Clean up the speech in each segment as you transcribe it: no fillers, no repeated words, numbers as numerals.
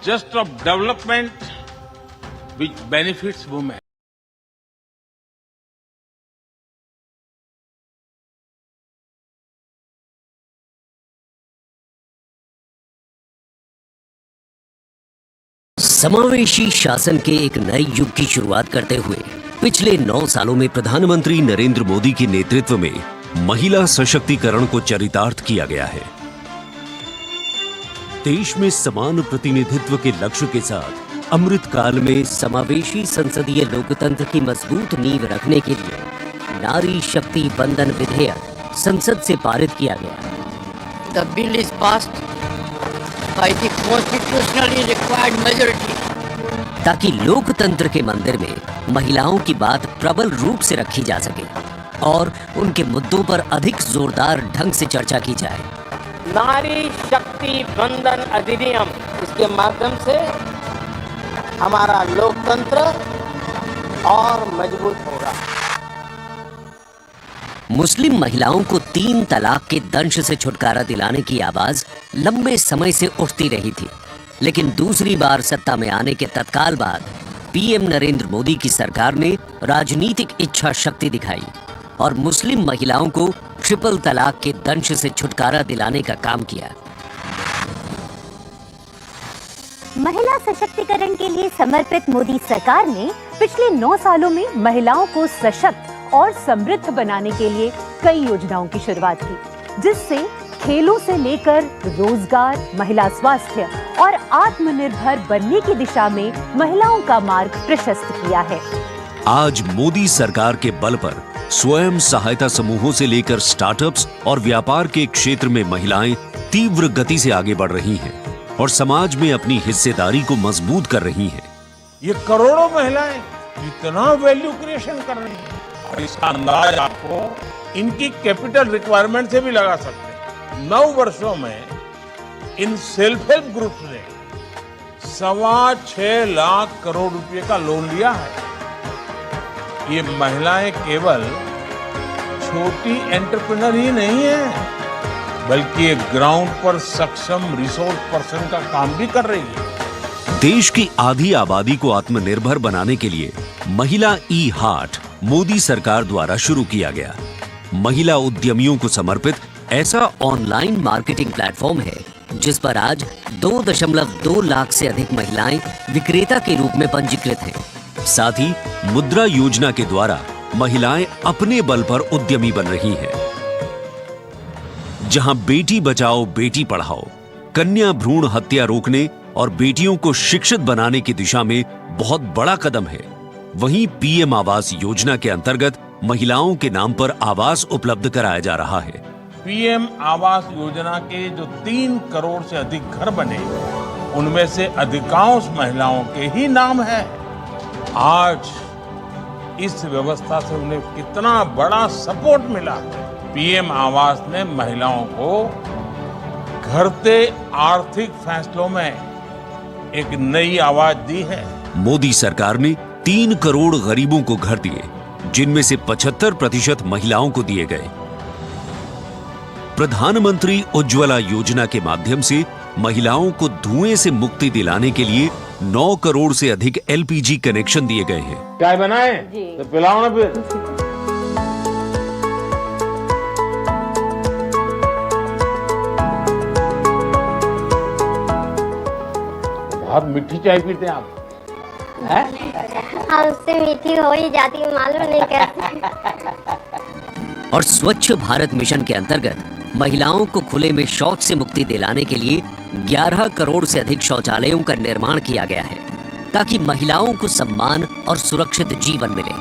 just of development which benefits women. समावेशी शासन के एक नए युग की शुरुआत करते हुए पिछले 9 सालों में प्रधानमंत्री नरेंद्र मोदी के नेतृत्व में महिला सशक्तिकरण को चरितार्थ किया गया है। देश में समान प्रतिनिधित्व के लक्ष्य के साथ अमृत काल में समावेशी संसदीय लोकतंत्र की मजबूत नींव रखने के लिए नारी शक्ति बंधन विधेयक संसद से पारित किया गया। The bill is passed by the constitutionally required majority. ताकि लोकतंत्र के मंदिर में महिलाओं की बात प्रबल रूप से रखी जा सके और उनके मुद्दों पर अधिक जोरदार ढंग से चर्चा की जाए। नारी शक्ति बंधन अधिनियम, इसके माध्यम से हमारा लोकतंत्र और मजबूत होगा। मुस्लिम महिलाओं को 3 तलाक के दंश से छुटकारा दिलाने की आवाज लंबे समय से उठती रही थी, लेकिन दूसरी बार सत्ता में आने के तत्काल बाद पीएम नरेंद्र मोदी की सरकार ने राजनीतिक इच्छा शक्ति दिखाई और मुस्लिम महिलाओं को ट्रिपल तलाक के दंश से छुटकारा दिलाने का काम किया। महिला सशक्तिकरण के लिए समर्पित मोदी सरकार ने पिछले 9 सालों में महिलाओं को सशक्त और समृद्ध बनाने के लिए कई योजनाओं की शुरुआत की, जिससे खेलों से लेकर रोजगार, महिला स्वास्थ्य और आत्मनिर्भर बनने की दिशा में महिलाओं का मार्ग प्रशस्त किया है। आज मोदी सरकार के बल पर स्वयं सहायता समूहों से लेकर स्टार्टअप्स और व्यापार के क्षेत्र में महिलाएं तीव्र गति से आगे बढ़ रही हैं और समाज में अपनी हिस्सेदारी को मजबूत कर रही हैं। ये करोड़ों महिलाएं इतना वैल्यू क्रिएशन कर रही हैं और इसका अंदाज आपको इनकी कैपिटल रिक्वायरमेंट से भी लगा सकते हैं। 9 वर्षों में इन सेल्फ हेल्प ग्रुप्स ने 6.25 लाख करोड़ रुपए का लोन लिया है। ये महिलाएं केवल छोटी एंटरप्रेन्योर ही नहीं है, बल्कि एक ग्राउंड पर सक्षम रिसोर्स पर्सन का काम भी कर रही है। देश की आधी आबादी को आत्मनिर्भर बनाने के लिए महिला ई हाट मोदी सरकार द्वारा शुरू किया गया। महिला उद्यमियों को समर्पित ऐसा ऑनलाइन मार्केटिंग प्लेटफॉर्म है जिस पर आज 2.2 लाख से अधिक महिलाएं विक्रेता के रूप में पंजीकृत हैं। साथ ही मुद्रा योजना के द्वारा महिलाएं अपने बल पर उद्यमी बन रही हैं। जहां बेटी बचाओ बेटी पढ़ाओ, कन्या भ्रूण हत्या रोकने और बेटियों को शिक्षित बनाने की दिशा में बहुत बड़ा कदम है, वहीं पीएम आवास योजना के अंतर्गत महिलाओं के नाम पर आवास उपलब्ध कराया जा रहा है। पीएम आवास योजना के जो 3 करोड़ से अधिक घर बने, उनमें से अधिकांश महिलाओं के ही नाम है। आज इस व्यवस्था से उन्हें कितना बड़ा सपोर्ट मिला। पीएम आवास ने महिलाओं को घर से आर्थिक फैसलों में एक नई आवाज दी है। मोदी सरकार ने 3 करोड़ गरीबों को घर दिए, जिनमें से 75% महिलाओं को दिए गए। प्रधानमंत्री उज्ज्वला योजना के माध्यम से महिलाओं को धुएं से मुक्ति दिलाने के लिए 9 करोड़ से अधिक एलपीजी कनेक्शन दिए गए हैं। चाय बनाए तो पिलाओ ना फिर। बहुत मीठी चाय पीते हैं आप? हमसे मीठी हो ही जाती है, मालूम नहीं कैसे। और स्वच्छ भारत मिशन के अंतर्गत महिलाओं को खुले में शौच से मुक्ति दिलाने के लिए 11 करोड़ से अधिक शौचालयों का निर्माण किया गया है, ताकि महिलाओं को सम्मान और सुरक्षित जीवन मिले।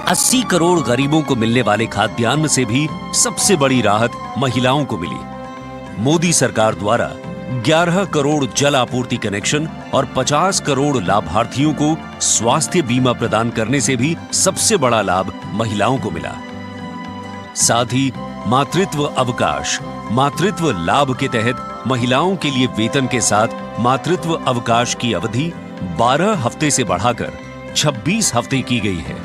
80 करोड़ गरीबों को मिलने वाले खाद्यान्न से भी सबसे बड़ी राहत महिलाओं को मिली। मोदी सरकार द्वारा 11 करोड़ जल आपूर्ति कनेक्शन और 50 करोड़ लाभार्थियों को स्वास्थ्य बीमा प्रदान करने से भी सबसे बड़ा लाभ महिलाओं को मिला। साथ ही मातृत्व अवकाश, मातृत्व लाभ के तहत महिलाओं के लिए वेतन के साथ मातृत्व अवकाश की अवधि 12 हफ्ते से बढ़ाकर 26 हफ्ते की गई है।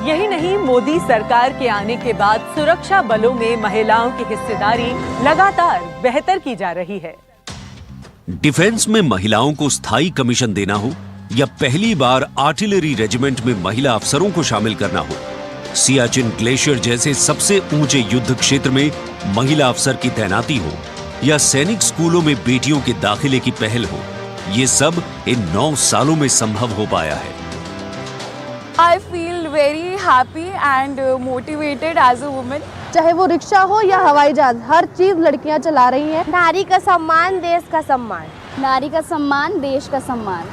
यही नहीं, मोदी सरकार के आने के बाद सुरक्षा बलों में महिलाओं की हिस्सेदारी लगातार बेहतर की जा रही है। डिफेंस में महिलाओं को स्थायी कमीशन देना हो या पहली बार आर्टिलरी रेजिमेंट में महिला अफसरों को शामिल करना हो, सियाचिन ग्लेशियर जैसे सबसे ऊंचे युद्ध क्षेत्र में महिला अफसर की तैनाती हो या सैनिक स्कूलों में बेटियों के दाखिले की पहल हो, ये सब इन 9 सालों में संभव हो पाया है। I feel very happy and motivated as a woman. चाहे वो रिक्शा हो या हवाई जहाज, हर चीज लड़कियां चला रही हैं। नारी का सम्मान देश का सम्मान। नारी का सम्मान देश का सम्मान।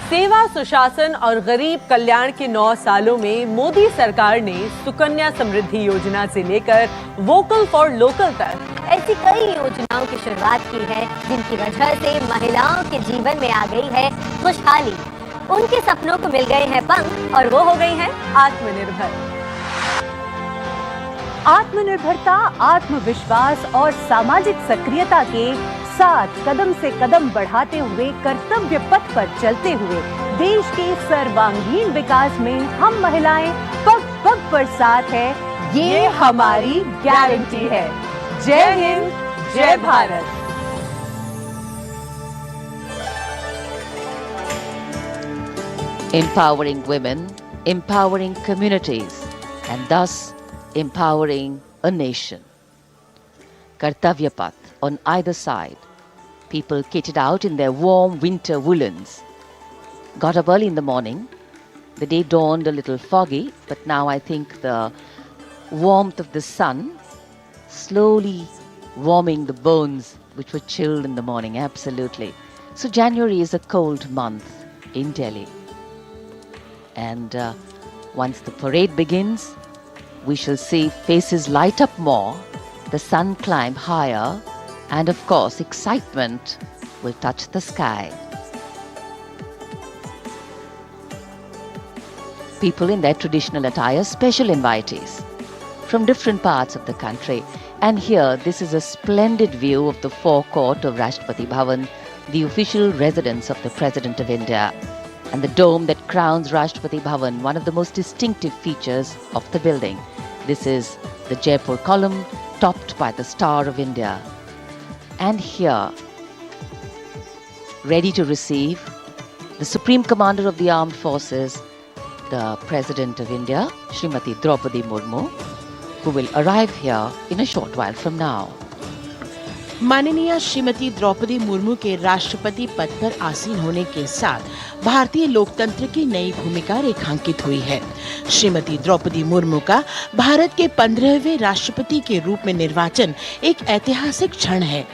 सेवा, सुशासन और गरीब कल्याण के 9 सालों में मोदी सरकार ने सुकन्या समृद्धि योजना से लेकर वोकल फॉर लोकल तक ऐसी कई योजनाओं की शुरुआत की है जिनकी वजह से महिलाओं के जीवन में आ गई है खुशहाली। उनके सपनों को मिल गए हैं पंख और वो हो गई हैं आत्मनिर्भर। आत्मनिर्भरता, आत्मविश्वास और सामाजिक सक्रियता के साथ कदम से कदम बढ़ाते हुए कर्तव्य पथ पर चलते हुए देश के सर्वांगीण विकास में हम महिलाएं पग पग पर साथ है, ये हमारी गारंटी है। जय हिंद, जय Bharat. Empowering women, empowering communities, and thus empowering a nation. Kartavya path on either side. People kitted out in their warm winter woolens. Got up early in the morning. The day dawned a little foggy, but now I think the warmth of the sun slowly warming the bones which were chilled in the morning, absolutely. So January is a cold month in Delhi. And once the parade begins, we shall see faces light up more, the sun climb higher, and of course excitement will touch the sky. People in their traditional attire, special invitees from different parts of the country. And here, this is a splendid view of the forecourt of Rashtrapati Bhavan, the official residence of the President of India, and the dome that crowns Rashtrapati Bhavan, one of the most distinctive features of the building. This is the Jaipur column, topped by the Star of India. And here, ready to receive the Supreme Commander of the Armed Forces, the President of India, Srimati Draupadi Murmu, who will arrive here in a short while from now. माननीय श्रीमती द्रौपदी मुर्मू के राष्ट्रपति पद पर आसीन होने के साथ भारतीय लोकतंत्र की नई भूमिका रेखांकित हुई है। श्रीमती द्रौपदी मुर्मू का भारत के 15वें राष्ट्रपति के रूप में निर्वाचन एक ऐतिहासिक क्षण है।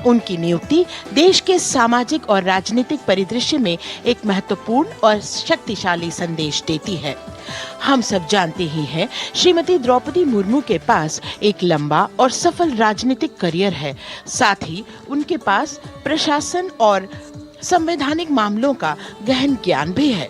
उनकी नियुक्ति देश के सामाजिक और राजनीतिक परिदृश्य में एक महत्वपूर्ण और शक्तिशाली संदेश देती है। हम सब जानते ही हैं, श्रीमती द्रौपदी मुर्मू के पास एक लंबा और सफल राजनीतिक करियर है। साथ ही उनके पास प्रशासन और संवैधानिक मामलों का गहन ज्ञान भी है।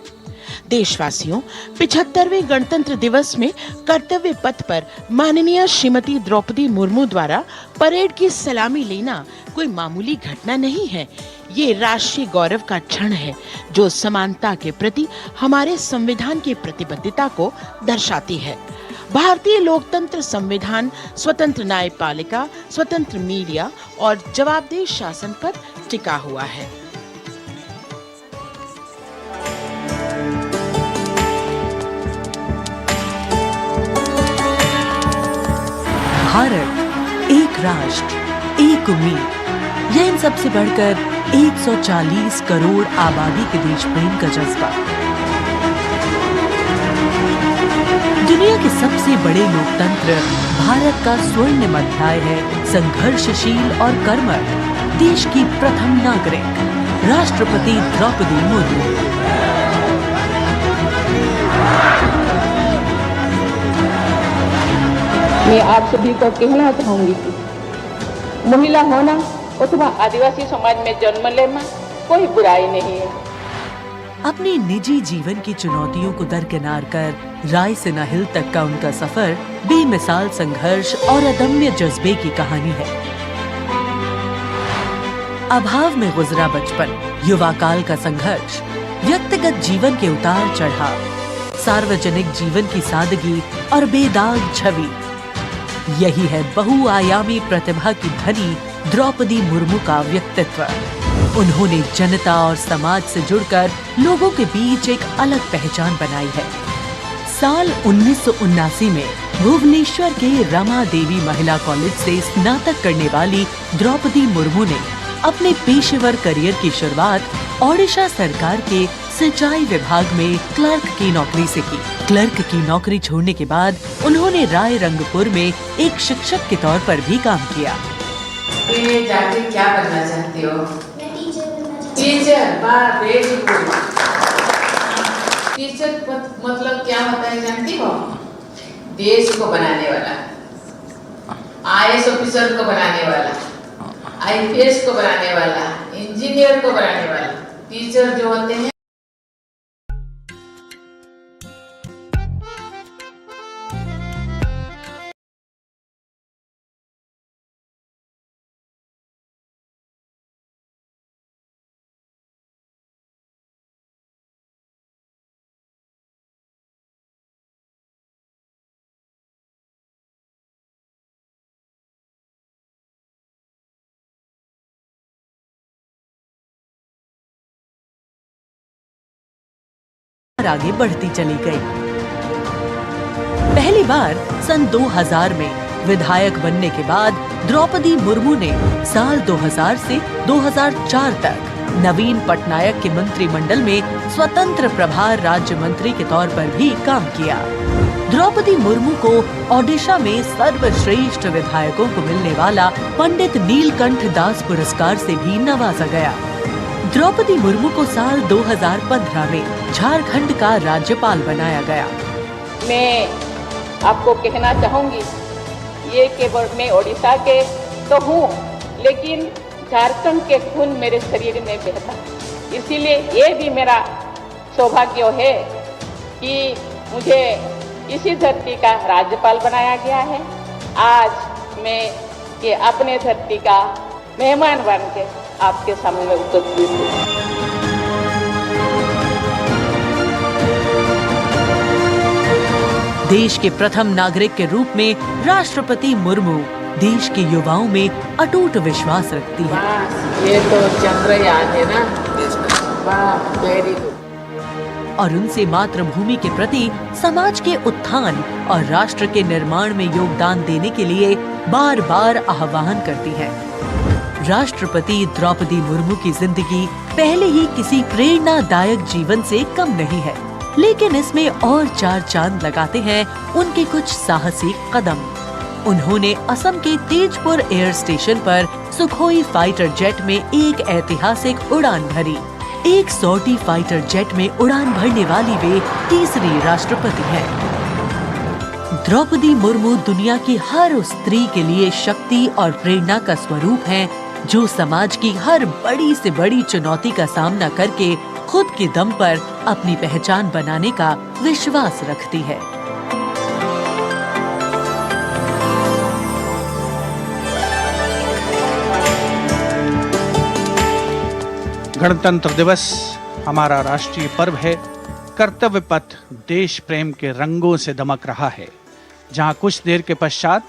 देशवासियों, 75वें गणतंत्र दिवस में कर्तव्य पथ पर माननीय श्रीमती द्रौपदी मुर्मू द्वारा परेड की सलामी लेना कोई मामूली घटना नहीं है। ये राष्ट्रीय गौरव का क्षण है जो समानता के प्रति हमारे संविधान की प्रतिबद्धता को दर्शाती है। भारतीय लोकतंत्र संविधान स्वतंत्र न्यायपालिका, स्वतंत्र मीडिया और जवाबदेह शासन पर टिका हुआ है। भारत, एक राष्ट्र, एक उम्मीद, यह इन सबसे बढ़कर 140 करोड़ आबादी के देश प्रेम का जज्बा। दुनिया के सबसे बड़े लोकतंत्र भारत का स्वर्णिम अध्याय है संघर्षशील और कर्मठ देश की प्रथम नागरिक राष्ट्रपति द्रौपदी मुर्मू। मैं आप सभी को कहना चाहूंगी कि महिला होना अथवा आदिवासी समाज में जन्म लेना कोई बुराई नहीं है। अपने निजी जीवन की चुनौतियों को दरकिनार कर रायसीना हिल तक का उनका सफर बेमिसाल संघर्ष और अदम्य जज्बे की कहानी है। अभाव में गुजरा बचपन, युवा काल का संघर्ष, व्यक्तिगत जीवन के उतार चढ़ाव, सार्वजनिक जीवन की सादगी और बेदाग छवि, यही है बहुआयामी प्रतिभा की धनी द्रौपदी मुर्मू का व्यक्तित्व। उन्होंने जनता और समाज से जुड़कर लोगों के बीच एक अलग पहचान बनाई है। साल 1979 में भुवनेश्वर के रमा देवी महिला कॉलेज से स्नातक करने वाली द्रौपदी मुर्मू ने अपने पेशेवर करियर की शुरुआत ओडिशा सरकार के सिंचाई विभाग में क्लर्क की नौकरी से की। क्लर्क की नौकरी छोड़ने के बाद उन्होंने राय रंगपुर में एक शिक्षक के तौर पर भी काम किया। जाके क्या बनना चाहती हो? टीचर। वाह, वेरी गुड। टीचर मतलब क्या होता है जानती हो? देश को बनाने वाला, IAS ऑफिसर को बनाने वाला, IPS को बनाने वाला, इंजीनियर को बनाने वाला टीचर जो होते हैं। आगे बढ़ती चली गई। पहली बार सन 2000 में विधायक बनने के बाद द्रौपदी मुर्मू ने साल 2000 से 2004 तक नवीन पटनायक के मंत्रिमंडल में स्वतंत्र प्रभार राज्य मंत्री के तौर पर भी काम किया। द्रौपदी मुर्मू को ओडिशा में सर्वश्रेष्ठ विधायकों को मिलने वाला पंडित नीलकंठ दास पुरस्कार से भी नवाजा गया। द्रौपदी मुर्मू को साल 2015 में झारखंड का राज्यपाल बनाया गया। मैं आपको कहना चाहूंगी, ये केवल मैं ओडिशा के तो हूँ, लेकिन झारखंड के खून मेरे शरीर में बहता, इसीलिए ये भी मेरा सौभाग्य है कि मुझे इसी धरती का राज्यपाल बनाया गया है। आज मैं ये अपने धरती का मेहमान बन के आपके सामने उपस्थित हूँ। देश के प्रथम नागरिक के रूप में राष्ट्रपति मुर्मू देश के युवाओं में अटूट विश्वास रखती है। ये तो चंद्रयान है ना? वाह, वेरी गुड। और उनसे मातृभूमि के प्रति समाज के उत्थान और राष्ट्र के निर्माण में योगदान देने के लिए बार बार आह्वान करती है। राष्ट्रपति द्रौपदी मुर्मू की जिंदगी पहले ही किसी प्रेरणादायक जीवन से कम नहीं है, लेकिन इसमें और चार चांद लगाते हैं उनके कुछ साहसी कदम। उन्होंने असम के तेजपुर एयर स्टेशन पर सुखोई फाइटर जेट में एक ऐतिहासिक उड़ान भरी। एक सॉर्टी फाइटर जेट में उड़ान भरने वाली वे तीसरी राष्ट्रपति हैं। द्रौपदी मुर्मू दुनिया की हर उस स्त्री के लिए शक्ति और प्रेरणा का स्वरूप हैं, जो समाज की हर बड़ी से बड़ी चुनौती का सामना करके खुद के दम पर अपनी पहचान बनाने का विश्वास रखती है। गणतंत्र दिवस हमारा राष्ट्रीय पर्व है। कर्तव्य पथ देश प्रेम के रंगों से दमक रहा है, जहां कुछ देर के पश्चात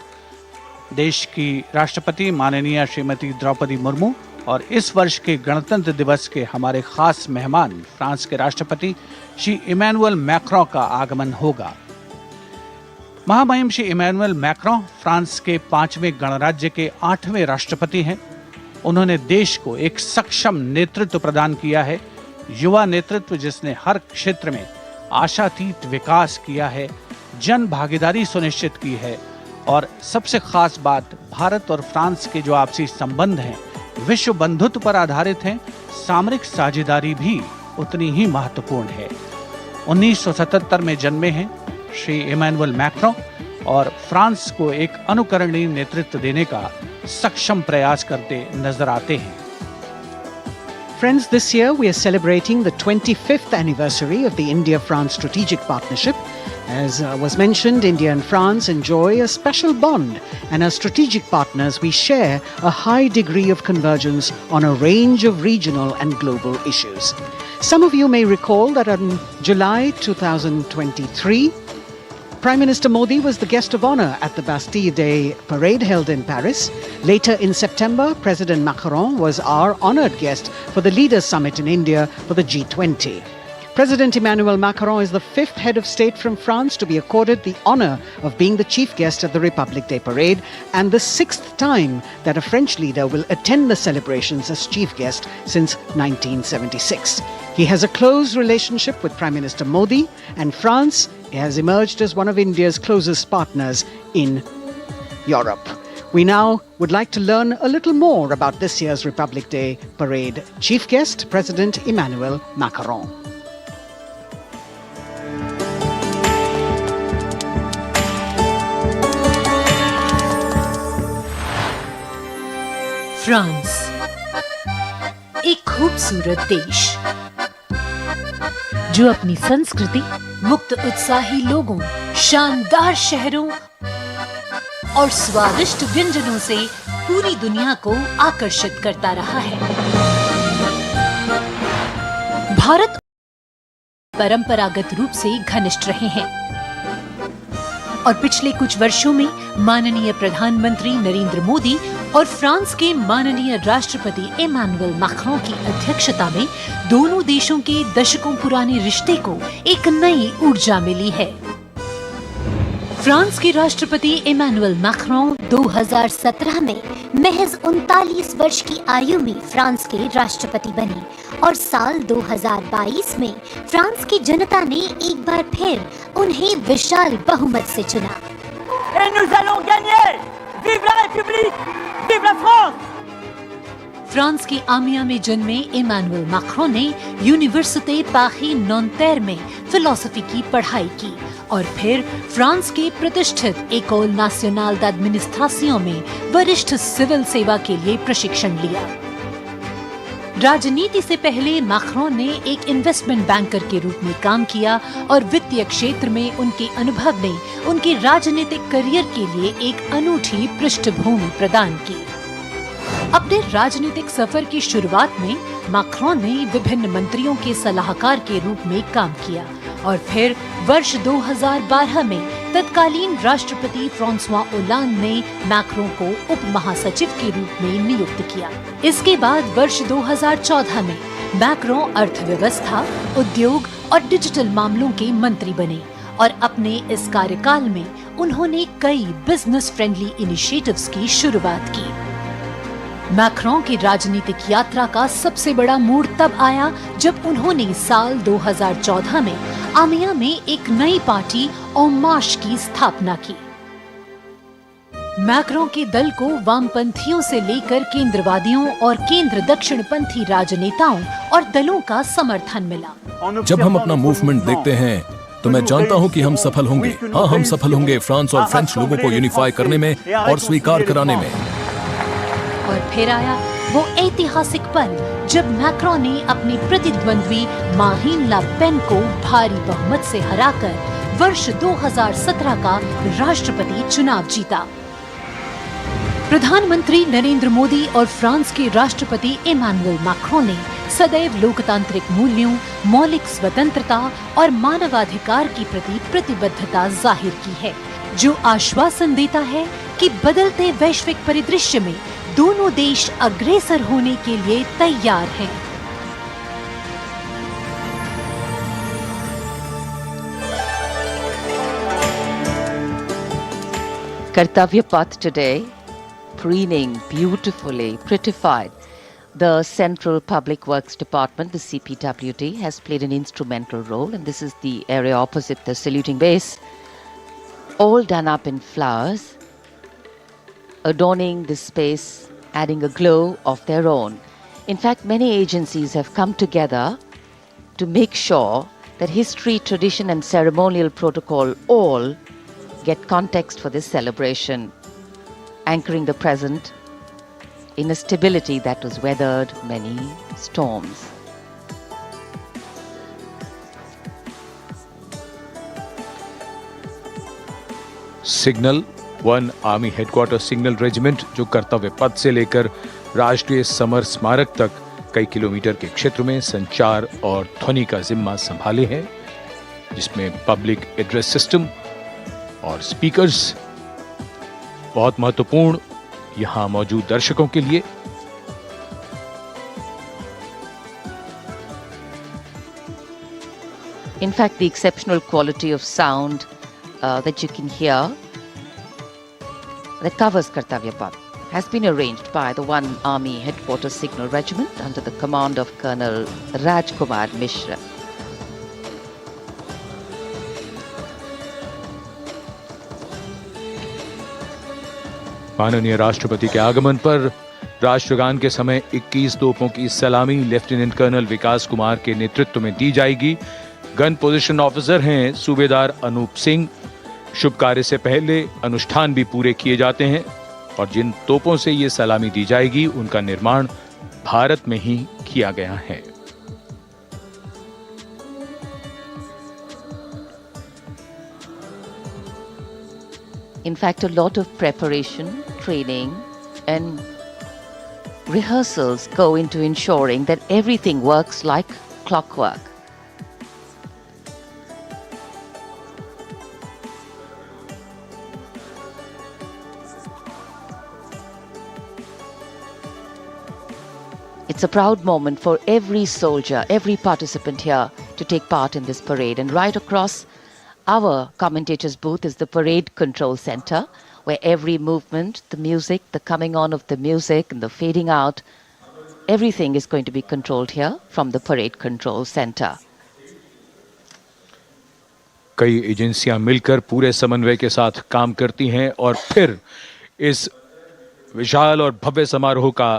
देश की राष्ट्रपति माननीय श्रीमती द्रौपदी मुर्मू और इस वर्ष के गणतंत्र दिवस के हमारे खास मेहमान फ्रांस के राष्ट्रपति श्री इमैनुअल मैक्रों का आगमन होगा। महामहिम श्री इमैनुअल मैक्रों फ्रांस के 5वें गणराज्य के 8वें राष्ट्रपति हैं। उन्होंने देश को एक सक्षम नेतृत्व प्रदान किया है, युवा नेतृत्व जिसने हर क्षेत्र में आशातीत विकास किया है, जन भागीदारी सुनिश्चित की है और सबसे खास बात, भारत और फ्रांस के जो आपसी संबंध हैं विश्व बंधुत्व पर आधारित हैं, सामरिक साझेदारी भी उतनी ही महत्वपूर्ण है। 1977 में जन्मे हैं श्री इमैनुअल मैक्रों और फ्रांस को एक अनुकरणीय नेतृत्व देने का सक्षम प्रयास करते नजर आते हैं। Friends, this year we are celebrating the 25th anniversary of the India-France strategic partnership. As was mentioned, India and France enjoy a special bond, and as strategic partners we share a high degree of convergence on a range of regional and global issues. Some of you may recall that in July 2023, Prime Minister Modi was the guest of honor at the Bastille Day parade held in Paris. Later in September, President Macron was our honored guest for the Leaders' Summit in India for the G20. President Emmanuel Macron is the fifth head of state from France to be accorded the honor of being the chief guest at the Republic Day parade, and the sixth time that a French leader will attend the celebrations as chief guest since 1976. He has a close relationship with Prime Minister Modi, and France has emerged as one of India's closest partners in Europe. We now would like to learn a little more about this year's Republic Day parade. Chief guest, President Emmanuel Macron. France, एक खूबसूरत देश जो अपनी संस्कृति, मुक्त उत्साही लोगों, शानदार शहरों और स्वादिष्ट व्यंजनों से पूरी दुनिया को आकर्षित करता रहा है। भारत परंपरागत रूप से घनिष्ठ रहे हैं और पिछले कुछ वर्षों में माननीय प्रधानमंत्री नरेंद्र मोदी और फ्रांस के माननीय राष्ट्रपति इमैनुअल मैक्रों की अध्यक्षता में दोनों देशों के दशकों पुराने रिश्ते को एक नई ऊर्जा मिली है। फ्रांस के राष्ट्रपति इमैनुअल मैक्रों 2017 में महज 39 वर्ष की आयु में फ्रांस के राष्ट्रपति बने और साल 2022 में फ्रांस की जनता ने एक बार फिर उन्हें विशाल बहुमत से चुना। Et nous allons gagner! Vive la République! Vive la France! France के आमिया में जन्मे इमैनुअल मैक्रों ने यूनिवर्सिटी पारी नॉन्तेर में फिलॉसफी की पढ़ाई की और फिर फ्रांस के प्रतिष्ठित एकोल नेशनल d'administration में वरिष्ठ सिविल सेवा के लिए प्रशिक्षण लिया। राजनीति से पहले मैक्रों ने एक इन्वेस्टमेंट बैंकर के रूप में काम किया और वित्तीय क्षेत्र में उनके अनुभव ने उनके राजनीतिक करियर के लिए एक अनूठी पृष्ठभूमि प्रदान की। अपने राजनीतिक सफर की शुरुआत में मैक्रों ने विभिन्न मंत्रियों के सलाहकार के रूप में काम किया और फिर वर्ष 2012 में तत्कालीन राष्ट्रपति फ्रांसवा ओलांद ने मैक्रों को उप महासचिव के रूप में नियुक्त किया। इसके बाद वर्ष 2014 में मैक्रों अर्थव्यवस्था, उद्योग और डिजिटल मामलों के मंत्री बने और अपने इस कार्यकाल में उन्होंने कई बिजनेस फ्रेंडली इनिशिएटिव्स की शुरुआत की। मैक्रों की राजनीतिक यात्रा का सबसे बड़ा मोड़ तब आया जब उन्होंने साल 2014 में आमिया में एक नई पार्टी En Marche की स्थापना की। मैक्रों के दल को वामपंथियों से लेकर केंद्रवादियों और केंद्र दक्षिणपंथी राजनेताओं और दलों का समर्थन मिला। जब हम अपना मूवमेंट देखते हैं तो मैं जानता हूं कि हम सफल होंगे। हाँ, हम सफल होंगे फ्रांस और फ्रेंच लोगों को यूनिफाई करने में और स्वीकार कराने में। और फिर आया वो ऐतिहासिक पल जब मैक्रों ने अपने प्रतिद्वंद्वी मारीन ला पेन को भारी बहुमत से हराकर वर्ष 2017 का राष्ट्रपति चुनाव जीता। प्रधानमंत्री नरेंद्र मोदी और फ्रांस के राष्ट्रपति इमैनुअल मैक्रों ने सदैव लोकतांत्रिक मूल्यों, मौलिक स्वतंत्रता और मानवाधिकार की प्रति प्रतिबद्धता जाहिर की है, जो आश्वासन देता है कि बदलते वैश्विक परिदृश्य में दोनों देश अग्रसर होने के लिए तैयार हैं। Kartavya Path today, preening beautifully, prettified. The Central Public Works Department, the CPWD, has played an instrumental role, and this is the area opposite the saluting base, all done up in flowers, adorning this space, adding a glow of their own. In fact, many agencies have come together to make sure that history, tradition and ceremonial protocol all get context for this celebration, anchoring the present in a stability that was weathered many storms. Signal 1 army headquarter signal regiment जो कर्तव्य पथ से लेकर राष्ट्रीय summer स्मारक तक कई kilometre के क्षेत्र में संचार और ध्वनि का जिम्मा संभाले हैं, जिसमें पब्लिक एड्रेस सिस्टम, और स्पीकर्स बहुत महत्वपूर्ण यहां मौजूद दर्शकों के लिए। In fact, the exceptional quality of sound that you can hear that covers Kartavya Path has been arranged by the 1 Army Headquarters Signal Regiment under the command of Colonel Rajkumar Mishra. माननीय राष्ट्रपति के आगमन पर राष्ट्रगान के समय 21 तोपों की सलामी लेफ्टिनेंट कर्नल विकास कुमार के नेतृत्व में दी जाएगी। गन पोजीशन ऑफिसर हैं सूबेदार अनूप सिंह। शुभ कार्य से पहले अनुष्ठान भी पूरे किए जाते हैं और जिन तोपों से ये सलामी दी जाएगी उनका निर्माण भारत में ही किया गया है। In fact, a lot of preparation, training, and rehearsals go into ensuring that everything works like clockwork. It's a proud moment for every soldier, every participant here to take part in this parade. And right across our commentator's booth is the Parade Control Center, where every movement, the music, the coming on of the music and the fading out, everything is going to be controlled here from the Parade Control Center. कई एजेंसियां मिलकर पूरे समन्वय के साथ काम करती हैं और फिर इस विशाल और भव्य समारोह का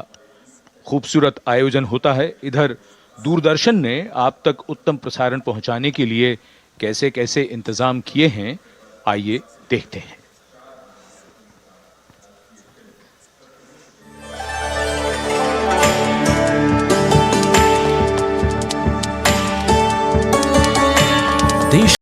खूबसूरत आयोजन होता है। इधर दूरदर्शन ने आप तक उत्तम प्रसारण पहुंचाने के लिए कैसे कैसे इंतजाम किए हैं, आइए देखते हैं। देश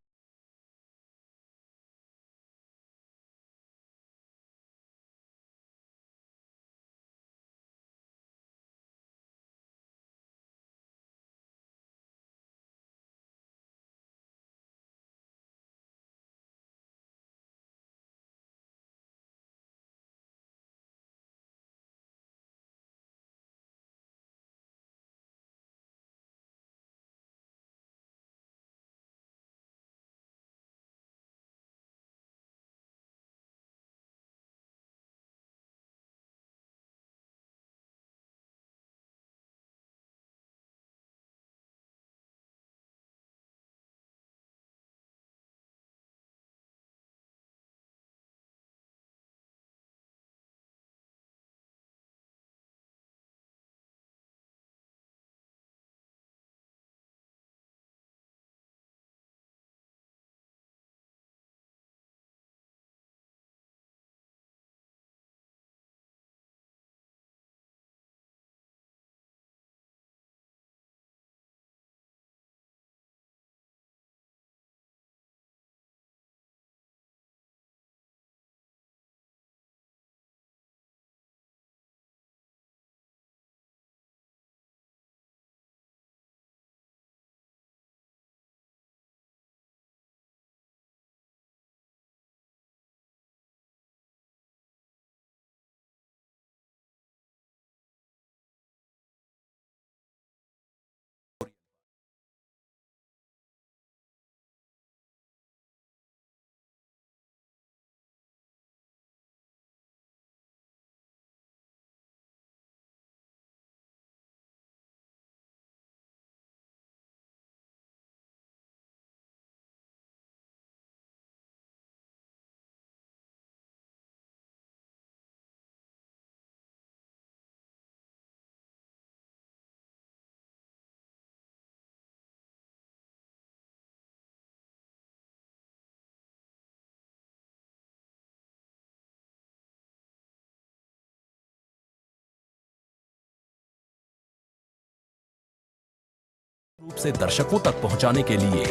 रूप से दर्शकों तक पहुंचाने के लिए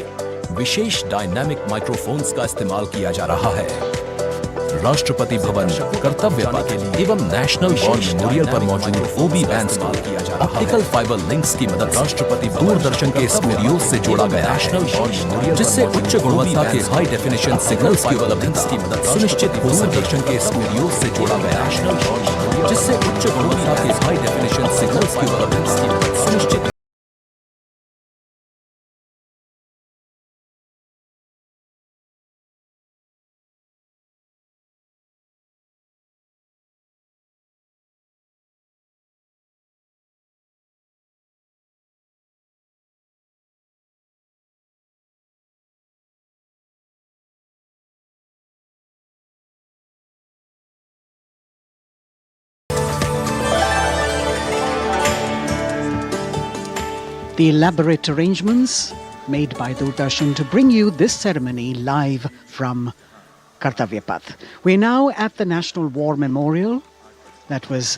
विशेष डायनामिक माइक्रोफोन्स का इस्तेमाल किया जा रहा है। राष्ट्रपति भवन, कर्तव्य पथ एवं नेशनल वॉर मेमोरियल पर मौजूद ओबी बैंड्स को ऑप्टिकल फाइबर लिंक्स की मदद राष्ट्रपति दूरदर्शन के स्टूडियोज से जोड़ा गया है, जिससे उच्च गुणवत्ता के हाई डेफिनेशन सिग्नल्स की उपलब्धता की मदद सुनिश्चित हो सके। दूरदर्शन के स्टूडियोज से जोड़ा गया है, जिससे उच्च गुणवत्ता के हाई डेफिनेशन सिग्नल्स की उपलब्धता की मदद सुनिश्चित। The elaborate arrangements made by Doordarshan to bring you this ceremony live from Kartavya Path. We're now at the National War Memorial that was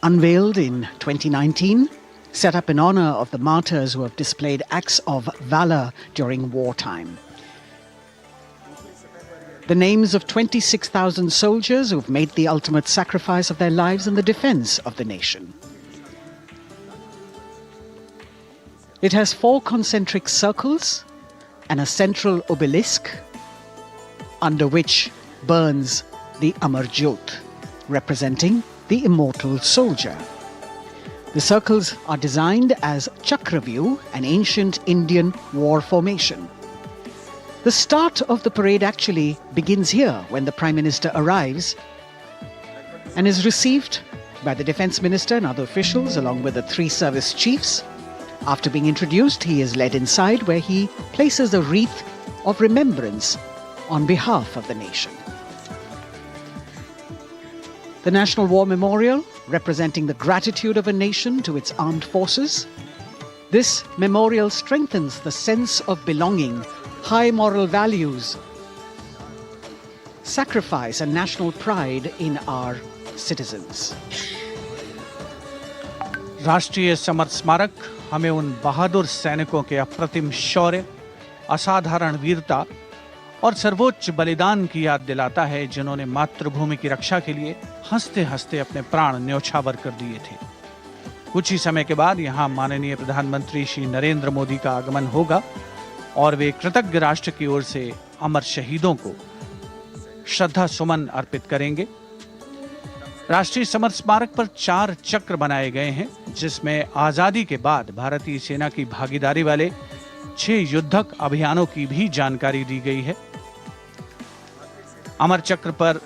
unveiled in 2019, set up in honor of the martyrs who have displayed acts of valor during wartime. The names of 26,000 soldiers who've made the ultimate sacrifice of their lives in the defense of the nation. It has 4 concentric circles and a central obelisk under which burns the Amar Jyot, representing the immortal soldier. The circles are designed as Chakravyu, an ancient Indian war formation. The start of the parade actually begins here when the Prime Minister arrives and is received by the Defence Minister and other officials along with the 3 service chiefs. After being introduced, he is led inside where he places a wreath of remembrance on behalf of the nation. The National War Memorial, representing the gratitude of a nation to its armed forces. This memorial strengthens the sense of belonging, high moral values, sacrifice and national pride in our citizens. राष्ट्रीय summer स्मारक हमें उन बहादुर सैनिकों के अप्रतिम शौर्य, असाधारण वीरता और सर्वोच्च बलिदान की याद दिलाता है, जिन्होंने मातृभूमि की रक्षा के लिए हंसते हंसते अपने प्राण न्यौछावर कर दिए थे। कुछ ही समय के बाद यहां माननीय प्रधानमंत्री श्री नरेंद्र मोदी का आगमन होगा और वे कृतज्ञ राष्ट्र की ओर से अमर शहीदों को श्रद्धा सुमन अर्पित करेंगे। राष्ट्रीय समर स्मारक पर 4 चक्र बनाए गए हैं, जिसमें आजादी के बाद भारतीय सेना की भागीदारी वाले 6 युद्धक अभियानों की भी जानकारी दी गई है। अमर चक्र पर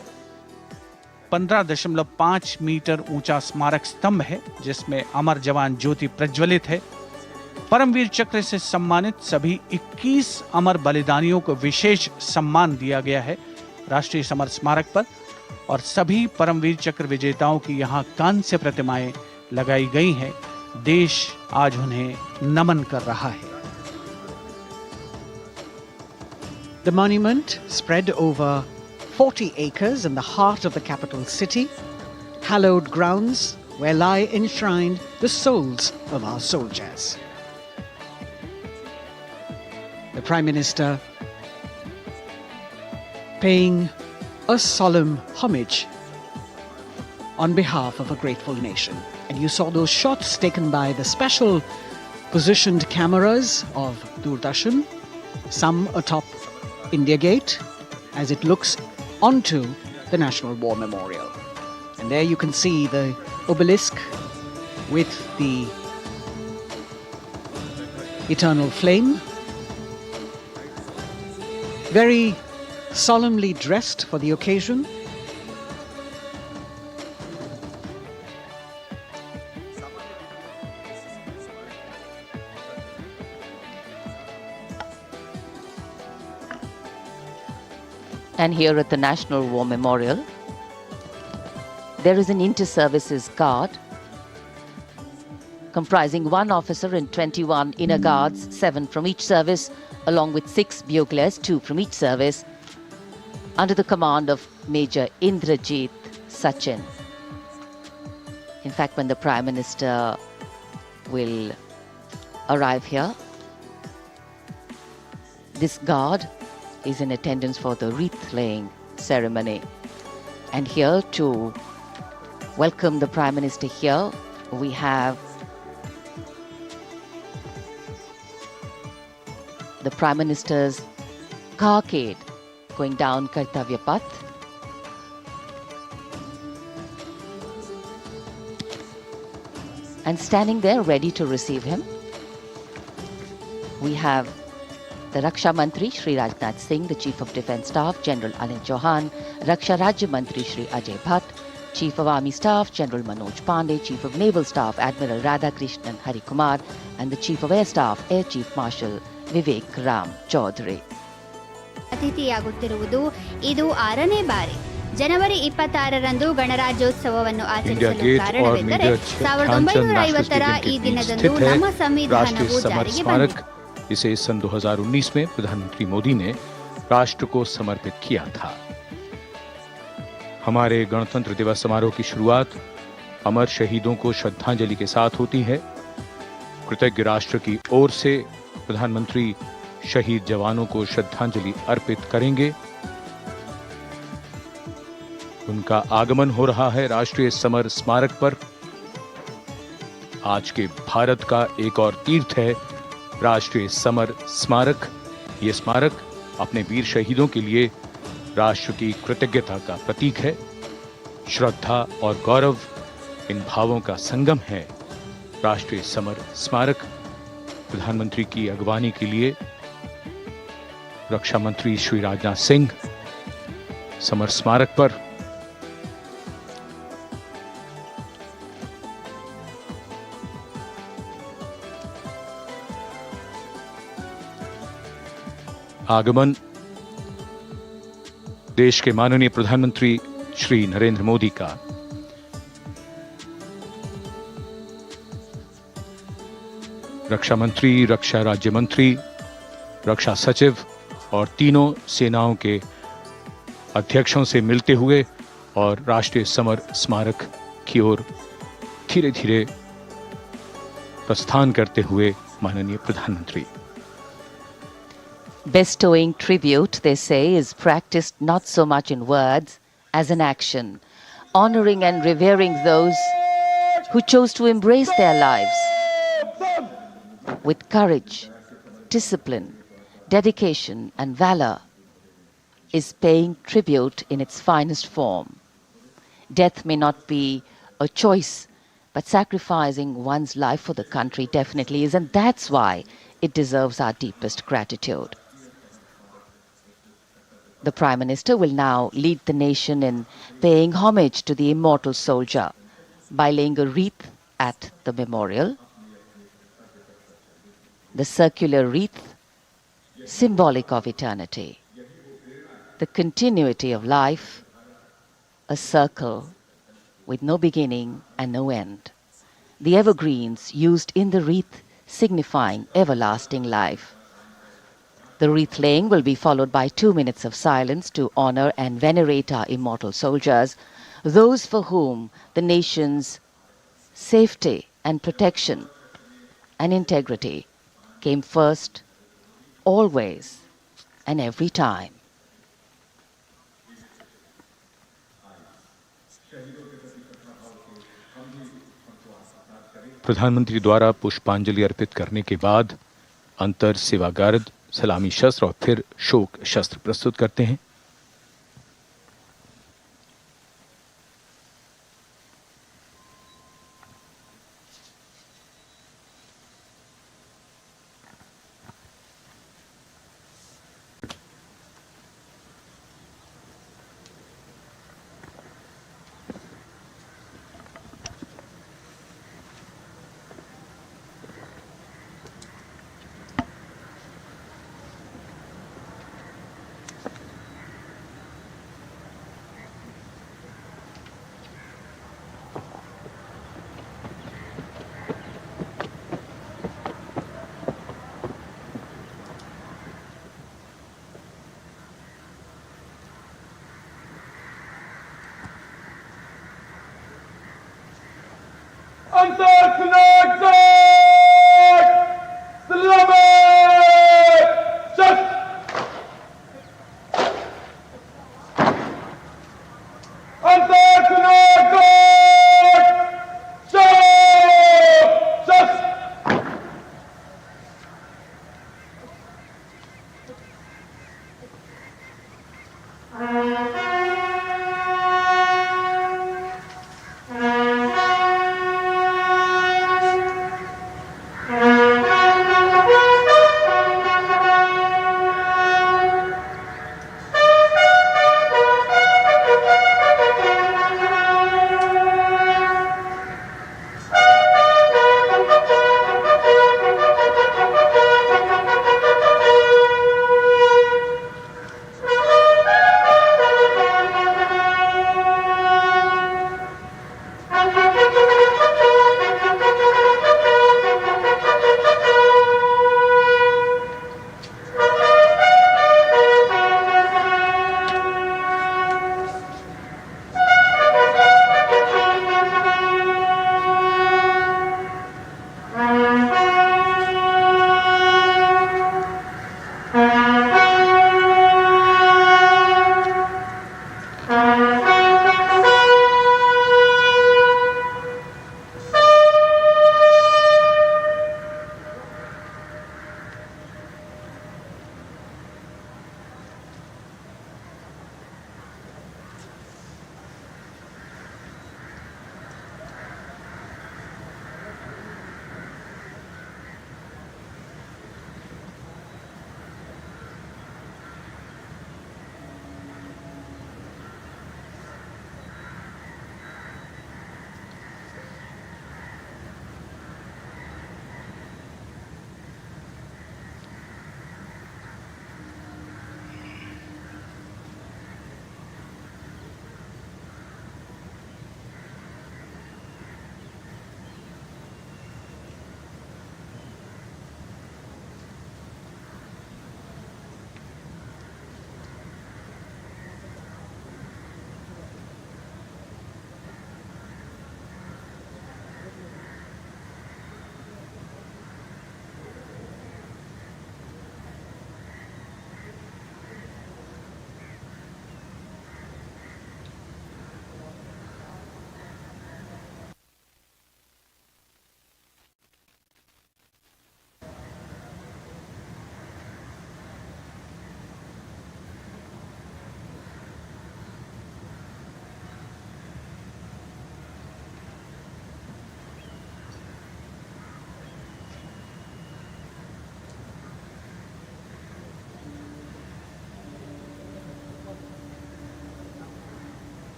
15.5 मीटर ऊंचा स्मारक स्तंभ है, जिसमें अमर जवान ज्योति प्रज्वलित है। परमवीर चक्र से सम्मानित सभी 21 अमर बलिदानियों को विशेष सम्मान दिया गया है राष्ट्रीय समर स्मारक पर, और सभी परमवीर चक्र विजेताओं की यहां कांस्य प्रतिमाएं लगाई गई हैं। देश आज उन्हें नमन कर रहा है। The monument, spread over 40 acres in the heart of the capital city, hallowed grounds where lie enshrined the souls of our soldiers. The Prime Minister paying a solemn homage on behalf of a grateful nation. And you saw those shots taken by the special positioned cameras of Doordarshan, some atop India Gate, as it looks onto the National War Memorial. And there you can see the obelisk with the eternal flame, very solemnly dressed for the occasion. And here at the National War Memorial, there is an inter-services guard comprising 1 officer and 21 inner guards, 7 from each service, along with 6 buglers, 2 from each service, under the command of Major Indrajit Sachin. In fact, when the Prime Minister will arrive here, this guard is in attendance for the wreath-laying ceremony. And here to welcome the Prime Minister here, we have the Prime Minister's carcade going down Kartavya Path. And standing there ready to receive him, we have the Raksha Mantri Shri Rajnath Singh, the Chief of Defence Staff General Anil Chauhan, Raksha Rajya Mantri Shri Ajay Bhatt, Chief of Army Staff General Manoj Pandey, Chief of Naval Staff Admiral Radhakrishnan Harikumar, and the Chief of Air Staff Air Chief Marshal Vivek Ram Chaudhary. ಅತಿಥಿಯಾಗುತ್ತಿರುವುದು ಇದು 6ನೇ ಬಾರಿ ಜನವರಿ 26ರಂದು ಗಣರಾಜ್ಯೋತ್ಸವವನ್ನು ಆಚರಿಸಲು ಕಾರಣವೆಂದರೆ 1950ರ ಈ ದಿನದಂದು ನಮ್ಮ ಸಂವಿಧಾನವು ಜಾರಿಗೆ ಬಂದಿದೆ. इसे सन 2019 में प्रधानमंत्री मोदी ने राष्ट्र को समर्पित किया था। हमारे गणतंत्र दिवस समारोह की शुरुआत अमर शहीदों को श्रद्धांजलि के साथ होती है। कृतज्ञ राष्ट्र की ओर से प्रधानमंत्री शहीद जवानों को श्रद्धांजलि अर्पित करेंगे। उनका आगमन हो रहा है राष्ट्रीय समर स्मारक पर। आज के भारत का एक और तीर्थ है राष्ट्रीय समर स्मारक। ये स्मारक अपने वीर शहीदों के लिए राष्ट्र की कृतज्ञता का प्रतीक है। श्रद्धा और गौरव इन भावों का संगम है। राष्ट्रीय समर स्मारक प्रधानमंत्री की अगवानी के लिए रक्षा मंत्री श्री राजनाथ सिंह समर स्मारक पर आगमन देश के माननीय प्रधानमंत्री श्री नरेंद्र मोदी का रक्षा मंत्री, रक्षा राज्य मंत्री, रक्षा सचिव और तीनों सेनाओं के अध्यक्षों से मिलते हुए और राष्ट्रीय समर स्मारक की ओर धीरे धीरे प्रस्थान करते हुए माननीय प्रधानमंत्री। Bestowing tribute, they say, is practiced not so much in words as in action, honoring and revering those who chose to embrace their lives with courage, discipline, dedication and valor is paying tribute in its finest form. Death may not be a choice, but sacrificing one's life for the country definitely is, and that's why it deserves our deepest gratitude. The Prime Minister will now lead the nation in paying homage to the immortal soldier by laying a wreath at the memorial. The circular wreath, symbolic of eternity, the continuity of life, a circle with no beginning and no end. The evergreens used in the wreath signifying everlasting life. The wreath laying will be followed by 2 minutes of silence to honor and venerate our immortal soldiers, those for whom the nation's safety and protection and integrity came first, always and every time. प्रधानमंत्री द्वारा पुष्पांजलि अर्पित करने के बाद अंतर सेवागार्द सलामी शस्त्र और फिर शोक शस्त्र प्रस्तुत करते हैं।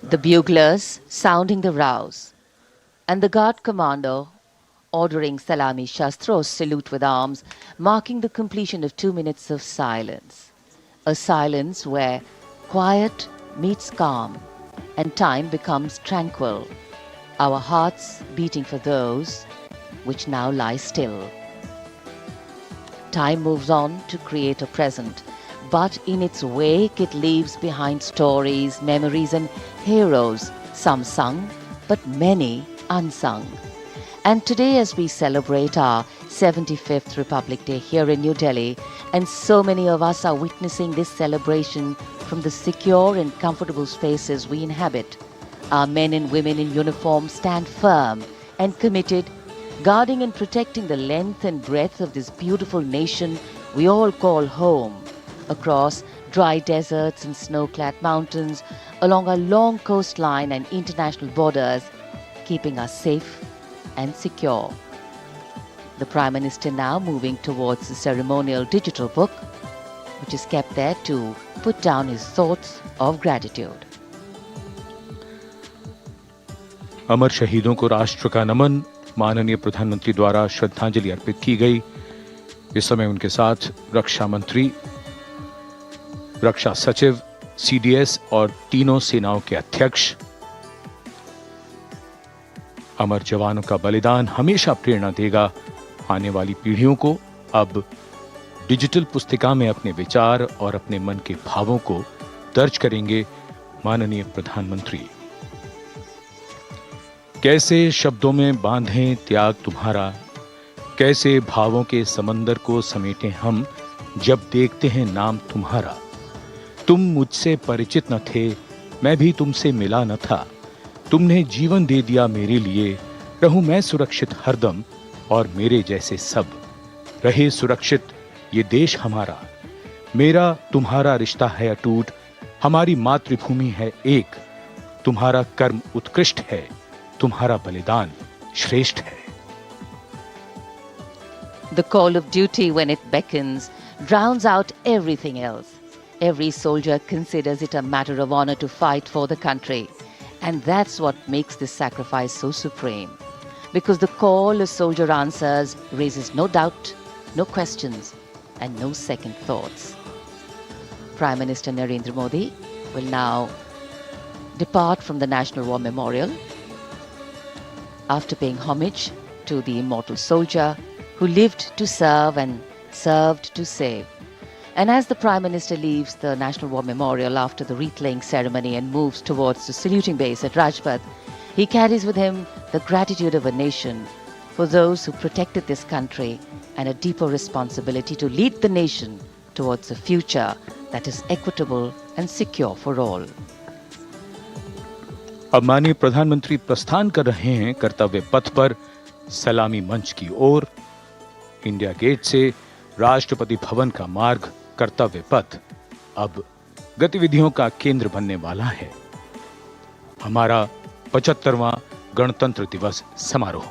The buglers sounding the rouse, and the guard commander ordering Salami Shastros salute with arms, marking the completion of 2 minutes of silence. A silence where quiet meets calm and time becomes tranquil, our hearts beating for those which now lie still. Time moves on to create a present, but in its wake it leaves behind stories, memories and heroes, some sung, but many unsung. And today, as we celebrate our 75th Republic Day here in New Delhi, and so many of us are witnessing this celebration from the secure and comfortable spaces we inhabit, our men and women in uniform stand firm and committed, guarding and protecting the length and breadth of this beautiful nation we all call home, across dry deserts and snow-clad mountains, along our long coastline and international borders, keeping us safe and secure. The Prime Minister now moving towards the ceremonial digital book, which is kept there to put down his thoughts of gratitude. अमर शहीदों को राष्ट्र का नमन, माननीय प्रधानमंत्री द्वारा श्रद्धांजलि अर्पित की गई। इस समय उनके साथ रक्षा मंत्री, रक्षा सचिव, सीडीएस और तीनों सेनाओं के अध्यक्ष। अमर जवानों का बलिदान हमेशा प्रेरणा देगा आने वाली पीढ़ियों को। अब डिजिटल पुस्तिका में अपने विचार और अपने मन के भावों को दर्ज करेंगे माननीय प्रधानमंत्री। कैसे शब्दों में बांधें त्याग तुम्हारा, कैसे भावों के समंदर को समेटें हम जब देखते हैं नाम तुम्हारा। तुम मुझसे परिचित न थे, मैं भी तुमसे मिला न था, तुमने जीवन दे दिया मेरे लिए, रहूं मैं सुरक्षित हरदम और मेरे जैसे सब रहे सुरक्षित ये देश हमारा। मेरा तुम्हारा रिश्ता है अटूट, हमारी मातृभूमि है एक, तुम्हारा कर्म उत्कृष्ट है, तुम्हारा बलिदान श्रेष्ठ है। The call of duty, when it beckons, drowns out everything else. Every soldier considers it a matter of honor to fight for the country. And that's what makes this sacrifice so supreme. Because the call a soldier answers raises no doubt, no questions, and no second thoughts. Prime Minister Narendra Modi will now depart from the National War Memorial after paying homage to the immortal soldier who lived to serve and served to save. And as the Prime Minister leaves the National War Memorial after the wreath-laying ceremony and moves towards the saluting base at Rajpath, he carries with him the gratitude of a nation for those who protected this country and a deeper responsibility to lead the nation towards a future that is equitable and secure for all. अब माननीय प्रधानमंत्री प्रस्थान कर रहे हैं कर्तव्य पथ पर सलामी मंच की ओर। इंडिया गेट से राष्ट्रपति भवन का मार्ग कर्तव्य पथ अब गतिविधियों का केंद्र बनने वाला है। हमारा 75वां गणतंत्र दिवस समारोह।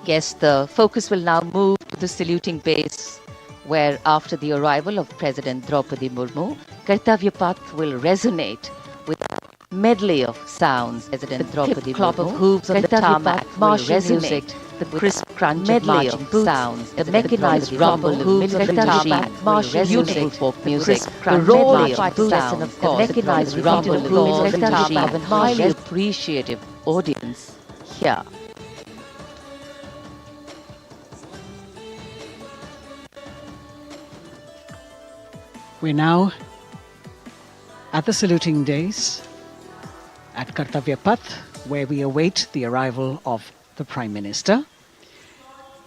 Yes, the focus will now move to the saluting base, where after the arrival of President Draupadi Murmu, Kartavya Path will resonate with medley of sounds, President Draupadi clop of hooves on the tarmac, martial music, the crisp crunch medley of sounds, the mechanized rumble of military tarmac, martial music, folk music, the roll of sound, the mechanized rumble of military tarmac, and highly appreciative audience here. We're now at the saluting days at Kartavya Path, where we await the arrival of the Prime Minister.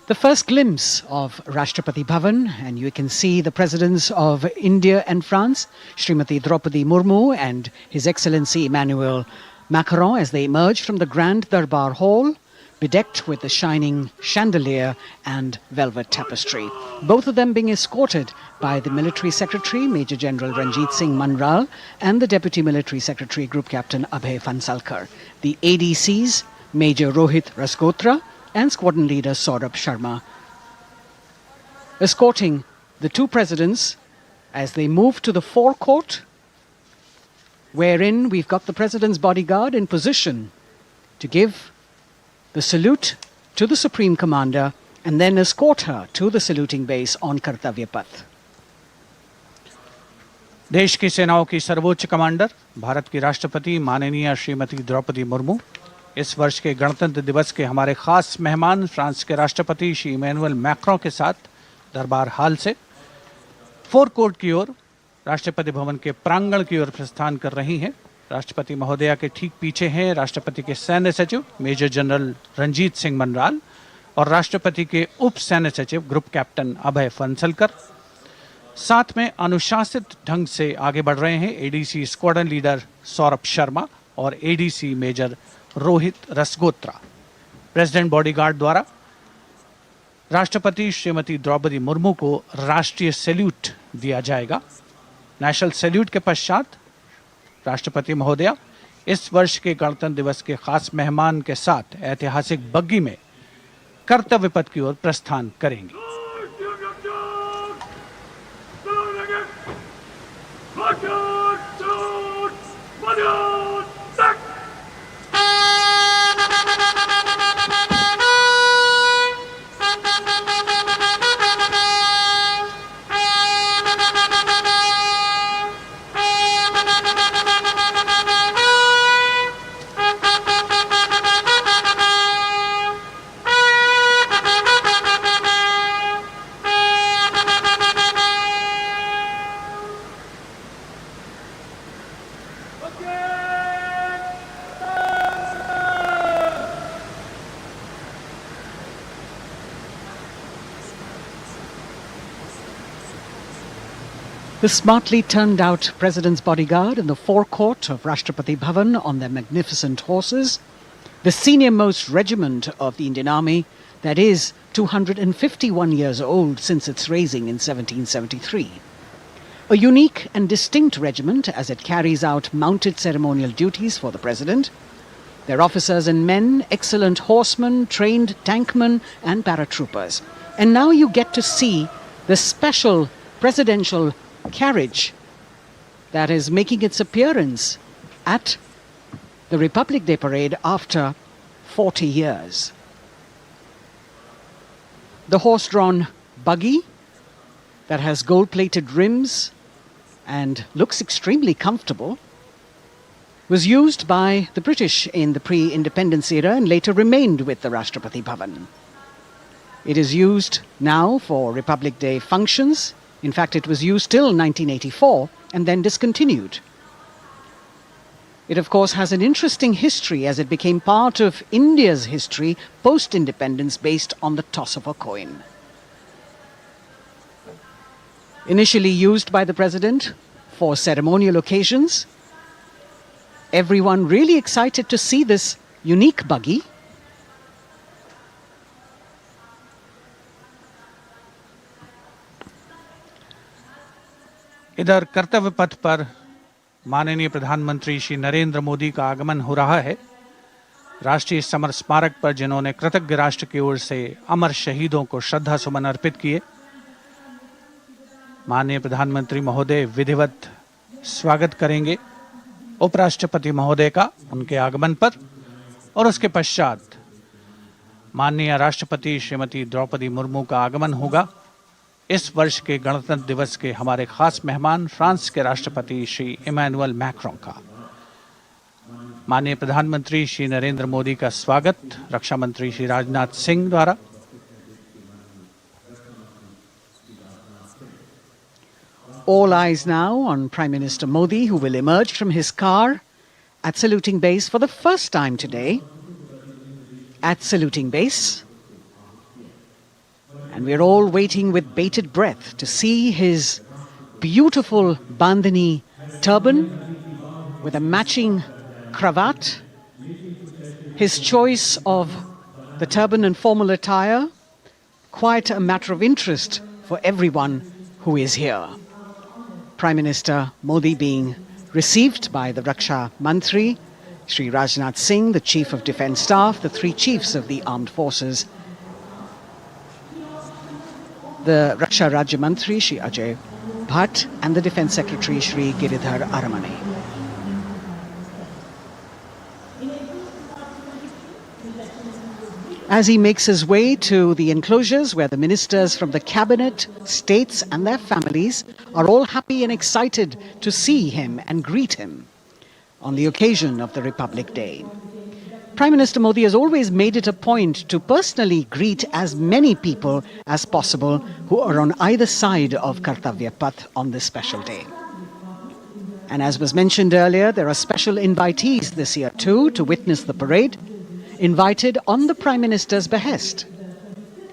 The first glimpse of Rashtrapati Bhavan, and you can see the presidents of India and France, Srimati Draupadi Murmu and His Excellency Emmanuel Macron, as they emerge from the Grand Darbar Hall, bedecked with the shining chandelier and velvet tapestry. Both of them being escorted by the Military Secretary, Major General Ranjit Singh Manral, and the Deputy Military Secretary, Group Captain Abhay Fansalkar. The ADCs, Major Rohit Rasgotra and Squadron Leader Saurabh Sharma, escorting the two presidents as they move to the forecourt, wherein we've got the President's bodyguard in position to give the salute to the Supreme Commander and then escort her to the saluting base on Kartavya Path. देश की सेनाओं की सर्वोच्च commander Bharat की राष्ट्रपति माननीय श्रीमती द्रौपदी मुर्मू इस वर्ष के गणतंत्र दिवस के हमारे खास मेहमान फ्रांस के राष्ट्रपति श्री इमैनुअल मैक्रों के साथ दरबार हाल से फोरकोर्ट की ओर राष्ट्रपति भवन के प्रांगण की ओर प्रस्थान कर रही हैं। राष्ट्रपति महोदया के ठीक पीछे हैं राष्ट्रपति के सैन्य सचिव मेजर जनरल रंजीत सिंह मनराल और राष्ट्रपति के उप सैन्य सचिव ग्रुप कैप्टन अभय फंसलकर। साथ में अनुशासित ढंग से आगे बढ़ रहे हैं ADC squadron leader Saurabh Sharma और ADC major Rohit Rasgotra. President bodyguard द्वारा राष्ट्रपति श्रीमती द्रौपदी मुर्मू को राष्ट्रीय सैल्यूट दिया जाएगा। नेशनल सैल्यूट के पश्चात राष्ट्रपति महोदया इस वर्ष के गणतंत्र दिवस के खास मेहमान के साथ ऐतिहासिक बग्गी में कर्तव्य पथ की ओर प्रस्थान करेंगी। The smartly turned out President's bodyguard in the forecourt of Rashtrapati Bhavan on their magnificent horses, the senior-most regiment of the Indian Army, that is 251 years old since its raising in 1773. A unique and distinct regiment as it carries out mounted ceremonial duties for the President. Their officers and men, excellent horsemen, trained tankmen and paratroopers. And now you get to see the special presidential carriage that is making its appearance at the Republic Day Parade after 40 years. The horse-drawn buggy that has gold-plated rims and looks extremely comfortable was used by the British in the pre-independence era and later remained with the Rashtrapati Bhavan. It is used now for Republic Day functions. In fact, it was used till 1984 and then discontinued. It, of course, has an interesting history as it became part of India's history post-independence based on the toss of a coin. Initially used by the President for ceremonial occasions, everyone really excited to see this unique buggy. इधर कर्तव्य पथ पर माननीय प्रधानमंत्री श्री नरेंद्र मोदी का आगमन हो रहा है। राष्ट्रीय समर स्मारक पर जिन्होंने कृतज्ञ राष्ट्र की ओर से अमर शहीदों को श्रद्धा सुमन अर्पित किए, माननीय प्रधानमंत्री महोदय विधिवत स्वागत करेंगे उपराष्ट्रपति महोदय का उनके आगमन पर और उसके पश्चात माननीय राष्ट्रपति श्रीमती द्रौपदी मुर्मू का आगमन होगा। इस वर्ष के गणतंत्र दिवस के हमारे खास मेहमान फ्रांस के राष्ट्रपति श्री इमैनुअल मैक्रों का। माननीय प्रधानमंत्री श्री नरेंद्र मोदी का स्वागत रक्षा मंत्री श्री राजनाथ सिंह द्वारा। All eyes now on Prime Minister Modi, who will emerge from his car at saluting base for the first time today. At saluting base. And we're all waiting with bated breath to see his beautiful bandhani turban with a matching cravat. His choice of the turban and formal attire, quite a matter of interest for everyone who is here. Prime Minister Modi being received by the Raksha Mantri, Shri Rajnath Singh, the Chief of Defence Staff, the three chiefs of the armed forces, the Raksha Rajya Mantri, Shri Ajay Bhatt, and the Defence Secretary, Shri Giridhar Aramane. As he makes his way to the enclosures where the ministers from the cabinet, states and their families are all happy and excited to see him and greet him on the occasion of the Republic Day. Prime Minister Modi has always made it a point to personally greet as many people as possible who are on either side of Kartavya Path on this special day. And as was mentioned earlier, there are special invitees this year too to witness the parade, invited on the Prime Minister's behest.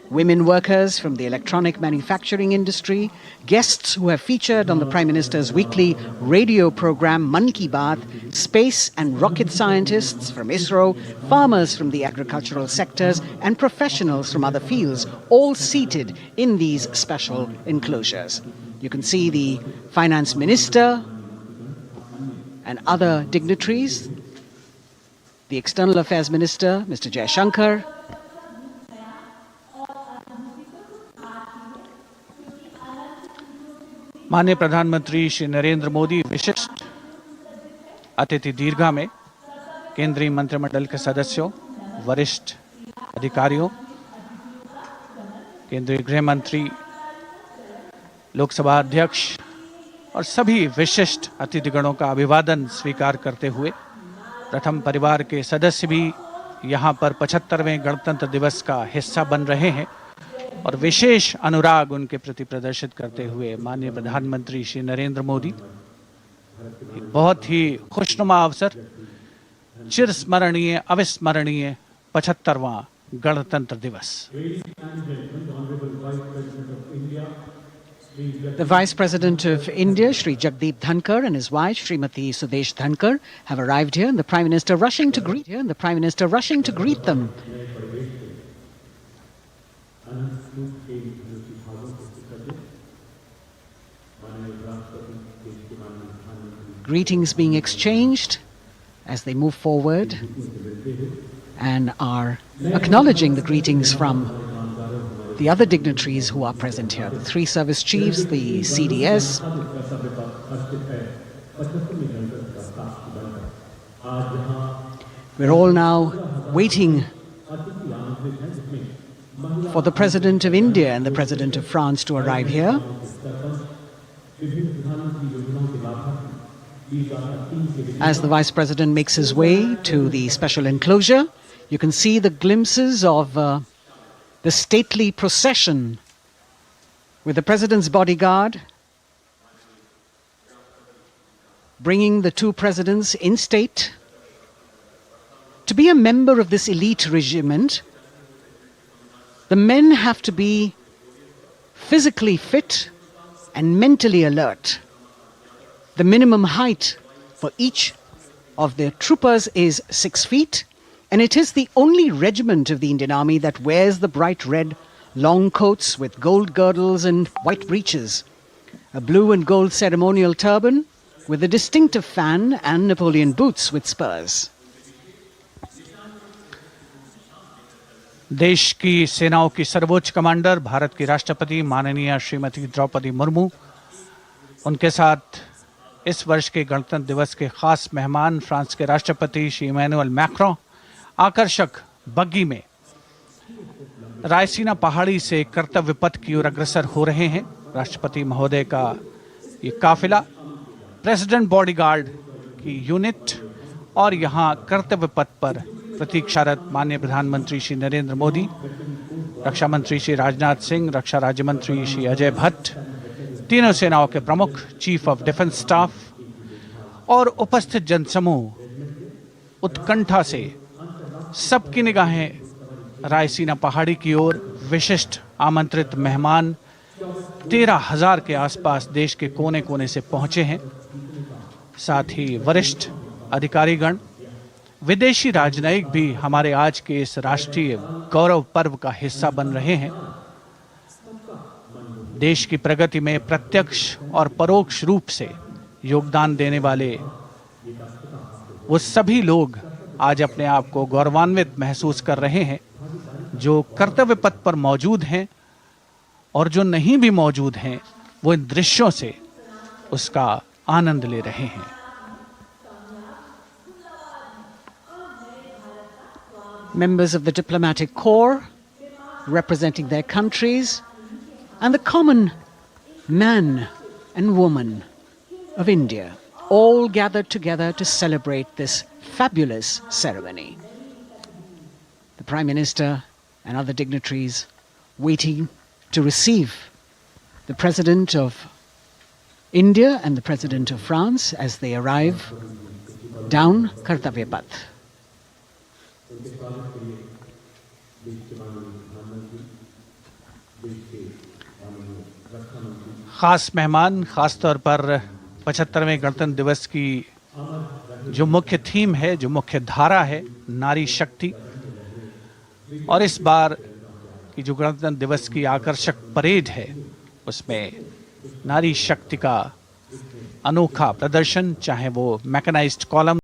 Women workers from the electronic manufacturing industry, guests who have featured on the Prime Minister's weekly radio program Mann Ki Baat, space and rocket scientists from ISRO, farmers from the agricultural sectors and professionals from other fields, all seated in these special enclosures. You can see the Finance Minister and other dignitaries, the External Affairs Minister, Mr. Jaishankar, माननीय प्रधानमंत्री श्री नरेंद्र मोदी विशिष्ट अतिथि दीर्घा में केंद्रीय मंत्रिमंडल के सदस्यों, वरिष्ठ अधिकारियों, केंद्रीय गृह मंत्री, लोकसभा अध्यक्ष और सभी विशिष्ट अतिथिगणों का अभिवादन स्वीकार करते हुए प्रथम परिवार के सदस्य भी यहाँ पर 75वें गणतंत्र दिवस का हिस्सा बन रहे हैं और विशेष अनुराग उनके प्रति प्रदर्शित करते हुए माननीय प्रधानमंत्री श्री नरेंद्र मोदी बहुत ही खुशनुमा अवसर, चिरस्मरणीय अविस्मरणीय 75वां गणतंत्र दिवस। The Vice President of India, Shri Jagdeep Dhankar, and his wife, Srimati Sudesh Dhankar, have arrived here, and the Prime Minister rushing to greet them. Greetings being exchanged as they move forward and are acknowledging the greetings from the other dignitaries who are present here, the three service chiefs, the CDS. We're all now waiting for the President of India and the President of France to arrive here. As the Vice President makes his way to the special enclosure, you can see the glimpses of the stately procession with the President's bodyguard bringing the two presidents in state. To be a member of this elite regiment, the men have to be physically fit and mentally alert. The minimum height for each of the troopers is 6 feet, and it is the only regiment of the Indian Army that wears the bright red long coats with gold girdles and white breeches, a blue and gold ceremonial turban with a distinctive fan and Napoleon boots with spurs. देश की सेनाओं की सर्वोच्च commander Bharat की राष्ट्रपति माननीय श्रीमती द्रौपदी मुर्मू, उनके साथ इस वर्ष के गणतंत्र दिवस के खास मेहमान फ्रांस के राष्ट्रपति श्री इमैनुअल मैक्रों आकर्षक बग्गी में रायसीना पहाड़ी से कर्तव्य पथ की ओर अग्रसर हो रहे हैं। राष्ट्रपति महोदय का ये काफिला प्रेसिडेंट बॉडीगार्ड की यूनिट और यहाँ कर्तव्य पथ पर प्रतीक्षारत माननीय प्रधानमंत्री श्री नरेंद्र मोदी, रक्षा मंत्री श्री राजनाथ सिंह, रक्षा राज्य मंत्री श्री अजय भट्ट, तीनों सेनाओं के प्रमुख, चीफ ऑफ डिफेंस स्टाफ और उपस्थित जनसमूह उत्कंठा से सबकी निगाहें रायसीना पहाड़ी की ओर। विशिष्ट आमंत्रित मेहमान 13,000 के आसपास देश के कोने कोने से पहुंचे हैं। साथ ही वरिष्ठ अधिकारीगण, विदेशी राजनयिक भी हमारे आज के इस राष्ट्रीय गौरव पर्व का हिस्सा बन रहे हैं। देश की प्रगति में प्रत्यक्ष और परोक्ष रूप से योगदान देने वाले वो सभी लोग आज अपने आप को गौरवान्वित महसूस कर रहे हैं, जो कर्तव्य पथ पर मौजूद हैं और जो नहीं भी मौजूद हैं, वो इन दृश्यों से उसका आनंद ले रहे हैं। Members of the diplomatic corps representing their countries and the common man and woman of India all gathered together to celebrate this fabulous ceremony. The Prime Minister and other dignitaries waiting to receive the President of India and the President of France as they arrive down Kartavya Path. खास मेहमान, खास तौर पर 75वें गणतंत्र दिवस की जो मुख्य थीम है, जो मुख्य धारा है, नारी शक्ति, और इस बार की जो गणतंत्र दिवस की आकर्षक परेड है उसमें नारी शक्ति का अनोखा प्रदर्शन, चाहे वो mechanised column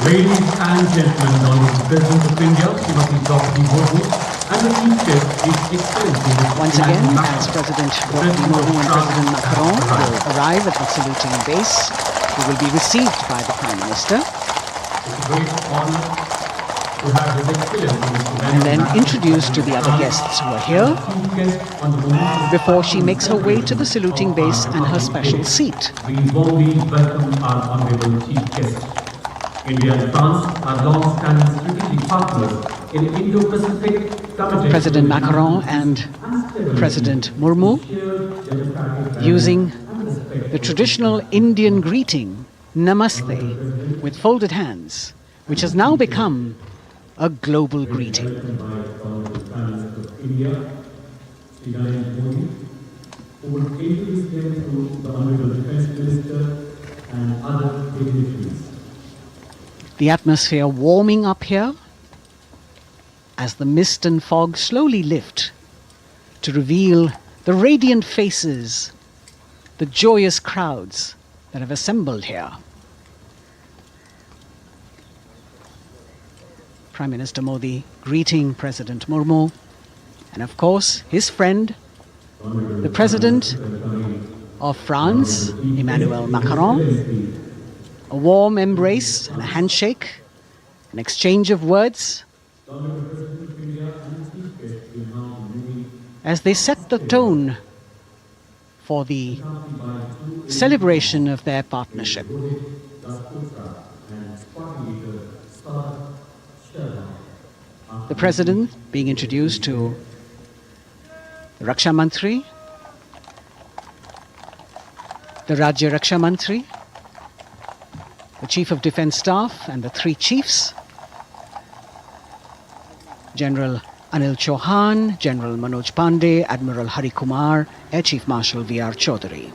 Ladies and gentlemen, Honorable President of India, Srimati Draupadi Murmu, and the Chief Guest, His Excellency Once again, as President Draupadi Murmu and President Macron will arrive at the saluting base, who will be received by the Prime Minister. It's a great honor and then introduced to the other guests who are here before she makes her way to the saluting base and her special seat. We warmly welcome our honorable chief guest. India and France are long-standing strategic partners in Indo-Pacific. President Macron and President Murmu using the traditional Indian greeting, Namaste, with folded hands, which has now become a global greeting. The atmosphere warming up here as the mist and fog slowly lift to reveal the radiant faces, the joyous crowds that have assembled here. Prime Minister Modi greeting President Murmu, and of course his friend, the President of France, Emmanuel Macron. A warm embrace and a handshake, an exchange of words as they set the tone for the celebration of their partnership. The President being introduced to the Raksha Mantri, the Rajya Raksha Mantri, the Chief of Defence Staff and the three chiefs, General Anil Chauhan, General Manoj Pandey, Admiral Hari Kumar, Air Chief Marshal V.R. Chaudhary.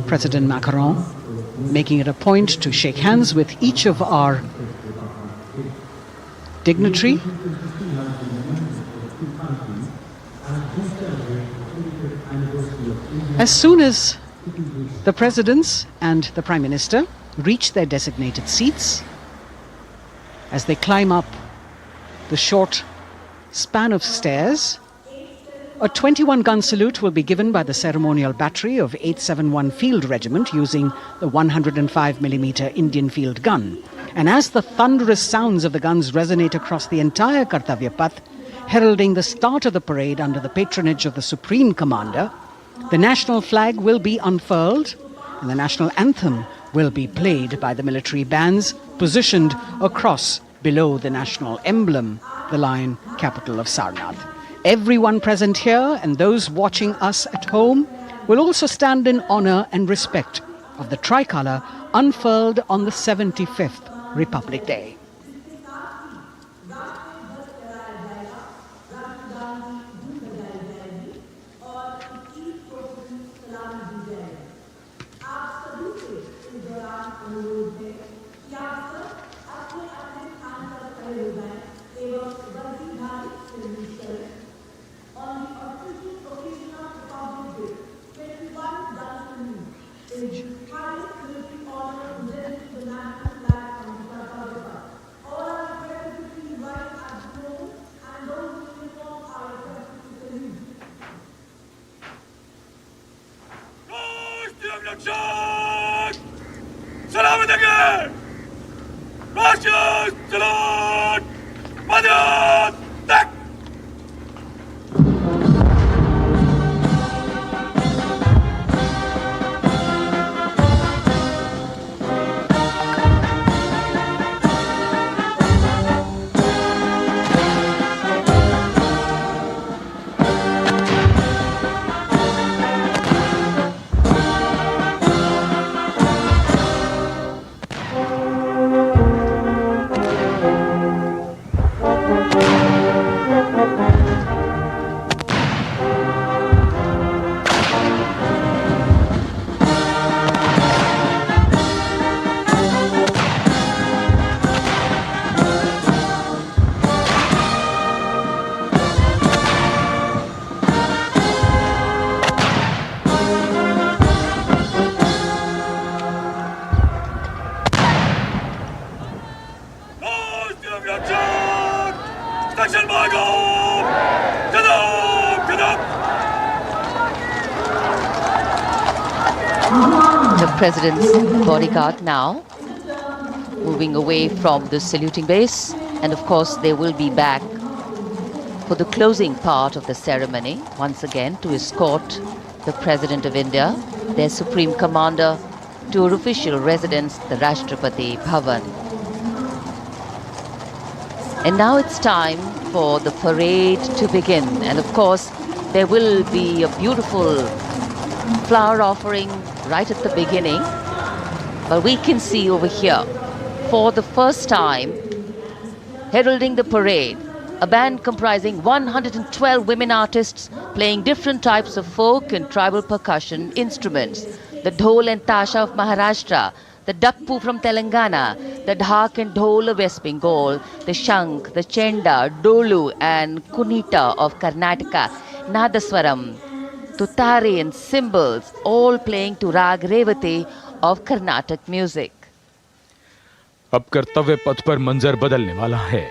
President Macron making it a point to shake hands with each of our dignitary. As soon as the presidents and the Prime Minister reach their designated seats, as they climb up the short span of stairs, a 21-gun salute will be given by the ceremonial battery of 871 Field Regiment using the 105mm Indian field gun. And as the thunderous sounds of the guns resonate across the entire Kartavya Path, heralding the start of the parade under the patronage of the Supreme Commander, the national flag will be unfurled and the national anthem will be played by the military bands positioned across below the national emblem, the lion capital of Sarnath. Everyone present here and those watching us at home will also stand in honor and respect of the tricolour unfurled on the 75th Republic Day. the President's bodyguard now, moving away from the saluting base. And of course, they will be back for the closing part of the ceremony, once again to escort the President of India, their Supreme Commander, to her official residence, the Rashtrapati Bhavan. And now it's time for the parade to begin. And of course, there will be a beautiful flower offering right at the beginning. But we can see over here, for the first time, heralding the parade, a band comprising 112 women artists playing different types of folk and tribal percussion instruments. The dhol and tasha of Maharashtra, the dappu from Telangana, the dhak and dhol of West Bengal, the shankh, the chenda, dolu and kunita of Karnataka, nadaswaram, tutari and cymbals, all playing to rag Revati of Carnatic music. अब कर्तव्य पथ पर मंजर बदलने वाला है।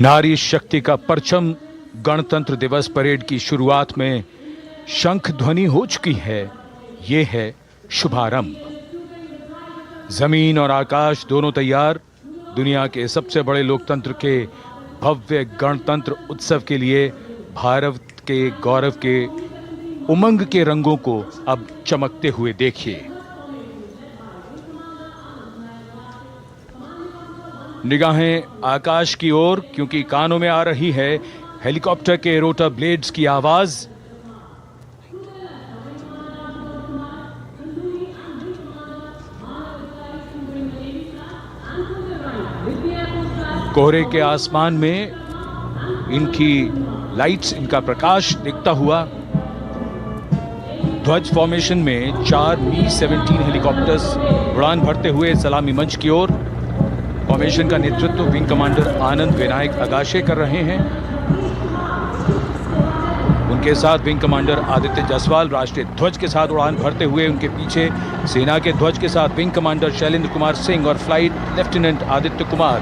नारी शक्ति का परचम गणतंत्र दिवस परेड की शुरुआत में शंख ध्वनि हो चुकी है। ये है शुभारंभ। जमीन और आकाश दोनों तैयार। दुनिया के सबसे बड़े लोकतंत्र के भव्य गणतंत्र उत्सव के लिए भारत के गौरव के उमंग के रंगों को अब चमकते हुए देखिए। निगाहें आकाश की ओर, क्योंकि कानों में आ रही है हेलीकॉप्टर के रोटर ब्लेड्स की आवाज। कोहरे के आसमान में इनकी लाइट्स, इनका प्रकाश दिखता हुआ। ध्वज फॉर्मेशन में 4 मी-17 हेलीकॉप्टर्स उड़ान भरते हुए सलामी मंच की ओर। फॉर्मेशन का नेतृत्व विंग कमांडर आनंद विनायक अगाशे कर रहे हैं। उनके साथ विंग कमांडर आदित्य जायसवाल राष्ट्रीय ध्वज के साथ उड़ान भरते हुए, उनके पीछे सेना के ध्वज के साथ विंग कमांडर शैलेंद्र कुमार सिंह और flight lieutenant Aditya Kumar,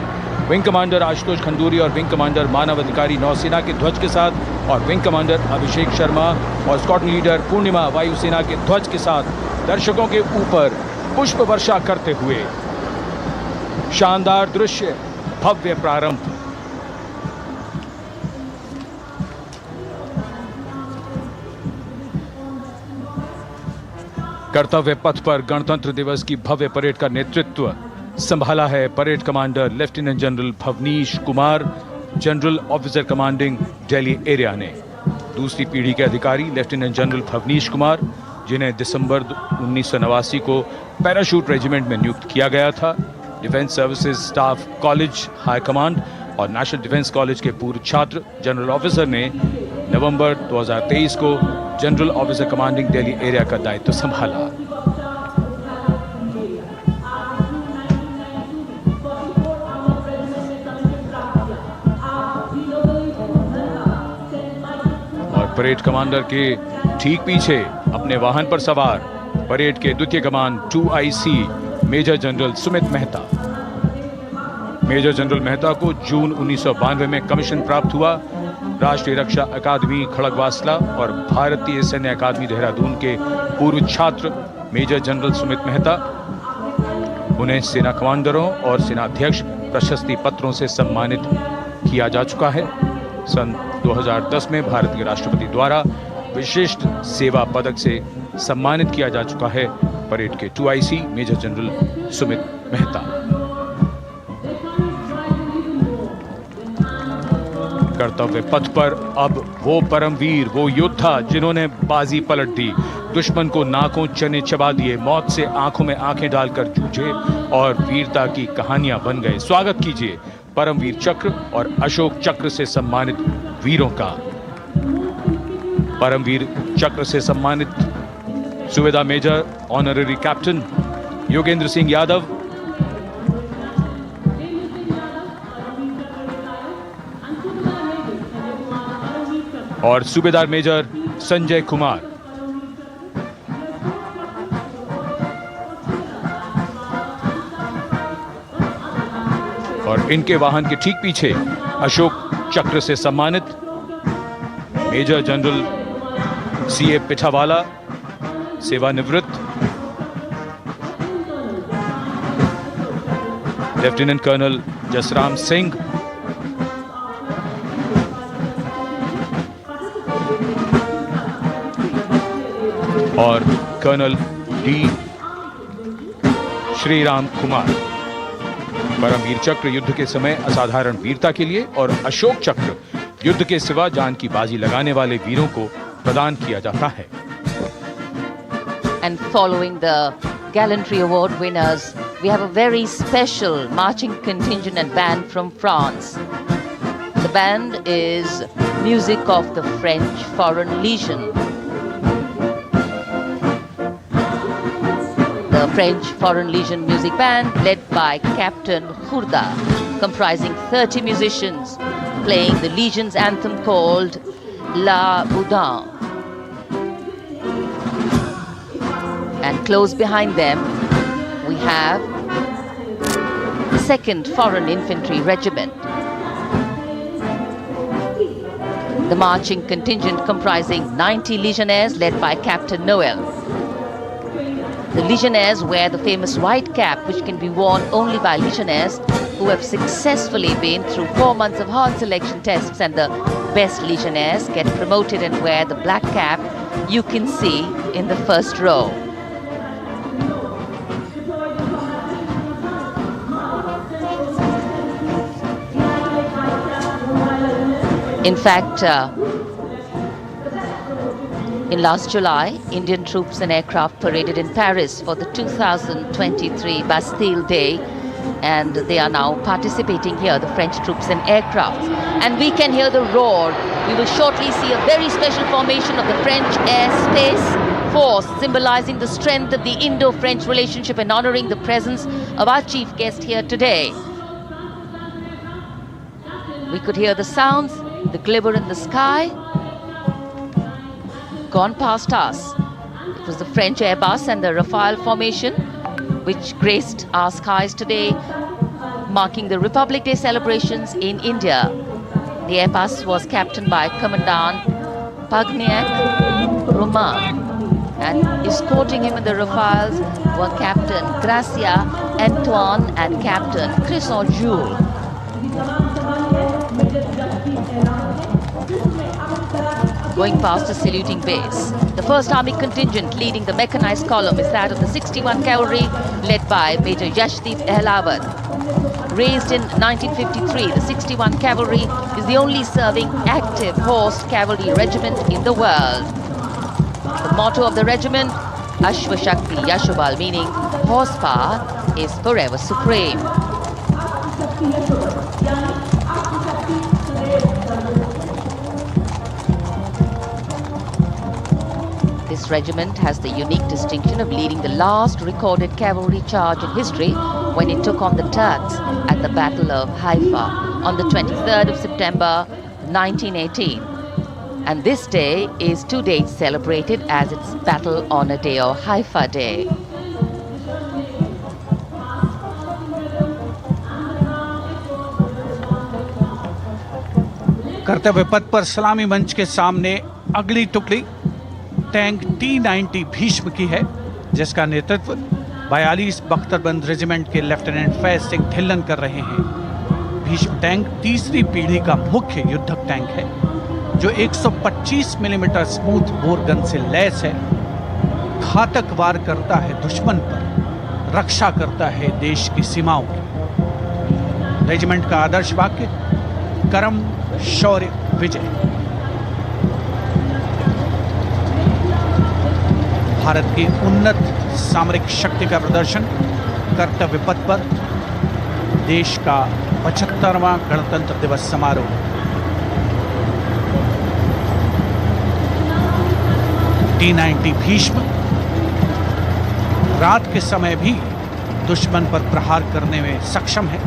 wing commander Ashutosh Khanduri और विंग कमांडर मानव अधिकारी नौसेना के ध्वज के साथ, और विंग कमांडर अभिषेक शर्मा और स्क्वाड्रन लीडर पूर्णिमा वायुसेना के ध्वज के साथ दर्शकों के ऊपर पुष्प वर्षा करते हुए। शानदार दृश्य, भव्य प्रारंभ। कर्तव्य पथ पर गणतंत्र दिवस की भव्य परेड का नेतृत्व संभाला है parade commander lieutenant general Bhavnish Kumar, general officer commanding Delhi area ने। दूसरी पीढ़ी के अधिकारी लेफ्टिनेंट जनरल भवनीश कुमार, जिन्हें दिसंबर 1989 को पैराशूट रेजिमेंट में नियुक्त किया गया था। Defence services staff college high command और नेशनल डिफेंस कॉलेज के पूर्व छात्र जनरल ऑफिसर ने नवंबर 2023 को general officer commanding Delhi area का दायित्व संभाला। और परेड कमांडर के ठीक पीछे अपने वाहन पर सवार परेड के द्वितीय कमान 2IC major general Sumit Mehta. Major general Mehta को जून 1992 में कमीशन प्राप्त हुआ। राष्ट्रीय रक्षा अकादमी खड़गवासला और भारतीय सैन्य अकादमी देहरादून के पूर्व छात्र मेजर जनरल सुमित मेहता। उन्हें सेना कमांडरों और सेनाध्यक्ष प्रशस्ति पत्रों से सम्मानित किया जा चुका है। सन 2010 में भारतीय राष्ट्रपति द्वारा विशिष्ट सेवा पदक से सम्मानित किया जा चुका है परेड के 2IC major general Sumit Mehta. कर्तव्य पथ पर अब वो परमवीर, वो योद्धा जिन्होंने बाजी पलट दी, दुश्मन को नाकों चने चबा दिए, मौत से आंखों में आंखें डालकर जूझे और वीरता की कहानियां बन गए। स्वागत कीजिए परमवीर चक्र और अशोक चक्र से सम्मानित वीरों का। परमवीर चक्र से सम्मानित सूबेदार major honorary captain Yogendra Singh Yadav, और सूबेदार मेजर संजय कुमार। और इनके वाहन के ठीक पीछे अशोक चक्र से सम्मानित मेजर जनरल CA पिठावाला, सेवानिवृत्त, लेफ्टिनेंट कर्नल जसराम सिंह, और कर्नल D श्रीराम कुमार। परमवीर चक्र युद्ध के समय असाधारण वीरता के लिए और अशोक चक्र युद्ध के सिवा जान की बाजी लगाने वाले वीरों को प्रदान किया जाता है। And following the gallantry award winners, we have a very special marching contingent and band from France. The band is music of the French Foreign Legion. The French Foreign Legion music band led by Captain Khurda, comprising 30 musicians, playing the Legion's anthem called La Boudin. And close behind them, we have the 2nd Foreign Infantry Regiment. The marching contingent comprising 90 Legionnaires led by Captain Noel. The Legionnaires wear the famous white cap, which can be worn only by Legionnaires who have successfully been through 4 months of hard selection tests, and the best Legionnaires get promoted and wear the black cap you can see in the first row. In fact, in last July, Indian troops and aircraft paraded in Paris for the 2023 Bastille Day, and they are now participating here, the French troops and aircraft. And we can hear the roar. We will shortly see a very special formation of the French Air Space Force, symbolizing the strength of the Indo-French relationship and honoring the presence of our chief guest here today. We could hear the sounds, the glimmer in the sky. Gone past us. It was the French Airbus and the Rafale formation which graced our skies today, marking the Republic Day celebrations in India. The Airbus was captained by Commandant Pagniak Roman, and escorting him in the Rafales were Captain Gracia Antoine and Captain Crisson Jules. Going past the saluting base, the 1st Army contingent leading the mechanized column is that of the 61 Cavalry, led by Major Yashdeep Ehlawat. Raised in 1953, the 61 Cavalry is the only serving active horse cavalry regiment in the world. The motto of the regiment, Ashwa Shakti Yashobal, meaning horsepower is forever supreme. This regiment has the unique distinction of leading the last recorded cavalry charge in history when it took on the Turks at the Battle of Haifa on the 23rd of September 1918. And this day is to date celebrated as its Battle Honor Day or Haifa Day. कर्तव्य पथ पर सलामी मंच के सामने अगली टुकड़ी tank T-90 Bhishma की है, जिसका नेतृत्व 42 बख्तरबंद रेजिमेंट के लेफ्टिनेंट फैज सिंह ढिल्लन कर रहे हैं। भीष्म टैंक तीसरी पीढ़ी का मुख्य युद्धक टैंक है, जो 125 मिलीमीटर स्मूथ बोर गन से लैस है, घातक वार करता है दुश्मन पर, रक्षा करता है देश की सीमाओं की। रेजिमेंट का आदर्श वाक्य कर्म शौर्य विजय। भारत की उन्नत सामरिक शक्ति का प्रदर्शन कर्तव्य पथ पर देश का 75वां गणतंत्र दिवस समारोह। T-90 भीष्म रात के समय भी दुश्मन पर प्रहार करने में सक्षम है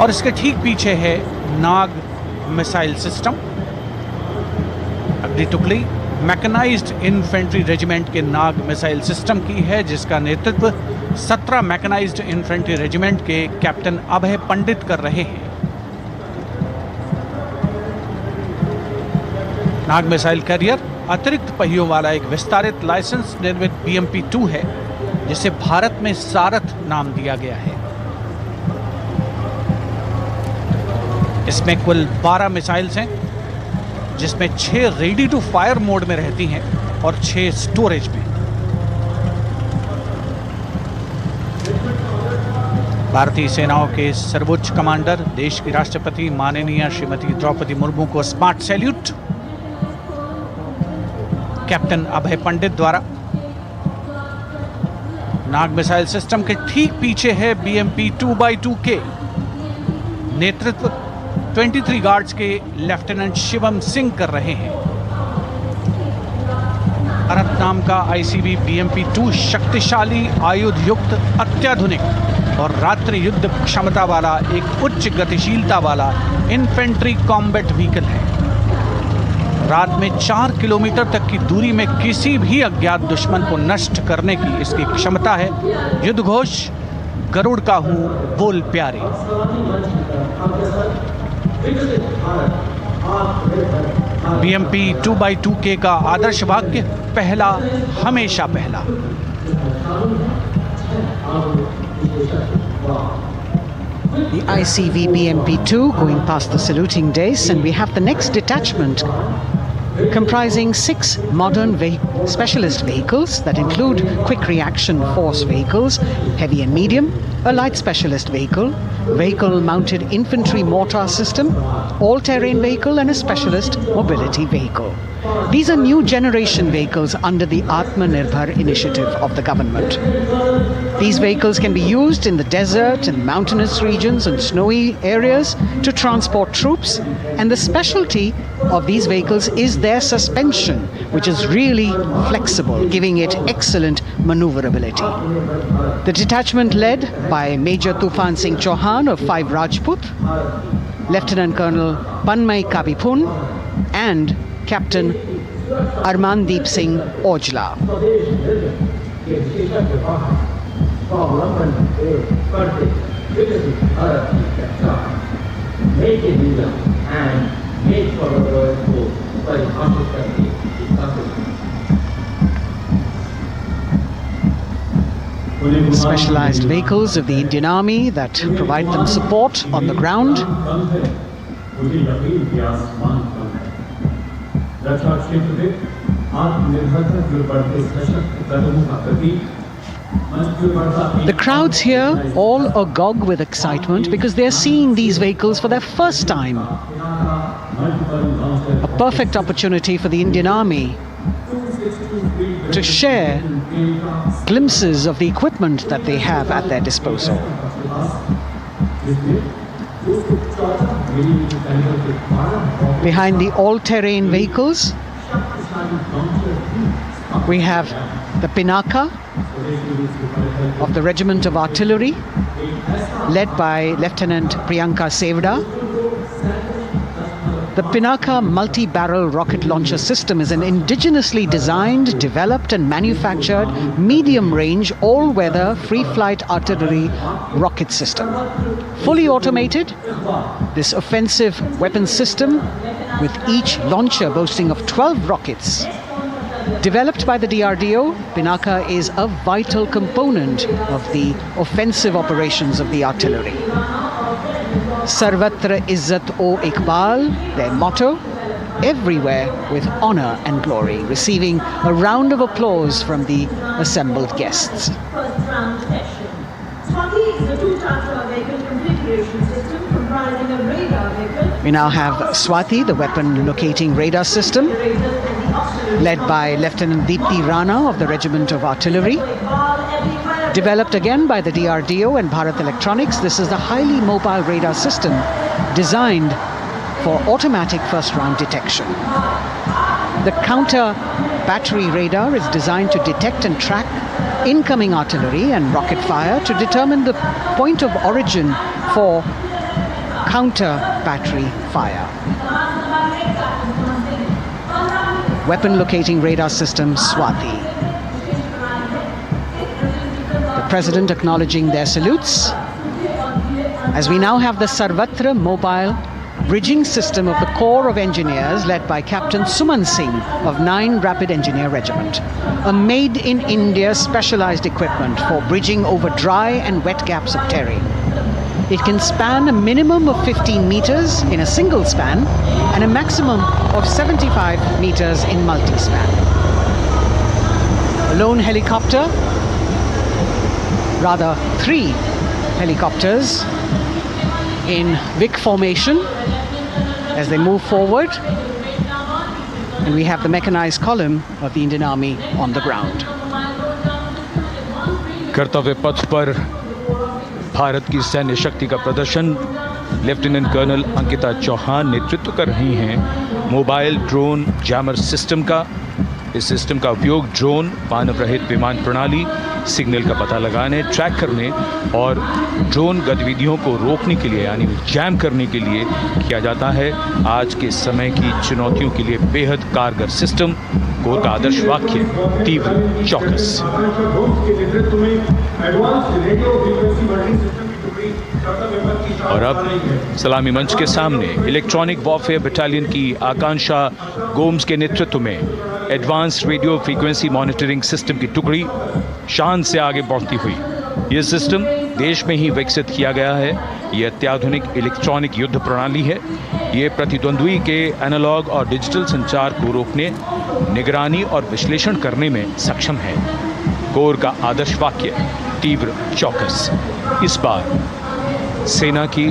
और इसके ठीक पीछे है नाग मिसाइल सिस्टम। अगली टुकड़ी मैकेनाइज्ड इन्फेंट्री रेजिमेंट के नाग मिसाइल सिस्टम की है, जिसका नेतृत्व 17 मैकेनाइज्ड इन्फेंट्री रेजिमेंट के कैप्टन अभय पंडित कर रहे हैं। नाग मिसाइल कैरियर अतिरिक्त पहियों वाला एक विस्तारित लाइसेंस निर्मित BMP-2 है, जिसे भारत में सारथ नाम दिया गया है। इसमें कुल 12 मिसाइल्स हैं, जिसमें 6 रेडी टू फायर मोड में रहती हैं और 6 स्टोरेज में। भारतीय सेनाओं के सर्वोच्च कमांडर देश की राष्ट्रपति माननीय श्रीमती द्रौपदी मुर्मू को स्मार्ट सैल्यूट कैप्टन अभय पंडित द्वारा। नाग मिसाइल सिस्टम के ठीक पीछे है BMP-2x2K। नेतृत्व 23 गार्ड्स के लेफ्टिनेंट शिवम सिंह कर रहे हैं। भारत नाम का ICV BMP-2 शक्तिशाली आयुध युक्त अत्याधुनिक और रात्रि युद्ध क्षमता वाला एक उच्च गतिशीलता वाला इन्फेंट्री कॉम्बैट व्हीकल है। रात में 4 किलोमीटर तक की दूरी में किसी भी अज्ञात दुश्मन को नष्ट करने की इसकी क्षमता है। युद्ध घोष गरुड़ का हूं बोल प्यारे। BMP-2x2K का आदर्श वाक्य पहला हमेशा पहला। The ICV BMP-2 going past the saluting days, and we have the next detachment comprising 6 modern specialist vehicles that include quick reaction force vehicles, heavy and medium, a light specialist vehicle, vehicle mounted infantry mortar system, all-terrain vehicle and a specialist mobility vehicle. These are new generation vehicles under the Atmanirbhar initiative of the government. These vehicles can be used in the desert and mountainous regions and snowy areas to transport troops, and the specialty of these vehicles is their suspension, which is really flexible, giving it excellent maneuverability. The detachment led by Major Tufan Singh Chauhan of 5 Rajput, Lieutenant Colonel Panmay Kabipun and Captain Armandeep Singh Ojla. Specialized vehicles of the Indian Army that provide them support on the ground. The crowds here all agog with excitement because they're seeing these vehicles for their first time. A perfect opportunity for the Indian Army to share glimpses of the equipment that they have at their disposal. Behind the all-terrain vehicles, we have the Pinaka of the Regiment of Artillery, led by Lieutenant Priyanka Sevda. The Pinaka multi-barrel rocket launcher system is an indigenously designed, developed and manufactured medium-range, all-weather, free-flight artillery rocket system. Fully automated, this offensive weapon system, with each launcher boasting of 12 rockets, developed by the DRDO, Pinaka is a vital component of the offensive operations of the artillery. Sarvatra Izzat O Iqbal, their motto, everywhere with honor and glory, receiving a round of applause from the assembled guests. We now have Swati, the weapon locating radar system, led by Lieutenant Deepti Rana of the Regiment of Artillery. Developed again by the DRDO and Bharat Electronics, this is the highly mobile radar system designed for automatic first-round detection. The counter battery radar is designed to detect and track incoming artillery and rocket fire to determine the point of origin for counter battery fire. Weapon locating radar system Swati. The President acknowledging their salutes, as we now have the Sarvatra mobile bridging system of the Corps of Engineers led by Captain Suman Singh of 9 Rapid Engineer Regiment, a made-in-India specialized equipment for bridging over dry and wet gaps of terrain. It can span a minimum of 15 meters in a single span and a maximum of 75 meters in multi-span. A lone helicopter, rather 3 helicopters in Vic formation as they move forward, and we have the mechanized column of the Indian Army on the ground. कर्तव्य पथ पर भारत की सैन्य शक्ति का प्रदर्शन lieutenant colonel Ankita Chauhan नेतृत्व कर रही हैं मोबाइल ड्रोन जैमर सिस्टम का। इस सिस्टम का उपयोग ड्रोन, मानव रहित विमान प्रणाली, सिग्नल का पता लगाने, ट्रैक करने और ड्रोन गतिविधियों को रोकने के लिए यानी जैम करने के लिए किया जाता है। आज के समय की चुनौतियों के लिए बेहद कारगर सिस्टम। कोर का आदर्श वाक्य तीव्र चौकस। और अब सलामी मंच के सामने इलेक्ट्रॉनिक वॉरफेयर बटालियन की आकांक्षा गोम्स के नेतृत्व में advance radio frequency monitoring system की टुकड़ी शान से आगे बढ़ती हुई। यह सिस्टम देश में ही विकसित किया गया है। यह अत्याधुनिक इलेक्ट्रॉनिक युद्ध प्रणाली है। ये प्रतिद्वंद्वी के एनालॉग और डिजिटल संचार को रोकने, निगरानी और विश्लेषण करने में सक्षम है। कोर का आदर्श वाक्य तीव्र चौकस। इस बार सेना की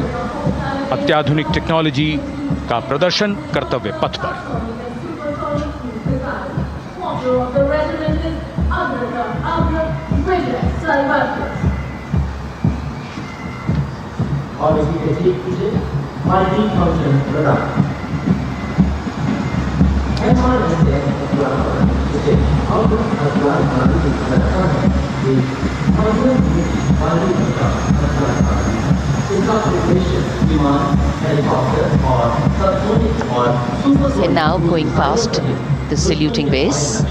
अत्याधुनिक टेक्नोलॉजी का प्रदर्शन कर्तव्य पथ पर। The regiment is under the rigorous और इसी के ठीक पीछे multi function radar And now going past the saluting base,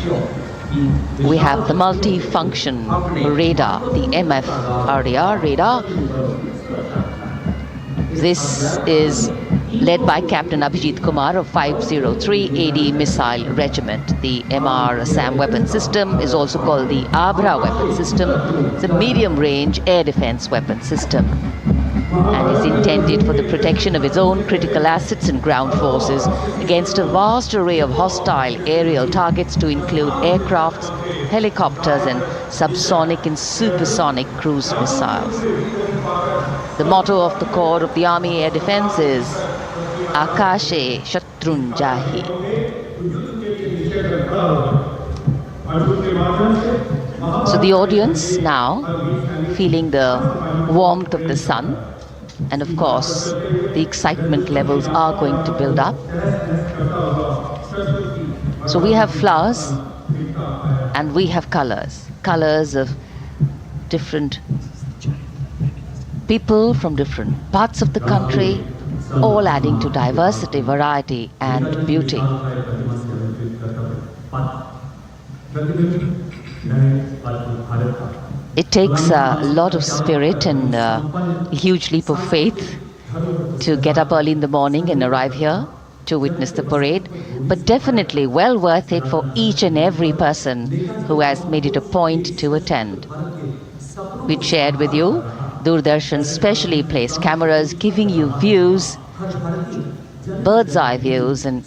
we have the multi-function radar, the MF radar. This is led by Captain Abhijit Kumar of 503 AD Missile Regiment. The MR SAM weapon system is also called the Abra weapon system. It's a medium-range air defense weapon system and is intended for the protection of its own critical assets and ground forces against a vast array of hostile aerial targets to include aircrafts, helicopters and subsonic and supersonic cruise missiles. The motto of the Corps of the Army Air Defense is Akashe Shatrun Jahi. So the audience now feeling the warmth of the sun, and of course the excitement levels are going to build up. So we have flowers and we have colors of different people from different parts of the country, all adding to diversity, variety and beauty. It takes a lot of spirit and a huge leap of faith to get up early in the morning and arrive here to witness the parade, but definitely well worth it for each and every person who has made it a point to attend. We shared with you Doordarshan's specially placed cameras giving you views, bird's eye views and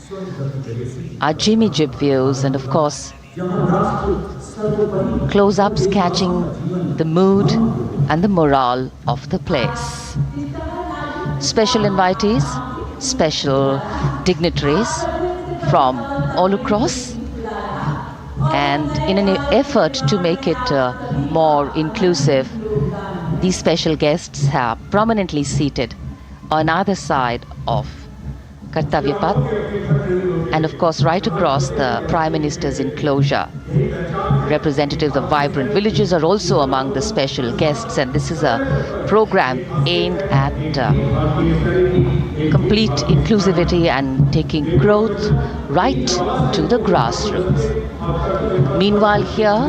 our Jimmy Jib views, and of course close-ups catching the mood and the morale of the place. Special invitees, special dignitaries from all across, and in an effort to make it more inclusive, these special guests are prominently seated on either side of Kartavya Path, and of course right across the Prime Minister's enclosure. Representatives of vibrant villages are also among the special guests, and this is a program aimed at complete inclusivity and taking growth right to the grassroots. Meanwhile, here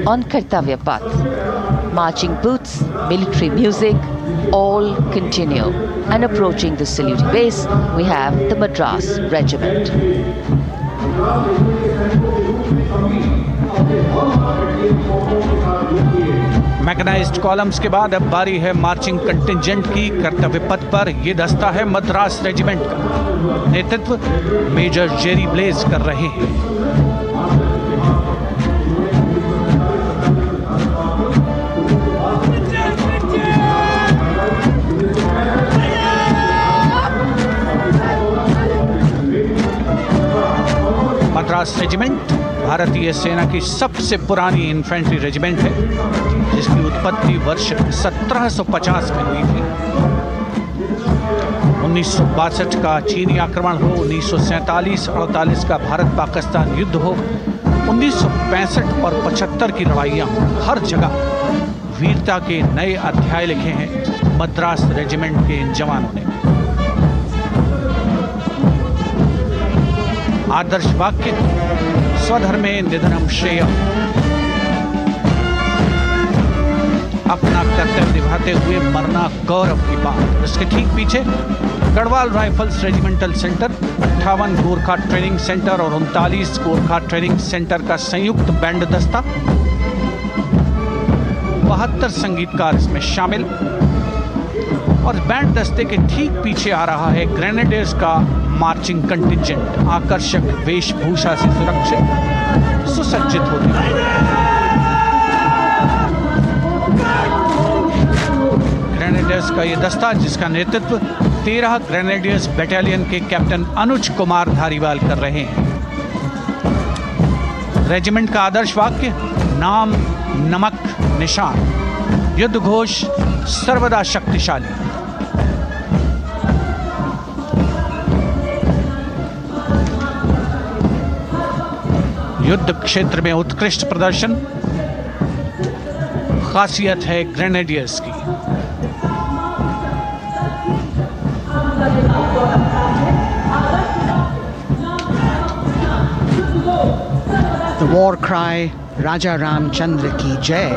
on Kartavya Path, marching boots, military music, all continue. And approaching the saluting base, we have the Madras Regiment. Mechanised columns के बाद अब बारी है marching contingent की। कर्तव्य पथ पर ये दस्ता है मद्रास रेजिमेंट का। नेतृत्व मेजर जेरी ब्लेज कर रहे हैं। मद्रास रेजिमेंट भारतीय सेना की सबसे पुरानी इन्फेंट्री रेजिमेंट है, जिसकी उत्पत्ति वर्ष 1750 में हुई थी। 1962 का चीनी आक्रमण हो, 1947-48 का भारत पाकिस्तान युद्ध हो, 1965 और 75 की लड़ाइयाँ हो, हर जगह वीरता के नए अध्याय लिखे हैं मद्रास रेजिमेंट के इन जवानों ने। आदर्श वाक्य स्वधर्मे निधनम श्रेय, अपना कर्तव्य निभाते हुए मरना गौरव की बात। इसके ठीक पीछे Garhwal rifles regimental centre, 58 Gorkha training centre और 39 गोरखा ट्रेनिंग सेंटर का संयुक्त बैंड दस्ता, 72 संगीतकार इसमें शामिल। और बैंड दस्ते के ठीक पीछे आ रहा है ग्रेनेडियर्स का मार्चिंग कंटिंजेंट, आकर्षक वेशभूषा से सुरक्षित सुसज्जित होते हैं। ग्रेनेडियर्स का ये दस्ता, जिसका नेतृत्व 13 ग्रेनेडियर्स बटालियन के कैप्टन अनुज कुमार धारीवाल कर रहे हैं। रेजिमेंट का आदर्श वाक्य नाम, नमक, निशान। युद्ध घोष सर्वदा शक्तिशाली। युद्ध क्षेत्र में उत्कृष्ट प्रदर्शन खासियत है ग्रेनेडियर्स की। The war cry Raja Ramchandra Ki Jai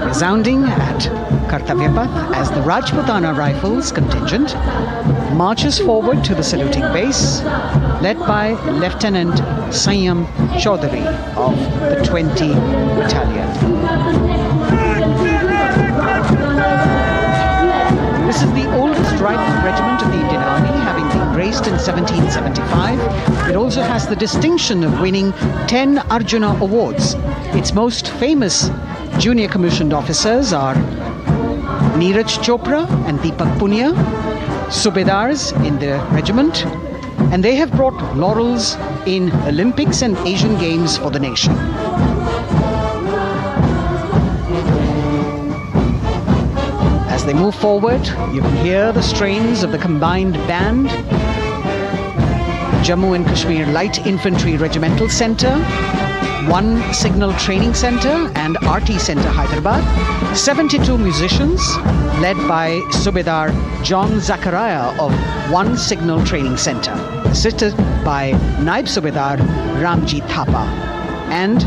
resounding at Kartavya Path as the Rajputana Rifles contingent marches forward to the saluting base, led by Lieutenant Sanyam Chaudhary of the 20 Battalion. This is the oldest rifle regiment of the Indian Army, having been raised in 1775. It also has the distinction of winning 10 Arjuna Awards. Its most famous junior commissioned officers are Neeraj Chopra and Deepak Punia, Subedars in the regiment, and they have brought laurels in Olympics and Asian Games for the nation. As they move forward, you can hear the strains of the combined band, Jammu and Kashmir Light Infantry Regimental Centre, 1 Signal Training Centre and RT Centre Hyderabad, 72 musicians led by Subedar John Zachariah of 1 Signal Training Centre, assisted by Naib Subedar Ramji Thapa and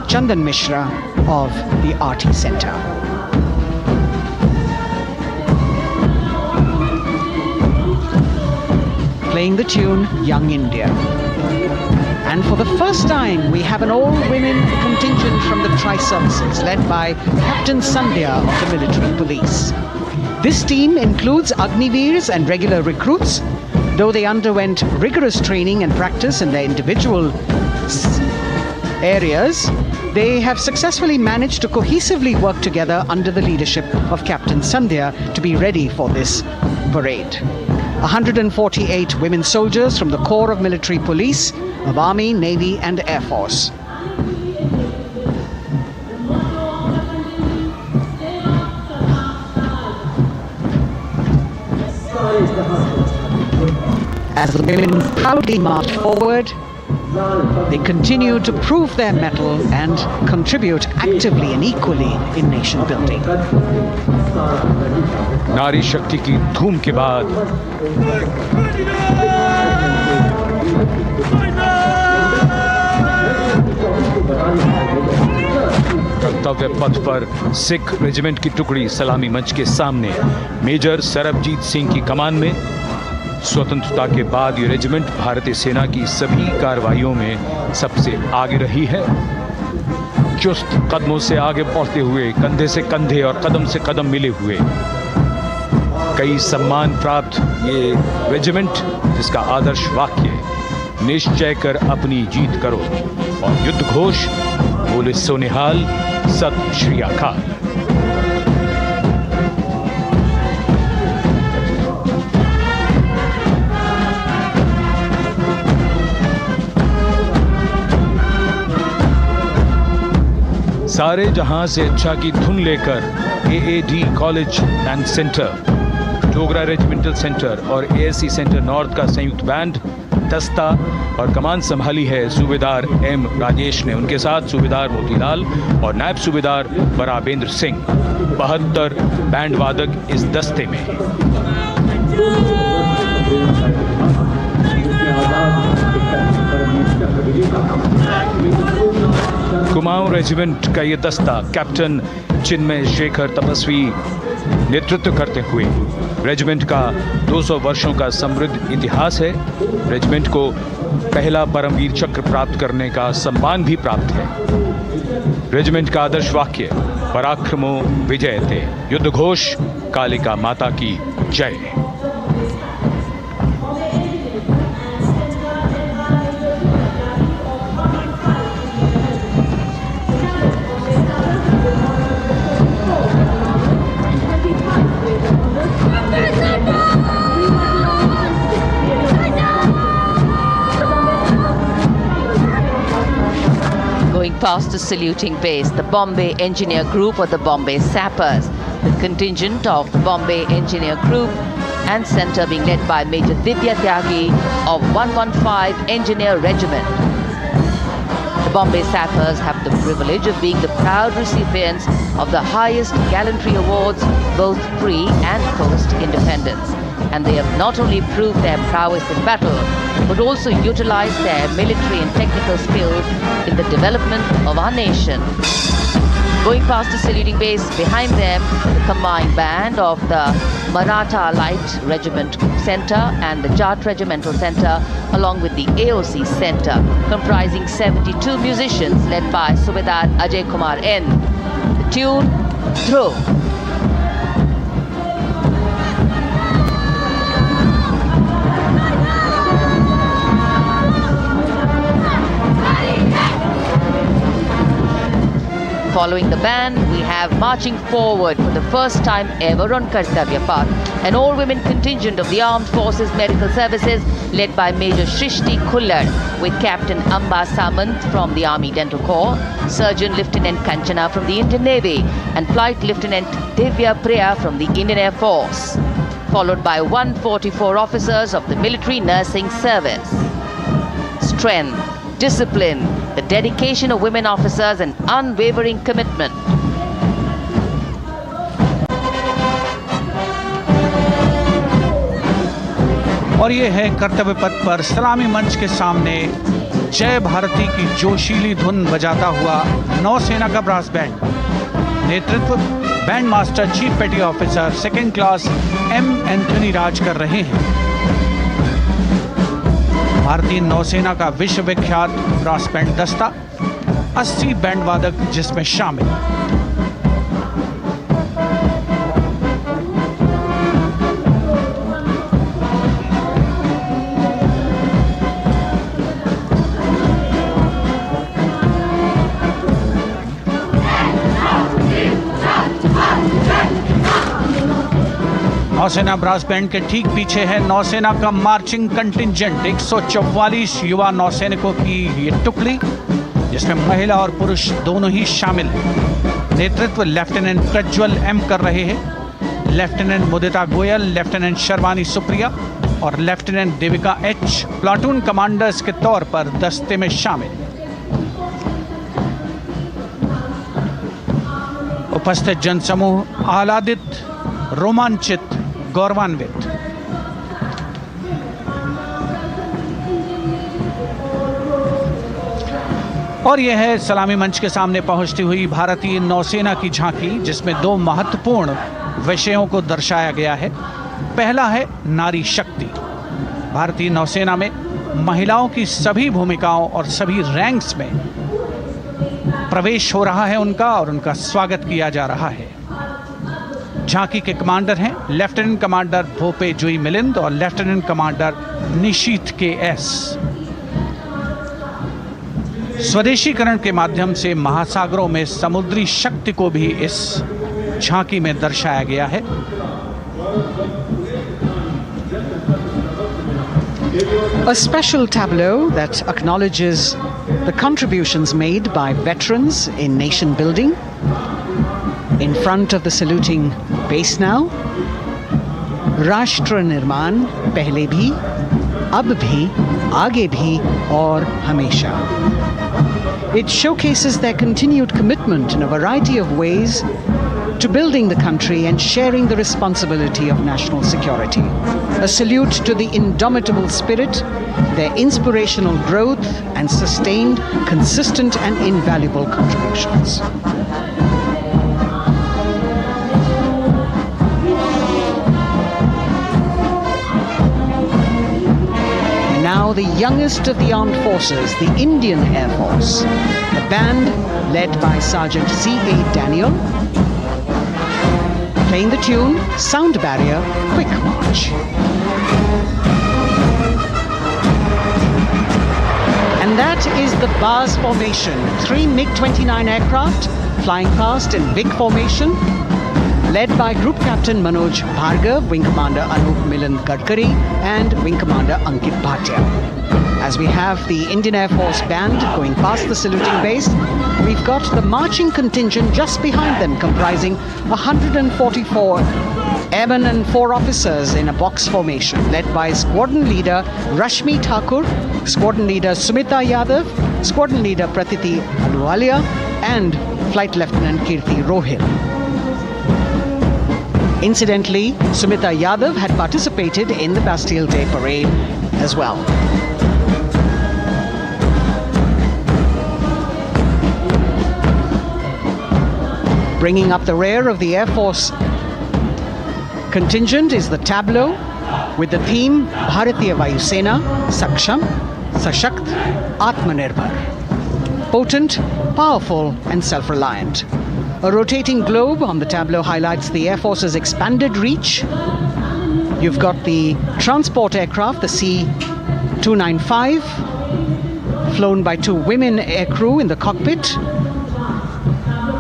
Chandan Mishra of the RT Centre. Playing the tune Young India. And for the first time, we have an all-women contingent from the Tri-Services, led by Captain Sandhya of the military police. This team includes Agniveers and regular recruits. Though they underwent rigorous training and practice in their individual areas, they have successfully managed to cohesively work together under the leadership of Captain Sandhya to be ready for this parade. 148 women soldiers from the Corps of Military Police of Army, Navy and Air Force. As the women proudly march forward, they continue to prove their mettle and contribute actively and equally in nation building. नारी शक्ति की धूम के बाद कर्तव्य पथ पर Sikh regiment की टुकड़ी सलामी मंच के सामने मेजर सरबजीत सिंह की कमान में। स्वतंत्रता के बाद ये रेजिमेंट भारतीय सेना की सभी कार्रवाइयों में सबसे आगे रही है। चुस्त कदमों से आगे बढ़ते हुए, कंधे से कंधे और कदम से कदम मिले हुए, कई सम्मान प्राप्त ये रेजिमेंट, जिसका आदर्श वाक्य निश्चय कर अपनी जीत करो और युद्ध घोष बोले सोनिहाल सत श्री अकाल। सारे जहां से अच्छा की धुन लेकर AAD college and centre, Dogra regimental centre और एएससी सेंटर नॉर्थ का संयुक्त बैंड, दस्ता और कमान संभाली है सूबेदार एम राजेश ने। उनके साथ सूबेदार मोतीलाल और नायब सूबेदार बराबेंद्र सिंह। 72 बैंड वादक इस दस्ते में। कुमाऊं रेजिमेंट का ये दस्ता कैप्टन चिन्मय शेखर तपस्वी नेतृत्व करते हुए, रेजिमेंट का 200 वर्षों का समृद्ध इतिहास है। रेजिमेंट को पहला परमवीर चक्र प्राप्त करने का सम्मान भी प्राप्त है। रेजिमेंट का आदर्श वाक्य पराक्रमो विजयते, युद्ध घोष कालिका माता की जय। past the saluting base, the Bombay Engineer Group or the Bombay Sappers, the contingent of the Bombay Engineer Group and Centre being led by Major Divya Tyagi of 115 Engineer Regiment. The Bombay Sappers have the privilege of being the proud recipients of the highest gallantry awards, both pre and post-independence. And they have not only proved their prowess in battle, but also utilized their military and technical skills in the development of our nation. Going past the saluting base, behind them, the combined band of the Maratha Light Regiment Centre and the Jat Regimental Centre, along with the AOC Centre, comprising 72 musicians led by Subedar Ajay Kumar N. The tune, Dhruv. Following the band, we have marching forward for the first time ever on Kartavya Path, an all-women contingent of the Armed Forces Medical Services led by Major Shrishti Khullar with Captain Amba Samant from the Army Dental Corps, Surgeon Lieutenant Kanchana from the Indian Navy and Flight Lieutenant Divya Priya from the Indian Air Force, followed by 144 officers of the Military Nursing Service. Strength, discipline, the dedication of women officers and unwavering commitment. और ये है कर्तव्य पथ पर सलामी मंच के सामने जय भारती की जोशीली धुन बजाता हुआ नौसेना का ब्रास बैंड। नेतृत्व band master chief petty officer second class M Anthony Raj कर रहे हैं। भारतीय नौसेना का विश्व विख्यात ब्रास बैंड दस्ता 80 बैंड वादक जिसमें शामिल। नौसेना ब्रास बैंड के ठीक पीछे है नौसेना का मार्चिंग कंटिंजेंट 144 युवा नौसैनिकों की ये टुकड़ी, जिसमें महिला और पुरुष दोनों ही शामिल हैं। नेतृत्व लेफ्टिनेंट प्रज्वल एम कर रहे हैं। लेफ्टिनेंट मुदिता गोयल, लेफ्टिनेंट शर्वानी सुप्रिया और lieutenant Devika H platoon commanders के तौर पर दस्ते में शामिल। उपस्थित जनसमूह आह्लादित, रोमांचित, गौरवान्वित। और यह है सलामी मंच के सामने पहुंचती हुई भारतीय नौसेना की झांकी, जिसमें दो महत्वपूर्ण विषयों को दर्शाया गया है। पहला है नारी शक्ति। भारतीय नौसेना में महिलाओं की सभी भूमिकाओं और सभी रैंक्स में प्रवेश हो रहा है उनका, और उनका स्वागत किया जा रहा है। झांकी के कमांडर हैं लेफ्टिनेंट कमांडर भोपे जुई मिलिंद और लेफ्टिनेंट कमांडर निशीथ के एस। स्वदेशीकरण के माध्यम से महासागरों में समुद्री शक्ति को भी इस झांकी में दर्शाया गया है। A special tableau that acknowledges the contributions made by veterans in nation building. In front of the saluting base now, राष्ट्र निर्माण पहले भी, अब भी, आगे भी और हमेशा. It showcases their continued commitment in a variety of ways to building the country and sharing the responsibility of national security. A salute to the indomitable spirit, their inspirational growth and sustained, consistent and invaluable contributions. Now the youngest of the armed forces, the Indian Air Force, the band led by Sergeant C.A. Daniel, playing the tune Sound Barrier Quick March. And that is the Bars formation, 3 MiG-29 aircraft flying past in big formation. led by Group Captain Manoj Bhargav, Wing Commander Anup Milan Gadkari, and Wing Commander Ankit Bhatia. As we have the Indian Air Force band going past the saluting base, we've got the marching contingent just behind them, comprising 144 airmen and 4 officers in a box formation, led by Squadron Leader Rashmi Thakur, Squadron Leader Sumita Yadav, Squadron Leader Pratiti Aluwalia, and Flight Lieutenant Kirti Rohil. Incidentally, Sumita Yadav had participated in the Bastille Day parade as well. Bringing up the rear of the Air Force contingent is the tableau with the theme Bharatiya Vayu Sena, Saksham, Sashakt, Atmanirbhar. Potent, powerful and self-reliant. A rotating globe on the tableau highlights the Air Force's expanded reach. You've got the transport aircraft, the C-295, flown by 2 women aircrew in the cockpit.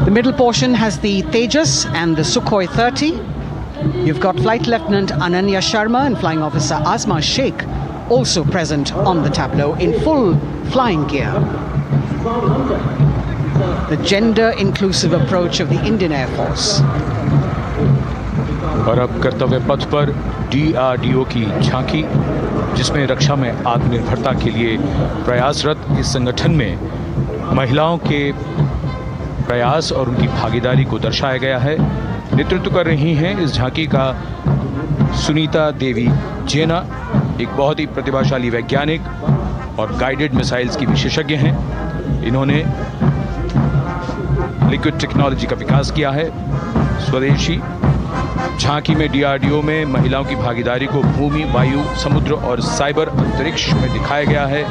The middle portion has the Tejas and the Sukhoi 30. You've got Flight Lieutenant Ananya Sharma and Flying Officer Azma Sheikh also present on the tableau in full flying gear. The gender-inclusive approach of the Indian Air Force. और अब कर्तव्य पथ पर DRDO की झांकी, जिसमें रक्षा में आत्मनिर्भरता के लिए प्रयासरत इस संगठन में महिलाओं के प्रयास और उनकी भागीदारी को दर्शाया गया है। नेतृत्व कर रही हैं इस झांकी का सुनीता देवी जेना, एक बहुत ही प्रतिभाशाली वैज्ञानिक और गाइडेड मिसाइल्स की विशेषज्ञ हैं। इन्होंने लिक्विड टेक्नोलॉजी का विकास किया है, स्वदेशी। झांकी में DRDO में महिलाओं की भागीदारी को भूमि, वायु, समुद्र और साइबर अंतरिक्ष में दिखाया गया है।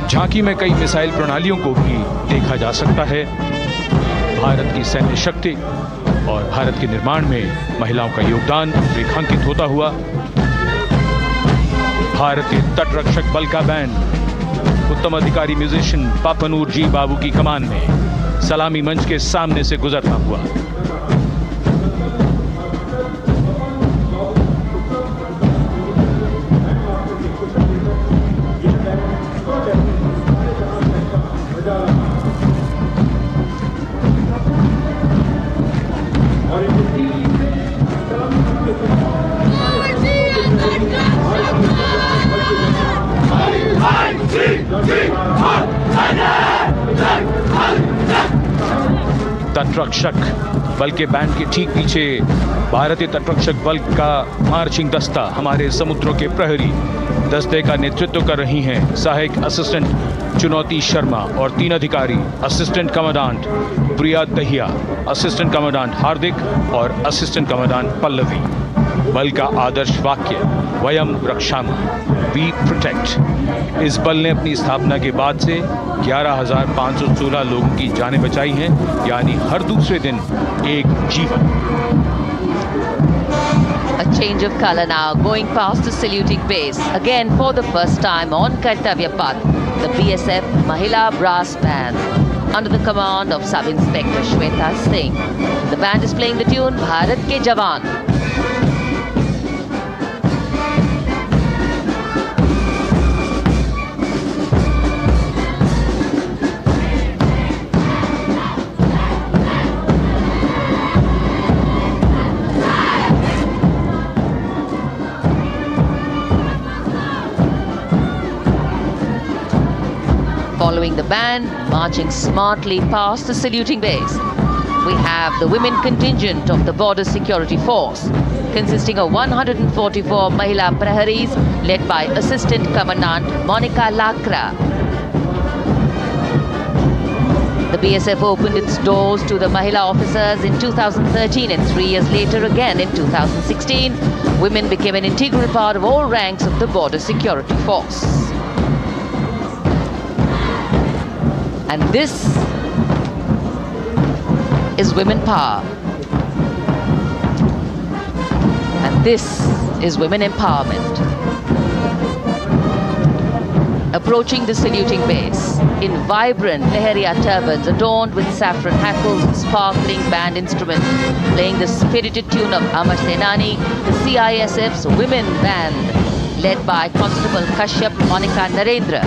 झांकी में कई मिसाइल प्रणालियों को भी देखा जा सकता है। भारत की सैन्य शक्ति और भारत के निर्माण में महिलाओं का योगदान रेखांकित होता हुआ। भारतीय तटरक्षक बल का बैंड उत्तम अधिकारी म्यूजिशियन पापनूर जी बाबू की कमान में सलामी मंच के सामने से गुजरता हुआ। तटरक्षक बल के बैंड के ठीक पीछे भारतीय तटरक्षक बल का मार्चिंग दस्ता, हमारे समुद्रों के प्रहरी दस्ते का नेतृत्व कर रही हैं सहायक असिस्टेंट चुनौती शर्मा और 3 अधिकारी, असिस्टेंट कमांडेंट प्रिया दहिया, असिस्टेंट कमांडेंट हार्दिक और असिस्टेंट कमांडेंट पल्लवी। बल का आदर्श वाक्य वयम रक्षामः, वी प्रोटेक्ट। इस बल ने अपनी स्थापना के बाद से 11,516 लोगों की जानें बचाई हैं, यानी हर दूसरे दिन एक जीवन। A change of color now, going past the saluting base. Again, for the first time on Kartavya Path, the BSF Mahila Brass Band, under the command of Sub-Inspector Shweta Singh. The band is playing the tune Bharat Ke Jawan. Following the band, marching smartly past the saluting base, we have the women contingent of the Border Security Force, consisting of 144 Mahila Praharis, led by Assistant Commandant Monica Lakra. The BSF opened its doors to the Mahila officers in 2013, and 3 years later again in 2016, women became an integral part of all ranks of the Border Security Force. And this is women power. And this is women empowerment. approaching the saluting base in vibrant Lehariya turbans adorned with saffron hackles and sparkling band instruments, playing the spirited tune of Amar Senani, the CISF's women band, led by Constable Kashyap Monica Narendra.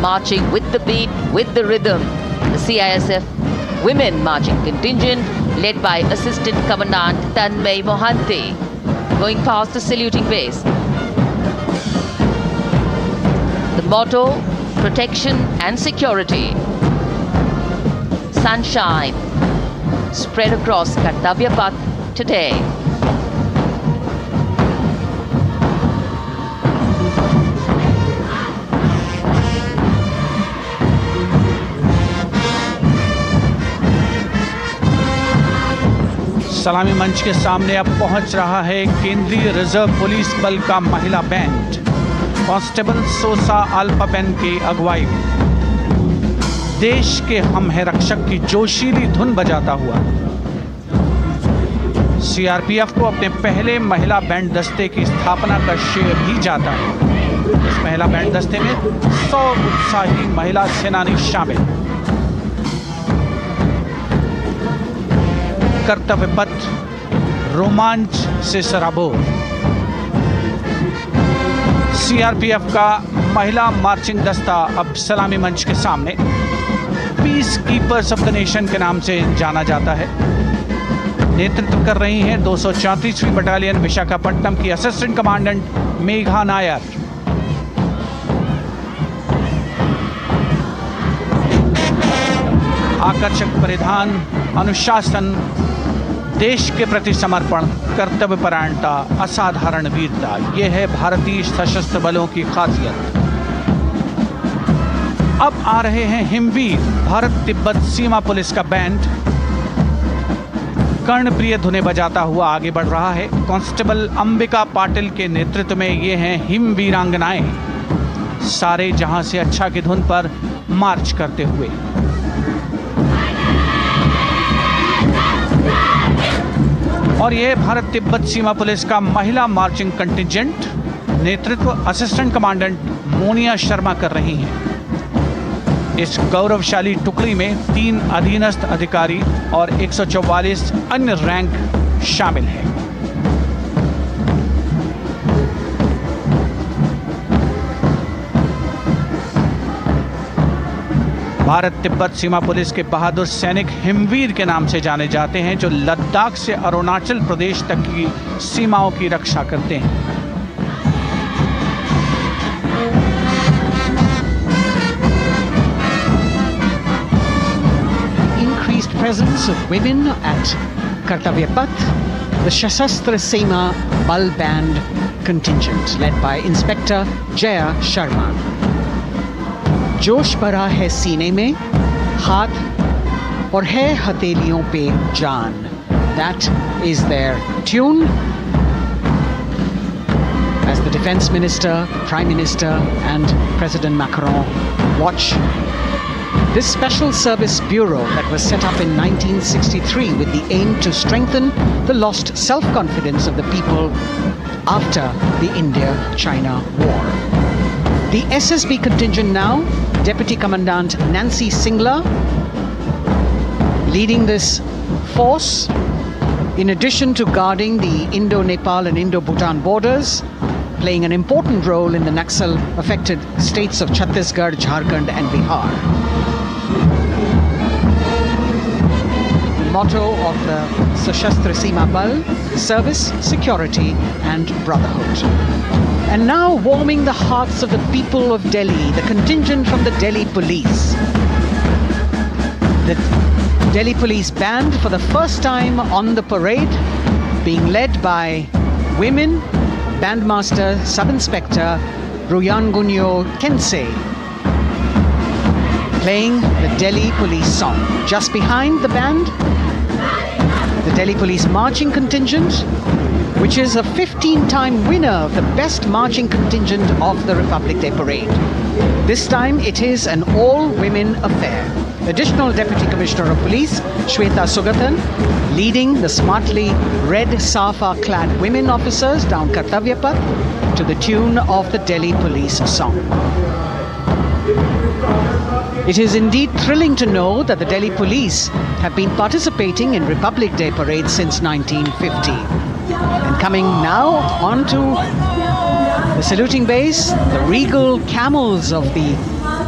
Marching with the beat, with the rhythm, the CISF Women Marching Contingent, led by Assistant Commandant Tanmay Mohanty, going past the saluting base. The motto, protection and security. Sunshine spread across Kartavya Path today. सलामी मंच के सामने अब पहुंच रहा है केंद्रीय reserve police बल का महिला बैंड कांस्टेबल सोसा अल्पापेन की अगुवाई में देश के हम है रक्षक की जोशीली धुन बजाता हुआ सीआरपीएफ को अपने पहले महिला बैंड दस्ते की स्थापना का श्रेय भी जाता है। इस महिला बैंड दस्ते में 100 उत्साही महिला सेनानी शामिल। कर्तव्य पथ रोमांच से सराबोर। सीआरपीएफ का महिला मार्चिंग दस्ता अब सलामी मंच के सामने peace keepers of the nation के नाम से जाना जाता है। नेतृत्व कर रही हैं 234वीं बटालियन विशाखापट्टनम की असिस्टेंट कमांडेंट मेघा नायर। आकर्षक परिधान, अनुशासन, देश के प्रति समर्पण, कर्तव्य परायणता, असाधारण वीरता, यह है भारतीय सशस्त्र बलों की खासियत। अब आ रहे हैं हिमवीर भारत तिब्बत सीमा पुलिस का बैंड कर्णप्रिय धुनें बजाता हुआ आगे बढ़ रहा है। कांस्टेबल अंबिका पाटिल के नेतृत्व में ये हैं हिमवीरांगनाएं, सारे जहां से अच्छा की धुन पर मार्च करते हुए। और यह भारत तिब्बत सीमा पुलिस का महिला मार्चिंग कंटिजेंट, नेतृत्व असिस्टेंट कमांडेंट मोनिया शर्मा कर रही हैं। इस गौरवशाली टुकड़ी में 3 अधीनस्थ अधिकारी और 144 अन्य रैंक शामिल हैं। भारत तिब्बत सीमा पुलिस के बहादुर सैनिक हिमवीर के नाम से जाने जाते हैं, जो लद्दाख से अरुणाचल प्रदेश तक की सीमाओं की रक्षा करते हैं। Increased presence of women at Kartavya Path, the Shasastra Seema Bal Band contingent led by Inspector Jaya Sharma. जोश भरा है सीने में, हाथ और है हथेलियों पे जान. That is their tune. As the Defense Minister, Prime Minister and President Macron watch this Special Service Bureau that was set up in 1963 with the aim to strengthen the lost self-confidence of the people after the India-China war. The SSB contingent now, Deputy Commandant Nancy Singla, leading this force, in addition to guarding the Indo-Nepal and Indo-Bhutan borders, playing an important role in the Naxal-affected states of Chhattisgarh, Jharkhand and Bihar. The motto of the Sashastra Seema Bal, service, security and brotherhood. And now warming the hearts of the people of Delhi, the contingent from the Delhi Police. The Delhi Police Band for the first time on the parade, being led by women, Bandmaster Sub-Inspector Ruyangunyo Kensei, playing the Delhi Police song. Just behind the band, the Delhi Police Marching Contingent, which is a 15-time winner of the Best Marching Contingent of the Republic Day Parade. This time it is an all-women affair. Additional Deputy Commissioner of Police, Shweta Sugatan, leading the smartly red safa-clad women officers down Kartavya Path to the tune of the Delhi Police song. It is indeed thrilling to know that the Delhi Police have been participating in Republic Day parades since 1950. And coming now onto the saluting base, the regal camels of the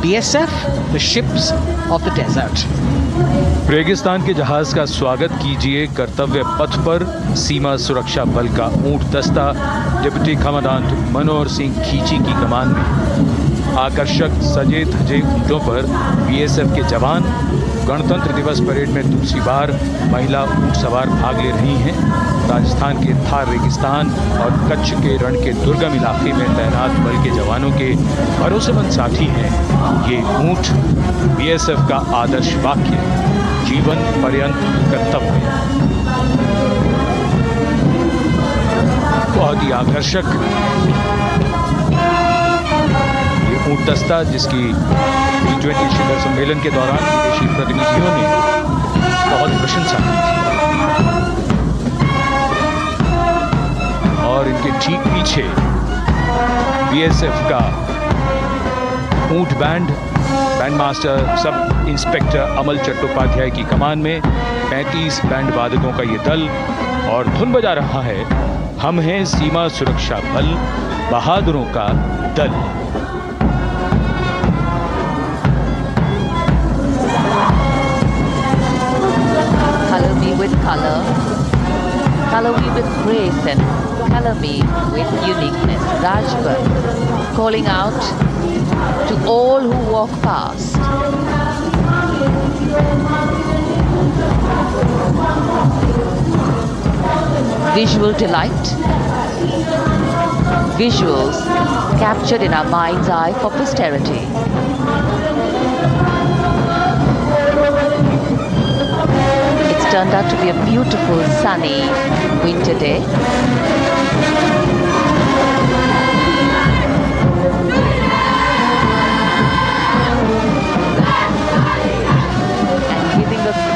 BSF, the ships of the desert. रेगिस्तान के जहाज का स्वागत कीजिए कर्तव्य पथ पर सीमा सुरक्षा बल का ऊंट दस्ता डिप्टी कमांडेंट मनोहर सिंह खींची की कमान में। आकर्षक सजे धजे ऊंटों पर बीएसएफ के जवान। गणतंत्र दिवस परेड में दूसरी बार महिला ऊंट सवार भाग ले रही हैं। राजस्थान के थार रेगिस्तान और कच्छ के रण के दुर्गम इलाके में तैनात बल के जवानों के भरोसेमंद साथी हैं ये ऊंट। बीएसएफ का आदर्श वाक्य, जीवन पर्यंत कर्तव्य। बहुत ही आकर्षक ये ऊंट दस्ता, जिसकी G20 शिखर सम्मेलन के दौरान विदेशी प्रतिनिधियों ने बहुत प्रशंसा की थी। और इनके ठीक पीछे बीएसएफ का ऊंट बैंड मास्टर सब इंस्पेक्टर अमल चट्टोपाध्याय की कमान में 35 बैंड वादकों का ये दल और धुन बजा रहा है, हम हैं सीमा सुरक्षा बल, बहादुरों का दल। Color me with color, color me with grace, and color me with uniqueness. Rajpath, calling out to all who walk past. Visual delight, visuals captured in our mind's eye for posterity. It's turned out to be a beautiful sunny winter day.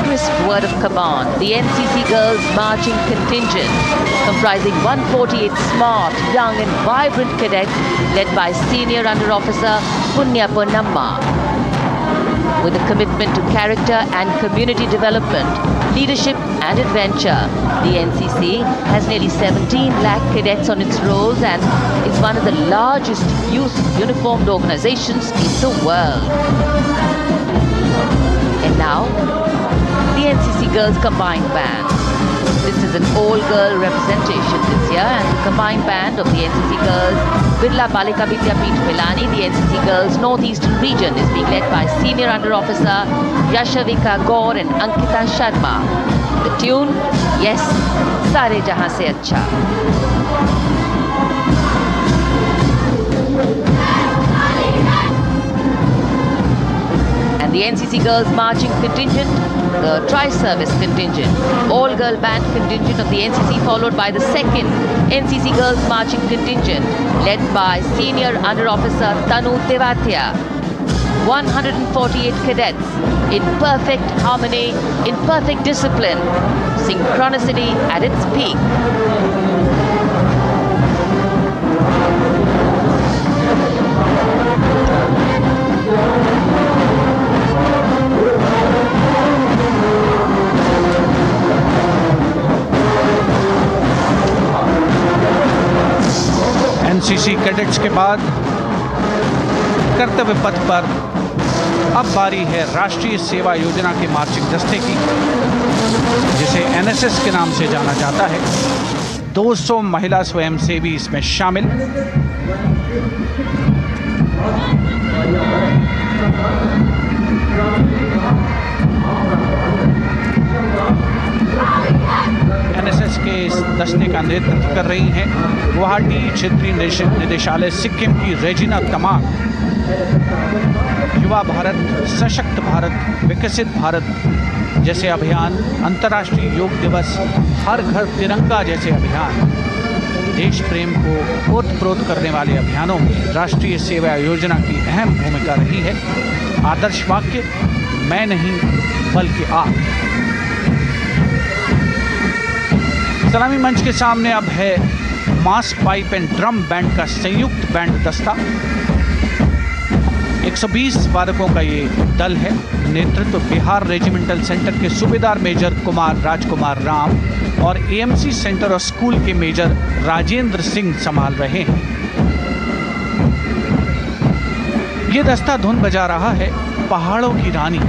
Crisp word of command, the NCC Girls Marching Contingent, comprising 148 smart, young and vibrant cadets led by Senior Under Officer Punya Ponnamma. With a commitment to character and community development, leadership and adventure, the NCC has nearly 17 lakh cadets on its rolls and is one of the largest youth uniformed organizations in the world. And now, the NCC Girls Combined Band. This is an all-girl representation this year, and the combined band of the NCC Girls Birla Balika Vidyapeeth Milani, the NCC Girls Northeastern region, is being led by Senior Under Officer Yashavika Gaur and Ankita Sharma. The tune, yes, Sare Jahan Se Acha. And the NCC Girls Marching Contingent, the Tri-Service Contingent, all-girl band contingent of the NCC, followed by the second NCC Girls Marching Contingent, led by Senior Under Officer Tanu Tewatia. 148 cadets in perfect harmony, in perfect discipline, synchronicity at its peak. NCC cadets के बाद कर्तव्य पथ पर अब बारी है राष्ट्रीय सेवा योजना के मार्चिंग दस्ते की, जिसे एनएसएस के नाम से जाना जाता है। 200 महिला स्वयंसेवी इसमें शामिल। एनएसएस के इस दस्ते का नेतृत्व कर रही हैं गुवाहाटी क्षेत्रीय निदेशालय सिक्किम की रेजिना तमांग। युवा भारत, सशक्त भारत, विकसित भारत जैसे अभियान, अंतर्राष्ट्रीय योग दिवस, हर घर तिरंगा जैसे अभियान, देश प्रेम को ओतप्रोत करने वाले अभियानों में राष्ट्रीय सेवा योजना की अहम भूमिका रही है। आदर्श वाक्य, मैं नहीं बल्कि आप। सलामी मंच के सामने अब है मास पाइप एंड ड्रम बैंड का संयुक्त बैंड दस्ता। 120 वादकों का ये दल है। नेतृत्व बिहार रेजिमेंटल सेंटर के सूबेदार मेजर कुमार राजकुमार राम और एएमसी सेंटर और स्कूल के मेजर राजेंद्र सिंह संभाल रहे हैं। ये दस्ता धुन बजा रहा है पहाड़ों की रानी।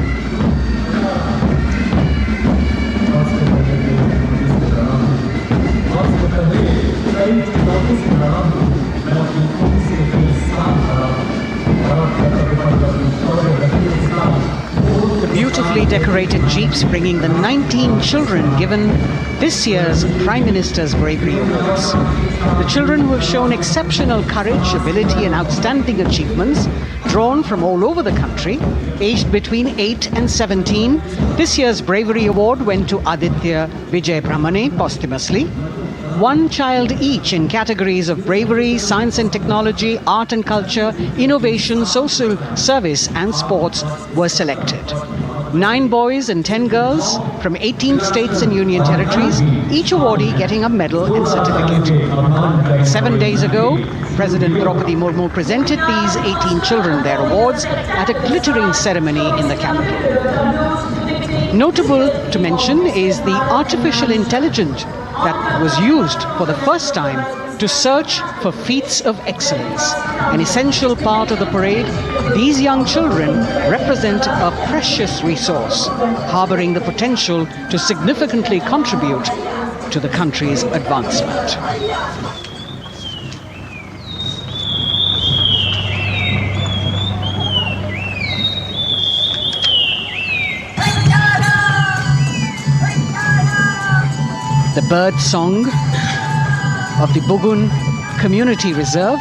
The beautifully decorated jeeps bringing the 19 children given this year's Prime Minister's Bravery Awards. The children who have shown exceptional courage, ability and outstanding achievements, drawn from all over the country, aged between 8 and 17. This year's Bravery Award went to Aditya Vijay Brahmane posthumously. One child each in categories of bravery, science and technology, art and culture, innovation, social service and sports were selected. 9 boys and 10 girls from 18 states and union territories, each awardee getting a medal and certificate. 7 days ago, President Draupadi Murmu presented these 18 children their awards at a glittering ceremony in the capital. Notable to mention is the artificial intelligence that was used for the first time to search for feats of excellence. An essential part of the parade, these young children represent a precious resource, harboring the potential to significantly contribute to the country's advancement. The bird song of the Bugun Community Reserve,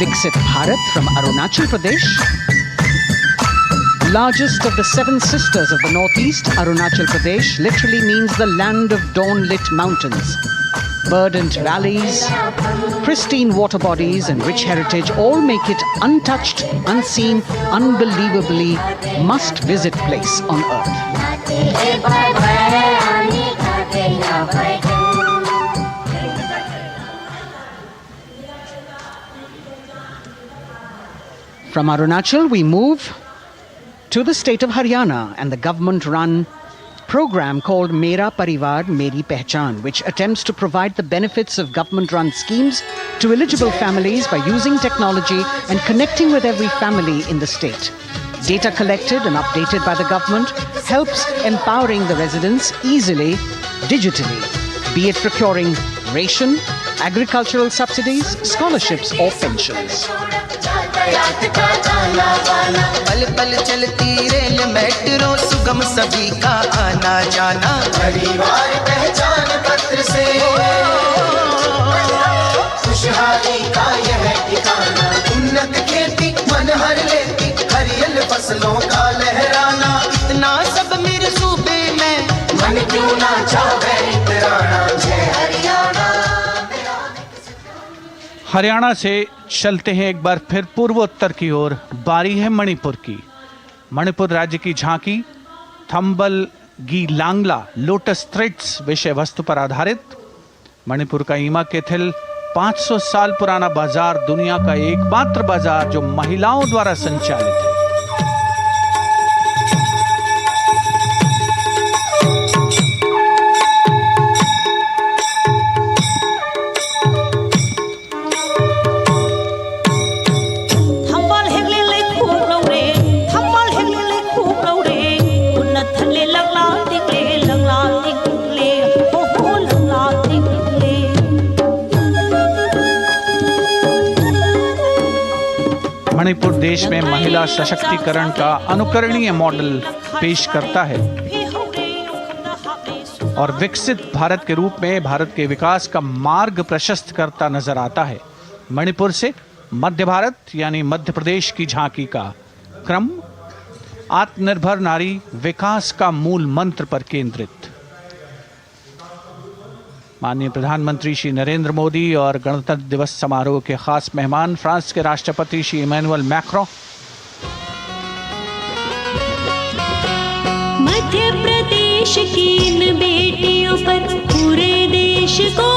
Viksit Bharat from Arunachal Pradesh. Largest of the 7 sisters of the Northeast, Arunachal Pradesh literally means the land of dawn-lit mountains. Verdant valleys, pristine water bodies and rich heritage all make it untouched, unseen, unbelievably must-visit place on earth. From Arunachal, we move to the state of Haryana and the government-run program called Mera Parivar Meri Pehchan, which attempts to provide the benefits of government-run schemes to eligible families by using technology and connecting with every family in the state. Data collected and updated by the government helps empowering the residents easily, digitally, be it procuring ration, agricultural subsidies, scholarships or pensions. पल पल चलती rail metro सुगम सभी का आना जाना परिवार पहचान पत्र से खुशहाली का यह ठिकाना उन्नत खेती मन हर लेती हरियल फसलों का लहराना इतना सब मेरे सूबे में मन क्यों ना चाहे इतराना जय हरियाणा। हरियाणा से चलते हैं एक बार फिर पूर्वोत्तर की ओर। बारी है मणिपुर की। मणिपुर राज्य की झांकी थंबल गी लांगला लोटस थ्रेड्स विषय वस्तु पर आधारित। मणिपुर का ईमा केथिल 500 साल पुराना बाजार दुनिया का एकमात्र बाजार जो महिलाओं द्वारा संचालित है। मणिपुर देश में महिला सशक्तिकरण का अनुकरणीय मॉडल पेश करता है और विकसित भारत के रूप में भारत के विकास का मार्ग प्रशस्त करता नजर आता है। मणिपुर से मध्य भारत यानी मध्य प्रदेश की झांकी का क्रम आत्मनिर्भर नारी विकास का मूल मंत्र पर केंद्रित। माननीय प्रधानमंत्री श्री नरेंद्र मोदी और गणतंत्र दिवस समारोह के खास मेहमान फ्रांस के राष्ट्रपति श्री इमैनुअल मैक्रों। मध्य प्रदेश की इन बेटियों पर पूरे देश को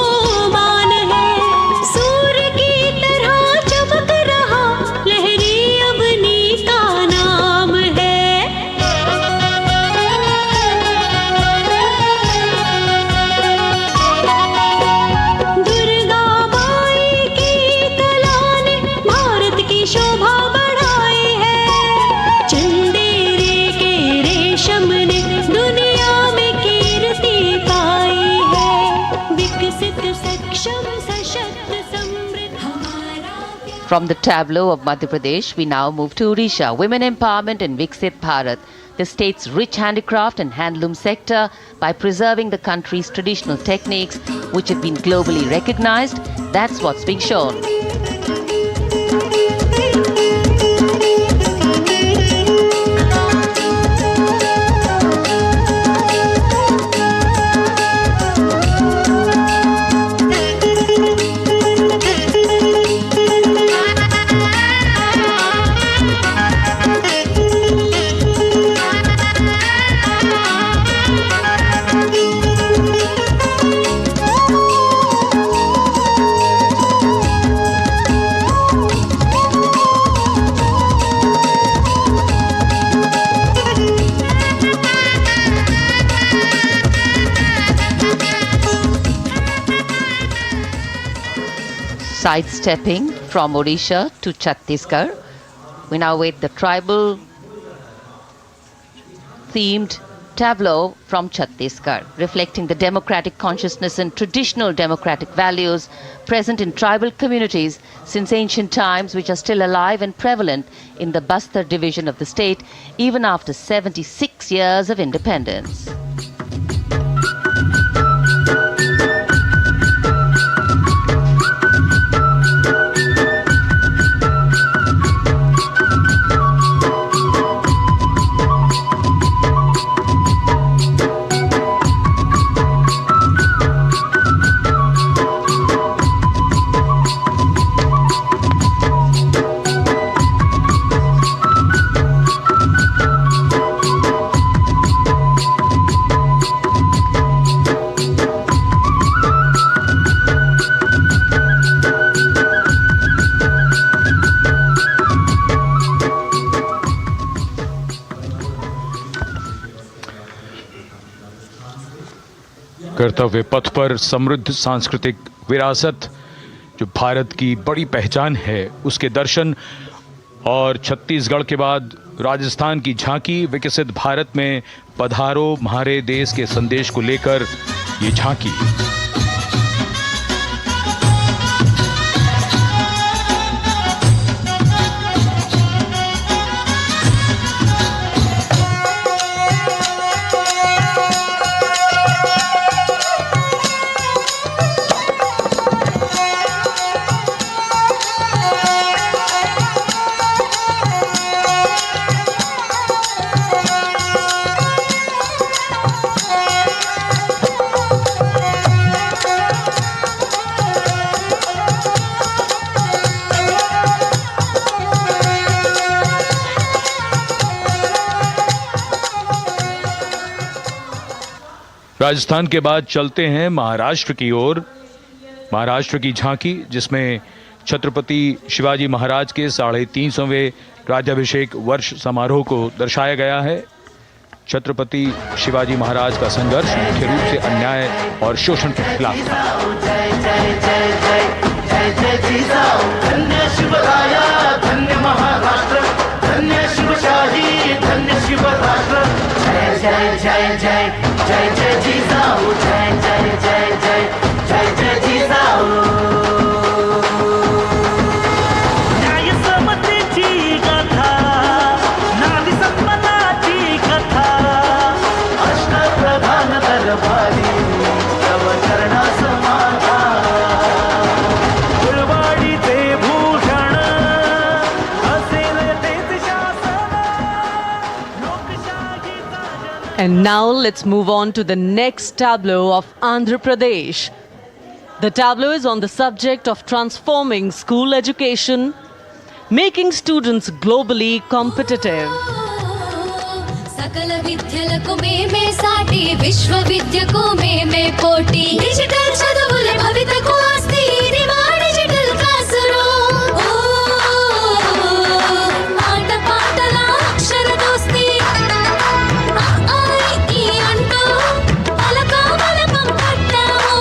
मान है। सूर्य की तरह चमक रहा लहरी अवनी का नाम है। दुर्गा माई की कला ने भारत की शोभा बढ़ाई है। चंदेरे के रेशम ने दुनिया में कीर्ति पाई है। विकसित सक्षम सशक्त समृद्ध हमारा। From the tableau of Madhya Pradesh, we now move to Odisha. Women empowerment in Viksit Bharat, the state's rich handicraft and handloom sector, by preserving the country's traditional techniques, which have been globally recognized. That's what's being shown. Sidestepping from Odisha to Chhattisgarh, we now wait the tribal themed tableau from Chhattisgarh, reflecting the democratic consciousness and traditional democratic values present in tribal communities since ancient times, which are still alive and prevalent in the Bastar division of the state, even after 76 years of independence. कर्तव्य पथ पर समृद्ध सांस्कृतिक विरासत जो भारत की बड़ी पहचान है उसके दर्शन, और छत्तीसगढ़ के बाद राजस्थान की झांकी विकसित भारत में पधारो म्हारे देश के संदेश को लेकर ये झांकी। राजस्थान के बाद चलते हैं महाराष्ट्र की ओर। महाराष्ट्र की झांकी जिसमें छत्रपति शिवाजी महाराज के 350वें राज्याभिषेक वर्ष समारोह को दर्शाया गया है। छत्रपति शिवाजी महाराज का संघर्ष मुख्य रूप से अन्याय और शोषण के खिलाफ था। धन्य महाराष्ट्र, धन्य शिवशाही, धन्य शिवराष्ट्र। जय जय जय जय जय जय जिजाऊ, जय जय जय जय जय जय जिजाऊ। न्याय समतेची गाथा, नारी सन्मानाची कथा, अष्टप्रधान दरबारी तव चरणा समाधान। फुलवाडीचे भूषण असेल And now let's move on to the next tableau of Andhra Pradesh. The tableau is on the subject of transforming school education, making students globally competitive. सकल विद्यలకు మేమే సాటి విశ్వ విద్యకు మేమే పోటీ డిజిటల్ చదువుల భవితకు ఆస్తి ఇది మా డిజిటల్ క్లాస్ రూమ్ ఆట పాటల అక్షర దోస్తి ఈ అంటూ పలక బలపం పట్టాము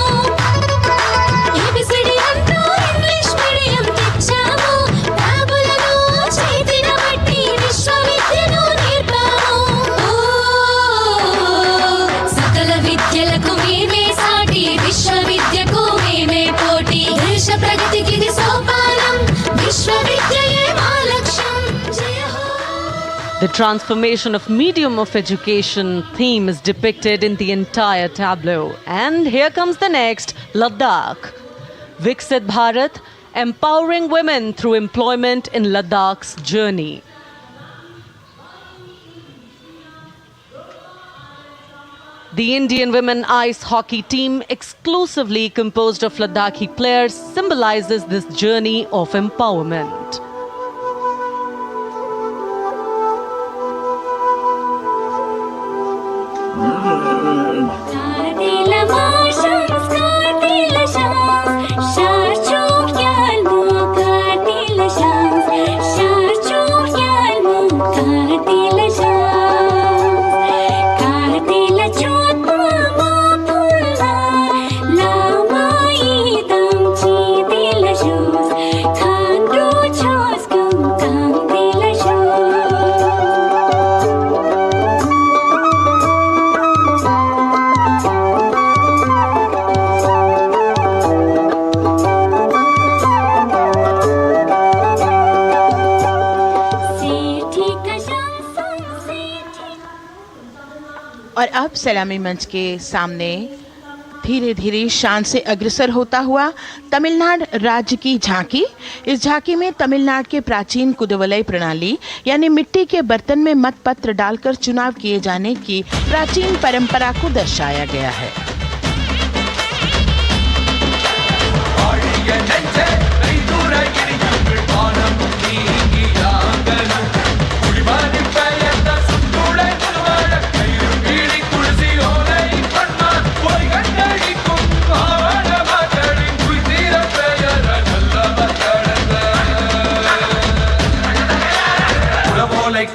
ఏబిసిడి అంటూ ఇంగ్లీష్ మీడియం తెచ్చాము ట్యాబులను చేతిన బట్టి విశ్వ విద్యను నేర్పాము సకల విద్యలకు మేమే సాటి విశ్వ విద్యకు మేమే పోటీ దేశ ప్రగతికి ఇది సోపానం విశ్వ విద్యయే మా లక్ష్యం జయ హో. The transformation of medium of education theme is depicted in the entire tableau. And here comes the next, Ladakh. Viksit Bharat, empowering women through employment in Ladakh's journey. The Indian women ice hockey team, exclusively composed of Ladakhi players, symbolizes this journey of empowerment. Kartila marshals, kartila shams, sharchuk yalmu, kartila shams, sharchuk yalmu, kartila shams, kartila chotma mapulla, lama idam chitila shoes, khandru choskum kamtila shoes. और अब सलामी मंच के सामने धीरे धीरे शान से अग्रसर होता हुआ तमिलनाडु राज्य की झांकी। इस झांकी में तमिलनाडु के प्राचीन कुदवलय प्रणाली यानी मिट्टी के बर्तन में मतपत्र डालकर चुनाव किए जाने की प्राचीन परंपरा को दर्शाया गया है।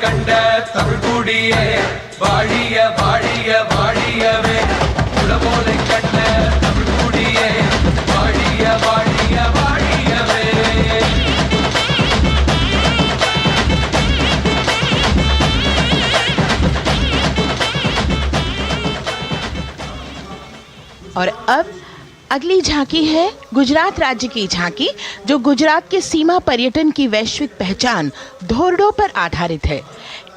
கண்ட தமிழ் குடியே வாழிய வாழிய வாழியவே உலகோலை கண்ட தமிழ் குடியே வாழிய வாழிய வாழியவே. और अब अगली झांकी है गुजरात राज्य की झांकी, जो गुजरात के सीमा पर्यटन की वैश्विक पहचान धोरडो पर आधारित है।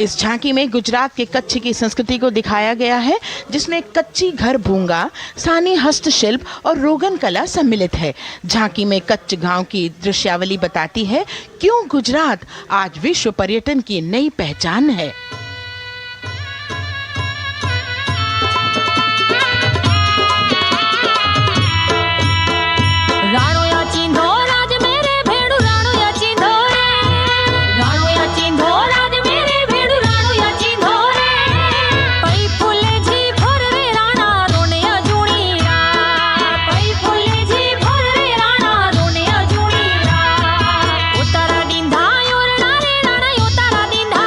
इस झांकी में गुजरात के कच्छ की संस्कृति को दिखाया गया है, जिसमें कच्ची घर भूंगा, स्थानीय हस्तशिल्प और रोगन कला सम्मिलित है। झांकी में कच्छ गांव की दृश्यावली बताती है क्यों गुजरात आज विश्व पर्यटन की नई पहचान है। राणो या चिंधो राज मेरे भेड़ू राणो या चिंधो रे राणो या चिंधो राज मेरे भेड़ू राणो या चिंधो रे पई फुले जी भर रे राणा रोने अजूणी रात पई फुले जी भर रे राणा रोने अजूणी रात उतारा डिंधा योरणा रे राणा उतारा डिंधा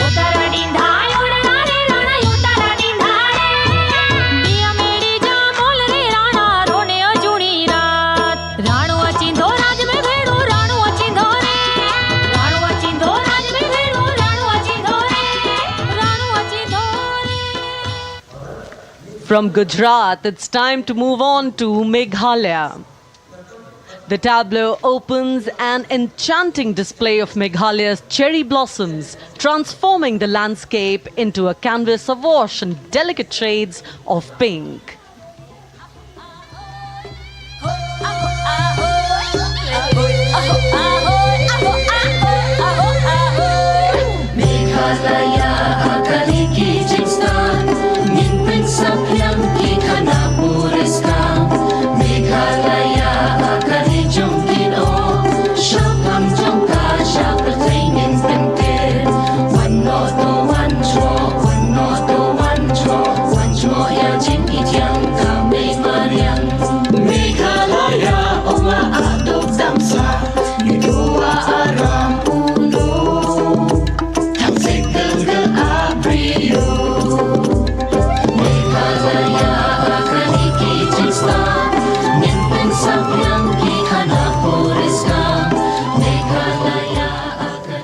उतारा डिंधा योरणा रे राणा उतारा डिंधा दिया मेरी जा बोल रे राणा रोने अजूणी राणो अचिंधो राज में भेड़ो राणो अचिंधो रे राणो अचिंधो राज में भेड़ो राणो अचिंधो रे राणो अचिंधो रे. From Gujarat, it's time to move on to Meghalaya. The tableau opens an enchanting display of Meghalaya's cherry blossoms, transforming the landscape into a canvas awash in delicate shades of pink. Meghalaya Agri की जिस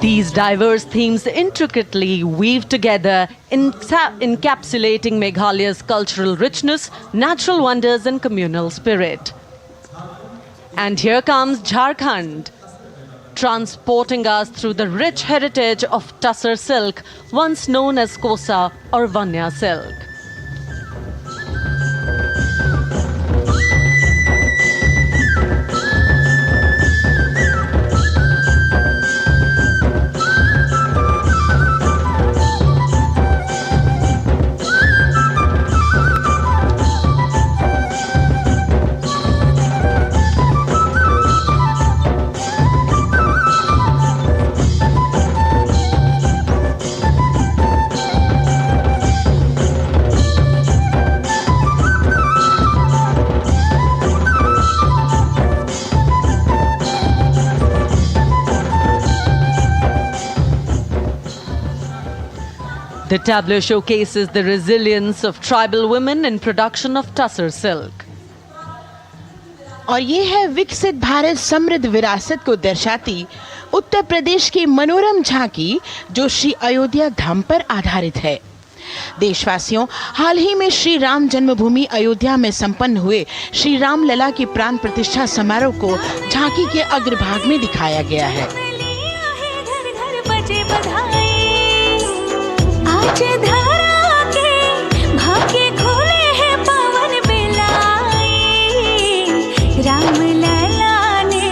These diverse themes intricately weave together, encapsulating Meghalaya's cultural richness, natural wonders and communal spirit. And here comes Jharkhand, transporting us through the rich heritage of Tussar silk, once known as Kosa or Vanya silk. The tableau showcases the resilience of tribal women in production of Tussar silk. और ये है विकसित भारत समृद्ध विरासत को दर्शाती उत्तर प्रदेश की मनोरम झांकी, जो श्री अयोध्या धाम पर आधारित है। देशवासियों, हाल ही में श्री राम जन्मभूमि अयोध्या में संपन्न हुए श्री राम लला की प्राण प्रतिष्ठा समारोह को झांकी के अग्रभाग में दिखाया गया है। आज धरा के भाग्य खोले हैं पावन बेलाई, राम लला ने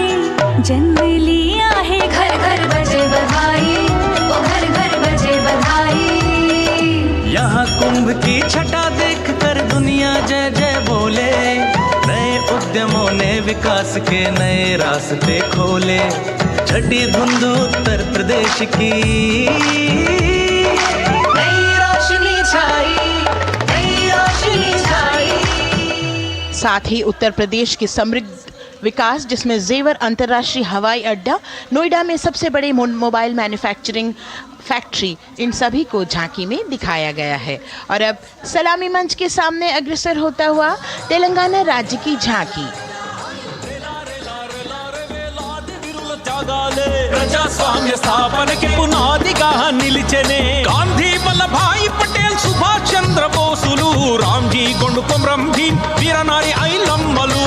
जन्म लिया है, घर घर बजे बधाई, ओ घर घर बजे बधाई। यहाँ कुंभ की छटा देख कर दुनिया जय जय बोले, नए उद्यमों ने विकास के नए रास्ते खोले। छठी धुंध उत्तर प्रदेश की साथ ही उत्तर प्रदेश की समृद्ध विकास, जिसमें जेवर अंतर्राष्ट्रीय हवाई अड्डा, नोएडा में सबसे बड़े मोबाइल मैन्युफैक्चरिंग फैक्ट्री, इन सभी को झांकी में दिखाया गया है। और अब सलामी मंच के सामने अग्रसर होता हुआ तेलंगाना राज्य की झांकी। ప్రజాస్వామ్య స్థాపనకి పునాదిగా నిలిచెనే గాంధీ వల్లభాయ్ పటేల్ సుభాష్ చంద్ర బోసులు రామ్జీ గొండు కొమరం భీమ్ వీరనారి ఐలమ్మలు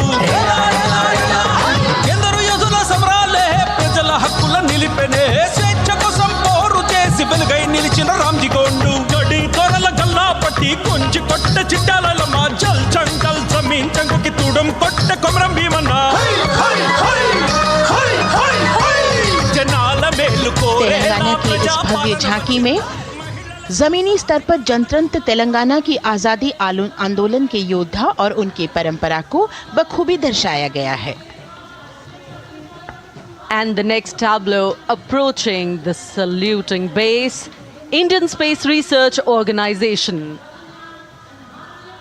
ఎందరో యోధుల సమరాలే ప్రజల హక్కుల నిలిపెనే స్వేచ్ఛ కోసం పోరు చేసి వెలుగై నిలిచిన రామ్జీ గొండు జడి కొరల గల్లా పట్టి కొంచి కొట్ట చిట్టాలమ్మ జల్ జంగల్ జమీన్ చంగుకి తూడం కొట్ట కొమరం భీమన్న तेलंगाना की इस भव्य झांकी में जमीनी स्तर पर जनतंत्र तेलंगाना की आजादी आंदोलन के योद्धा और उनकी परंपरा को बखूबी दर्शाया गया है। And the next tableau approaching the saluting base, Indian Space Research Organization.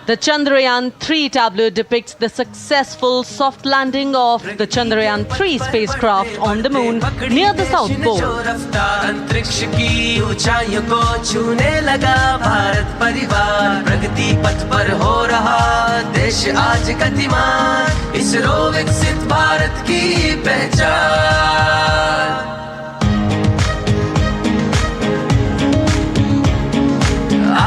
The Chandrayaan-3 tableau depicts the successful soft landing of the Chandrayaan-3 spacecraft on the moon near the South Pole. अंतरिक्ष की ऊंचाइयों को छूने लगा भारत परिवार, प्रगति पथ पर हो रहा देश आज गतिमान, इसरो विकसित भारत की पहचान।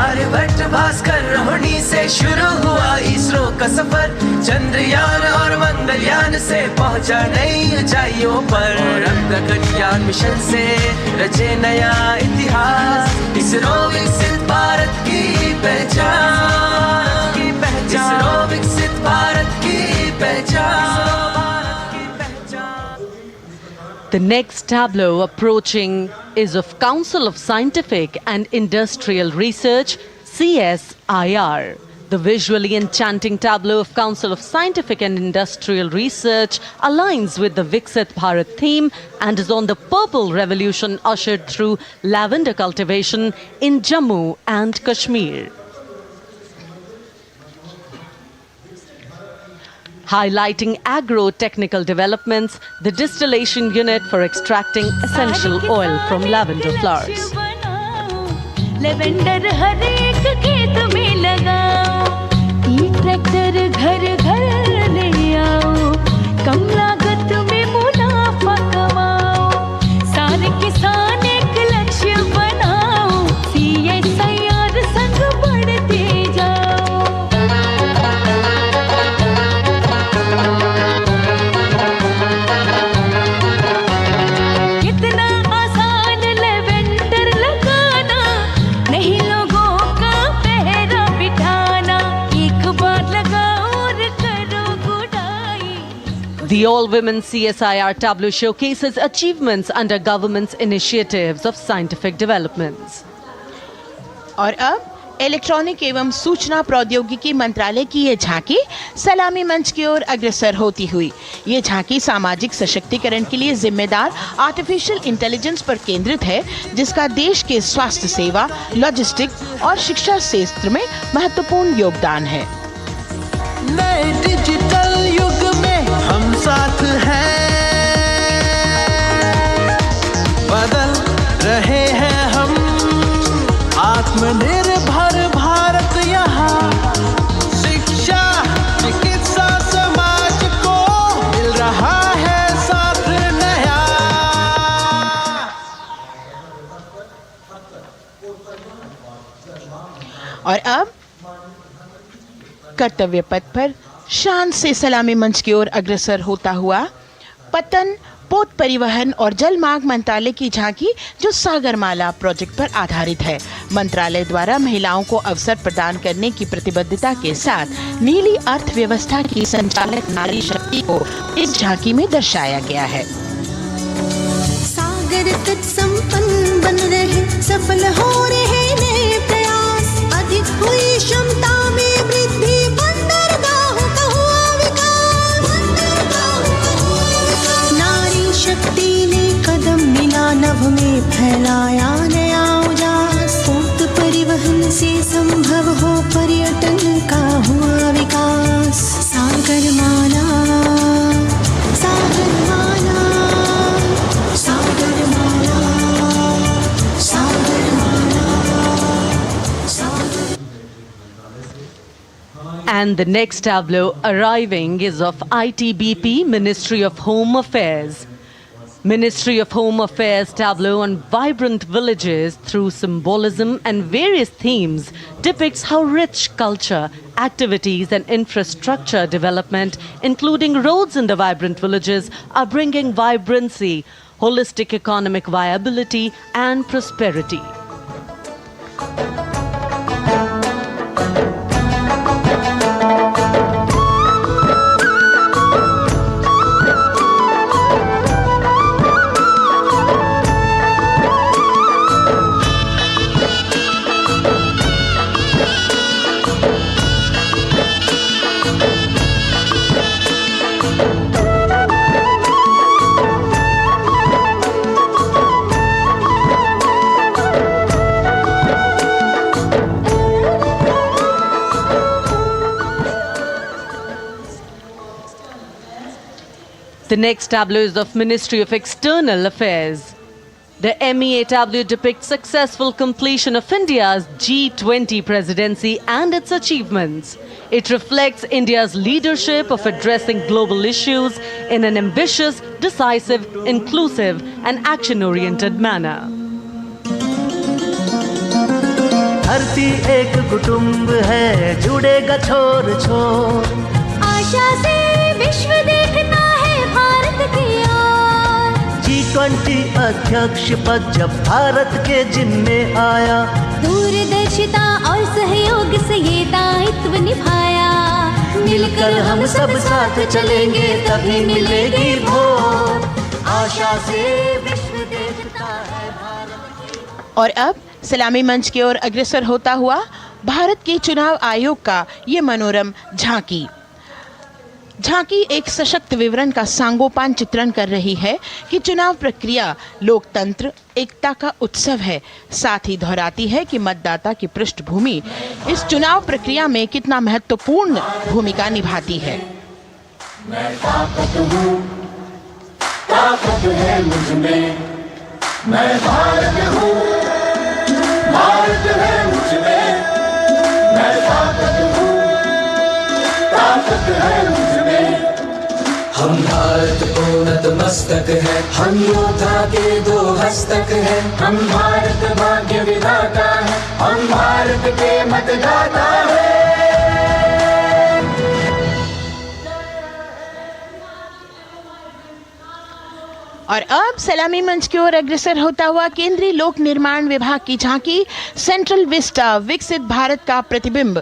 आर्यभट्ट भास्कर रोहिणी से शुरू हुआ इसरो का सफर, चंद्रयान और मंगलयान से पहुंचा नई ऊंचाइयों पर, गगनयान मिशन से रचे नया इतिहास, इसरो विकसित भारत की पहचान, इसरो विकसित भारत की पहचान। The next tableau approaching is of Council of Scientific and Industrial Research, CSIR. The visually enchanting tableau of Council of Scientific and Industrial Research aligns with the Viksit Bharat theme and is on the Purple Revolution ushered through lavender cultivation in Jammu and Kashmir. highlighting agro-technical developments, the distillation unit for extracting essential oil from lavender flowers. Lavender हर एक खेत में लगाओ, ई tractor घर घर ले आओ, कम लागत में मुनाफा कमाओ, सारे किसान एक लक्ष्य बनाओ, CSIR संग बढ़ते जाओ। कितना आसान लेवेंडर लगाना, नहीं लोगों का पहरा बिठाना, एक बार लगाओ और करो गुडाई। The all-women CSIR tableau showcases achievements under government's initiatives of scientific developments. और अब इलेक्ट्रॉनिक एवं सूचना प्रौद्योगिकी मंत्रालय की ये झांकी सलामी मंच की ओर अग्रसर होती हुई। ये झांकी सामाजिक सशक्तिकरण के लिए जिम्मेदार आर्टिफिशियल इंटेलिजेंस पर केंद्रित है, जिसका देश के स्वास्थ्य सेवा, लॉजिस्टिक और शिक्षा क्षेत्र में महत्वपूर्ण योगदान है। नए डिजिटल युग में हम साथ हैं, बदल रहे हैं हम, आत्मनिर्भर भारत यहाँ, शिक्षा चिकित्सा समाज को मिल रहा है साथ नया। और अब कर्तव्य पथ पर शान से सलामी मंच की ओर अग्रसर होता हुआ पतन, पोत परिवहन और जल मार्ग मंत्रालय की झांकी, जो सागरमाला प्रोजेक्ट पर आधारित है। मंत्रालय द्वारा महिलाओं को अवसर प्रदान करने की प्रतिबद्धता के साथ नीली अर्थव्यवस्था की संचालक नारी शक्ति को इस झांकी में दर्शाया गया है। सागर तट संपन्न बन रहे, सफल हो रहे नए प्रयास, अधिक हुई क्षमता में वृद्धि, बंदरगाहों का हुआ विकास, नारी शक्ति ने कदम मिला नभ में, फैलाया नया उजास, पोत परिवहन से संभव हो पर्यटन का हुआ विकास। सागरमाला, सागरमाला, सागरमाला, सागरमाला, सागर। And the next tableau arriving is of ITBP, Ministry of Home Affairs. Ministry of Home Affairs tableau on vibrant villages through symbolism and various themes depicts how rich culture, activities and infrastructure development, including roads in the vibrant villages, are bringing vibrancy, holistic economic viability and prosperity. The next tableau is of Ministry of External Affairs. The MEA tableau depicts successful completion of India's G20 presidency and its achievements. It reflects India's leadership of addressing global issues in an ambitious, decisive, inclusive and action-oriented manner. धरती एक कुटुंब है, जुड़ेगा छोर छोर, आशा से विश्व देखता है भारत की ओर। G20 अध्यक्ष पद जब भारत के जिम्मे आया, दूरदर्शिता और सहयोग से ये दायित्व निभाया, मिलकर हम सब साथ चलेंगे तभी मिलेगी भोर, आशा से विश्व देखता है भारत। और अब सलामी मंच की ओर अग्रसर होता हुआ भारत के चुनाव आयोग का ये मनोरम झांकी एक सशक्त विवरण का सांगोपान चित्रण कर रही है कि चुनाव प्रक्रिया लोकतंत्र एकता का उत्सव है। साथ ही दोहराती है कि मतदाता की पृष्ठभूमि इस चुनाव प्रक्रिया में कितना महत्वपूर्ण भूमिका निभाती है। मैं ताकत हूँ, ताकत है मुझ में, मैं भारत हूँ, भारत है मुझ में, मैं ताकत हूँ, ताकत है मुझ में। हम भारत को नतमस्तक है, हम योद्धा के दो हस्तक है, हम भारत भाग्य विधाता है, हम भारत के मतदाता है। और अब सलामी मंच की ओर अग्रसर होता हुआ केंद्रीय लोक निर्माण विभाग की झांकी सेंट्रल विस्टा, विकसित भारत का प्रतिबिंब।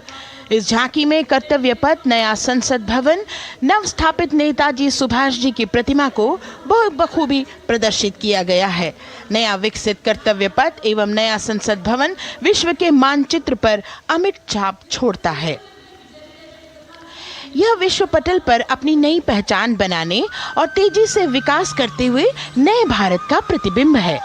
इस झांकी में कर्तव्य पथ, नया संसद भवन, नव स्थापित नेताजी सुभाष जी की प्रतिमा को बहुत बखूबी प्रदर्शित किया गया है। नया विकसित कर्तव्य पथ एवं नया संसद भवन विश्व के मानचित्र पर अमिट छाप छोड़ता है। यह विश्व पटल पर अपनी नई पहचान बनाने और तेजी से विकास करते हुए नए भारत का प्रतिबिंब है।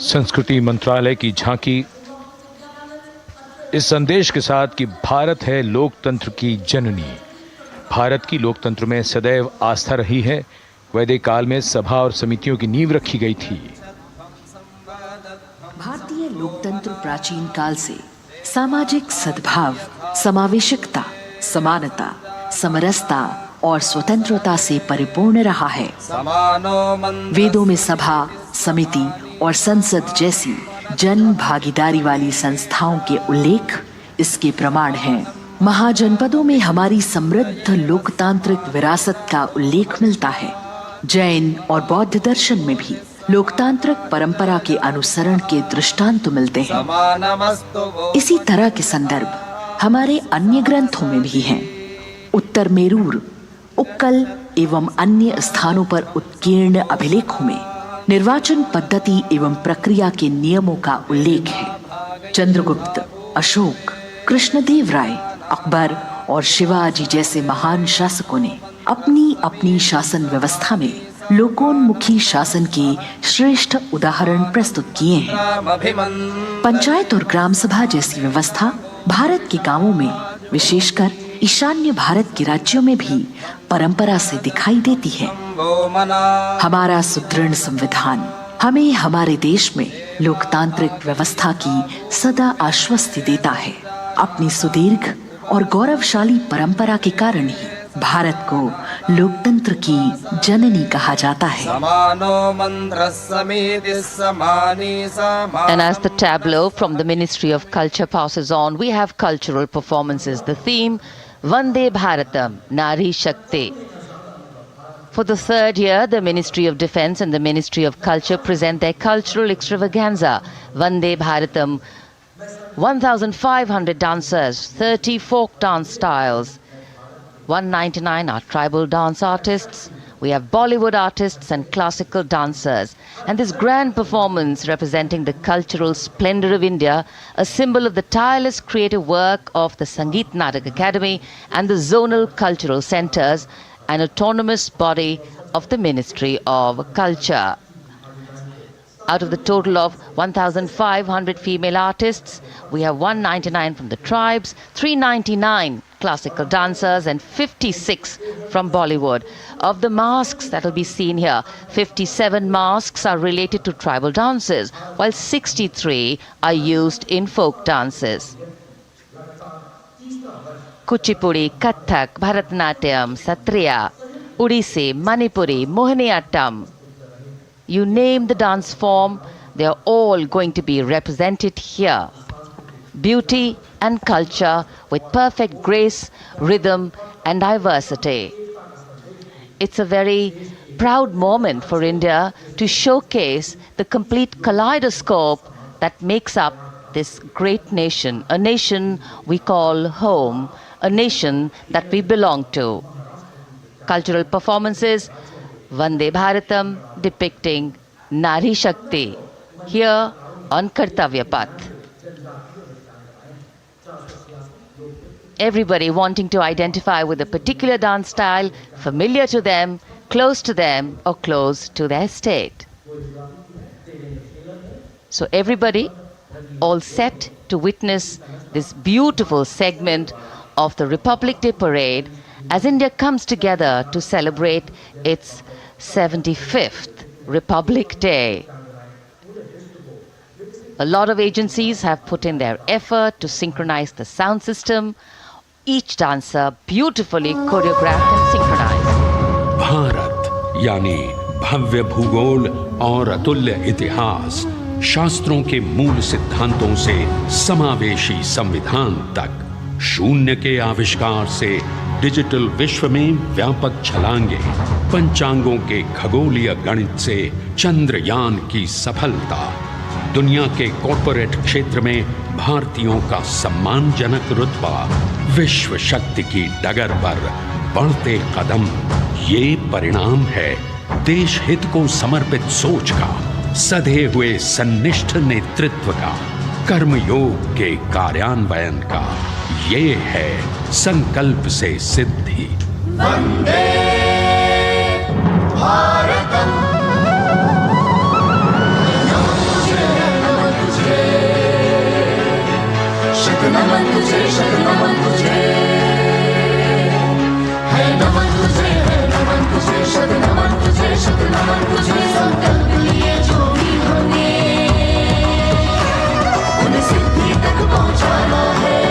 संस्कृति मंत्रालय की झांकी इस संदेश के साथ कि भारत है लोकतंत्र की जननी। भारत की लोकतंत्र में सदैव आस्था रही है। वैदिक काल में सभा और समितियों की नींव रखी गई थी। भारतीय लोकतंत्र प्राचीन काल से सामाजिक सद्भाव, समावेशकता, समानता, समरसता और स्वतंत्रता से परिपूर्ण रहा है। वेदों में सभा, समिति और संसद जैसी जन भागीदारी वाली संस्थाओं के उल्लेख इसके प्रमाण हैं। महाजनपदों में हमारी समृद्ध लोकतांत्रिक विरासत का उल्लेख मिलता है। जैन और बौद्ध दर्शन में भी लोकतांत्रिक परंपरा के अनुसरण के दृष्टांत मिलते हैं। इसी तरह के संदर्भ हमारे अन्य ग्रंथों में भी हैं। उत्तर मेरूर, उक्कल एवं अन्य स्थानों पर उत्कीर्ण अभिलेखों में निर्वाचन पद्धति एवं प्रक्रिया के नियमों का उल्लेख है। चंद्रगुप्त, अशोक, कृष्णदेव राय, अकबर और शिवाजी जैसे महान शासकों ने अपनी अपनी शासन व्यवस्था में लोकोन्मुखी शासन के श्रेष्ठ उदाहरण प्रस्तुत किए हैं। पंचायत और ग्राम सभा जैसी व्यवस्था भारत के गांवों में, विशेषकर ईशान्य भारत के राज्यों में भी परंपरा से दिखाई देती है। हमारा सुदृढ़ संविधान हमें हमारे देश में लोकतांत्रिक व्यवस्था की सदा आश्वस्ति देता है। अपनी सुदीर्घ और गौरवशाली परंपरा के कारण ही भारत को लोकतंत्र की जननी कहा जाता है। And as the tableau from the Ministry of Culture passes on, we have cultural performances. The theme, Vande Bharatam, Nari Shakti. For the third year, the Ministry of Defence and the Ministry of Culture present their cultural extravaganza, Vande Bharatam. 1,500 dancers, 30 folk dance styles, 199 are tribal dance artists. We have Bollywood artists and classical dancers. And this grand performance representing the cultural splendor of India, a symbol of the tireless creative work of the Sangeet Natak Academy and the zonal cultural centers, an autonomous body of the Ministry of Culture. Out of the total of 1,500 female artists, we have 199 from the tribes, 399 classical dancers and 56 from Bollywood. Of the masks that will be seen here, 57 masks are related to tribal dances, while 63 are used in folk dances. Kuchipudi, Kathak, Bharatanatyam, Satriya, Odissi, Manipuri, Mohiniyattam. You name the dance form, they are all going to be represented here. Beauty and culture with perfect grace, rhythm and diversity. It's a very proud moment for India to showcase the complete kaleidoscope that makes up this great nation, a nation we call home, a nation that we belong to. Cultural performances, Vande Bharatam depicting Nari Shakti, here on Kartavya Path. Everybody wanting to identify with a particular dance style, familiar to them, or close to their state. So everybody all set to witness this beautiful segment of the Republic Day Parade as India comes together to celebrate its 75th Republic Day. A lot of agencies have put in their effort to synchronize the sound system. Each dancer beautifully choreographed and synchronized. Bharat यानी भव्य भूगोल और अतुल्य इतिहास, शास्त्रों के मूल सिद्धांतों से समावेशी संविधान तक, शून्य के आविष्कार से डिजिटल विश्व में व्यापक छलांगे, पंचांगों के खगोलीय गणित से चंद्रयान की सफलता, दुनिया के कॉर्पोरेट क्षेत्र में भारतीयों का सम्मानजनक रुतबा, विश्व शक्ति की डगर पर बढ़ते कदम, ये परिणाम है देश हित को समर्पित सोच का, सधे हुए सन्निष्ठ नेतृत्व का, कर्मयोग के कार्यान्वयन का। ये है संकल्प से सिद्धि। वंदे भारतम, नमन तुझे, नमन तुझे, है नमन तुझे, है नमन तुझे, शत नमन तुझे, शत नमन तुझे। संकल्प लिए जो भी हमने उन्हें सिद्धि तक पहुंचाना है।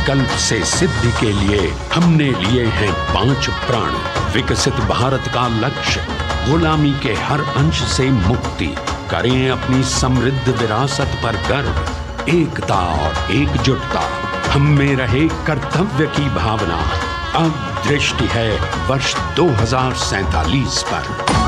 संकल्प से सिद्धि के लिए हमने लिए हैं 5 प्रण। विकसित भारत का लक्ष्य, गुलामी के हर अंश से मुक्ति, करें अपनी समृद्ध विरासत पर गर्व, एकता और एकजुटता, हम में रहे कर्तव्य की भावना। अब दृष्टि है वर्ष 2047 पर।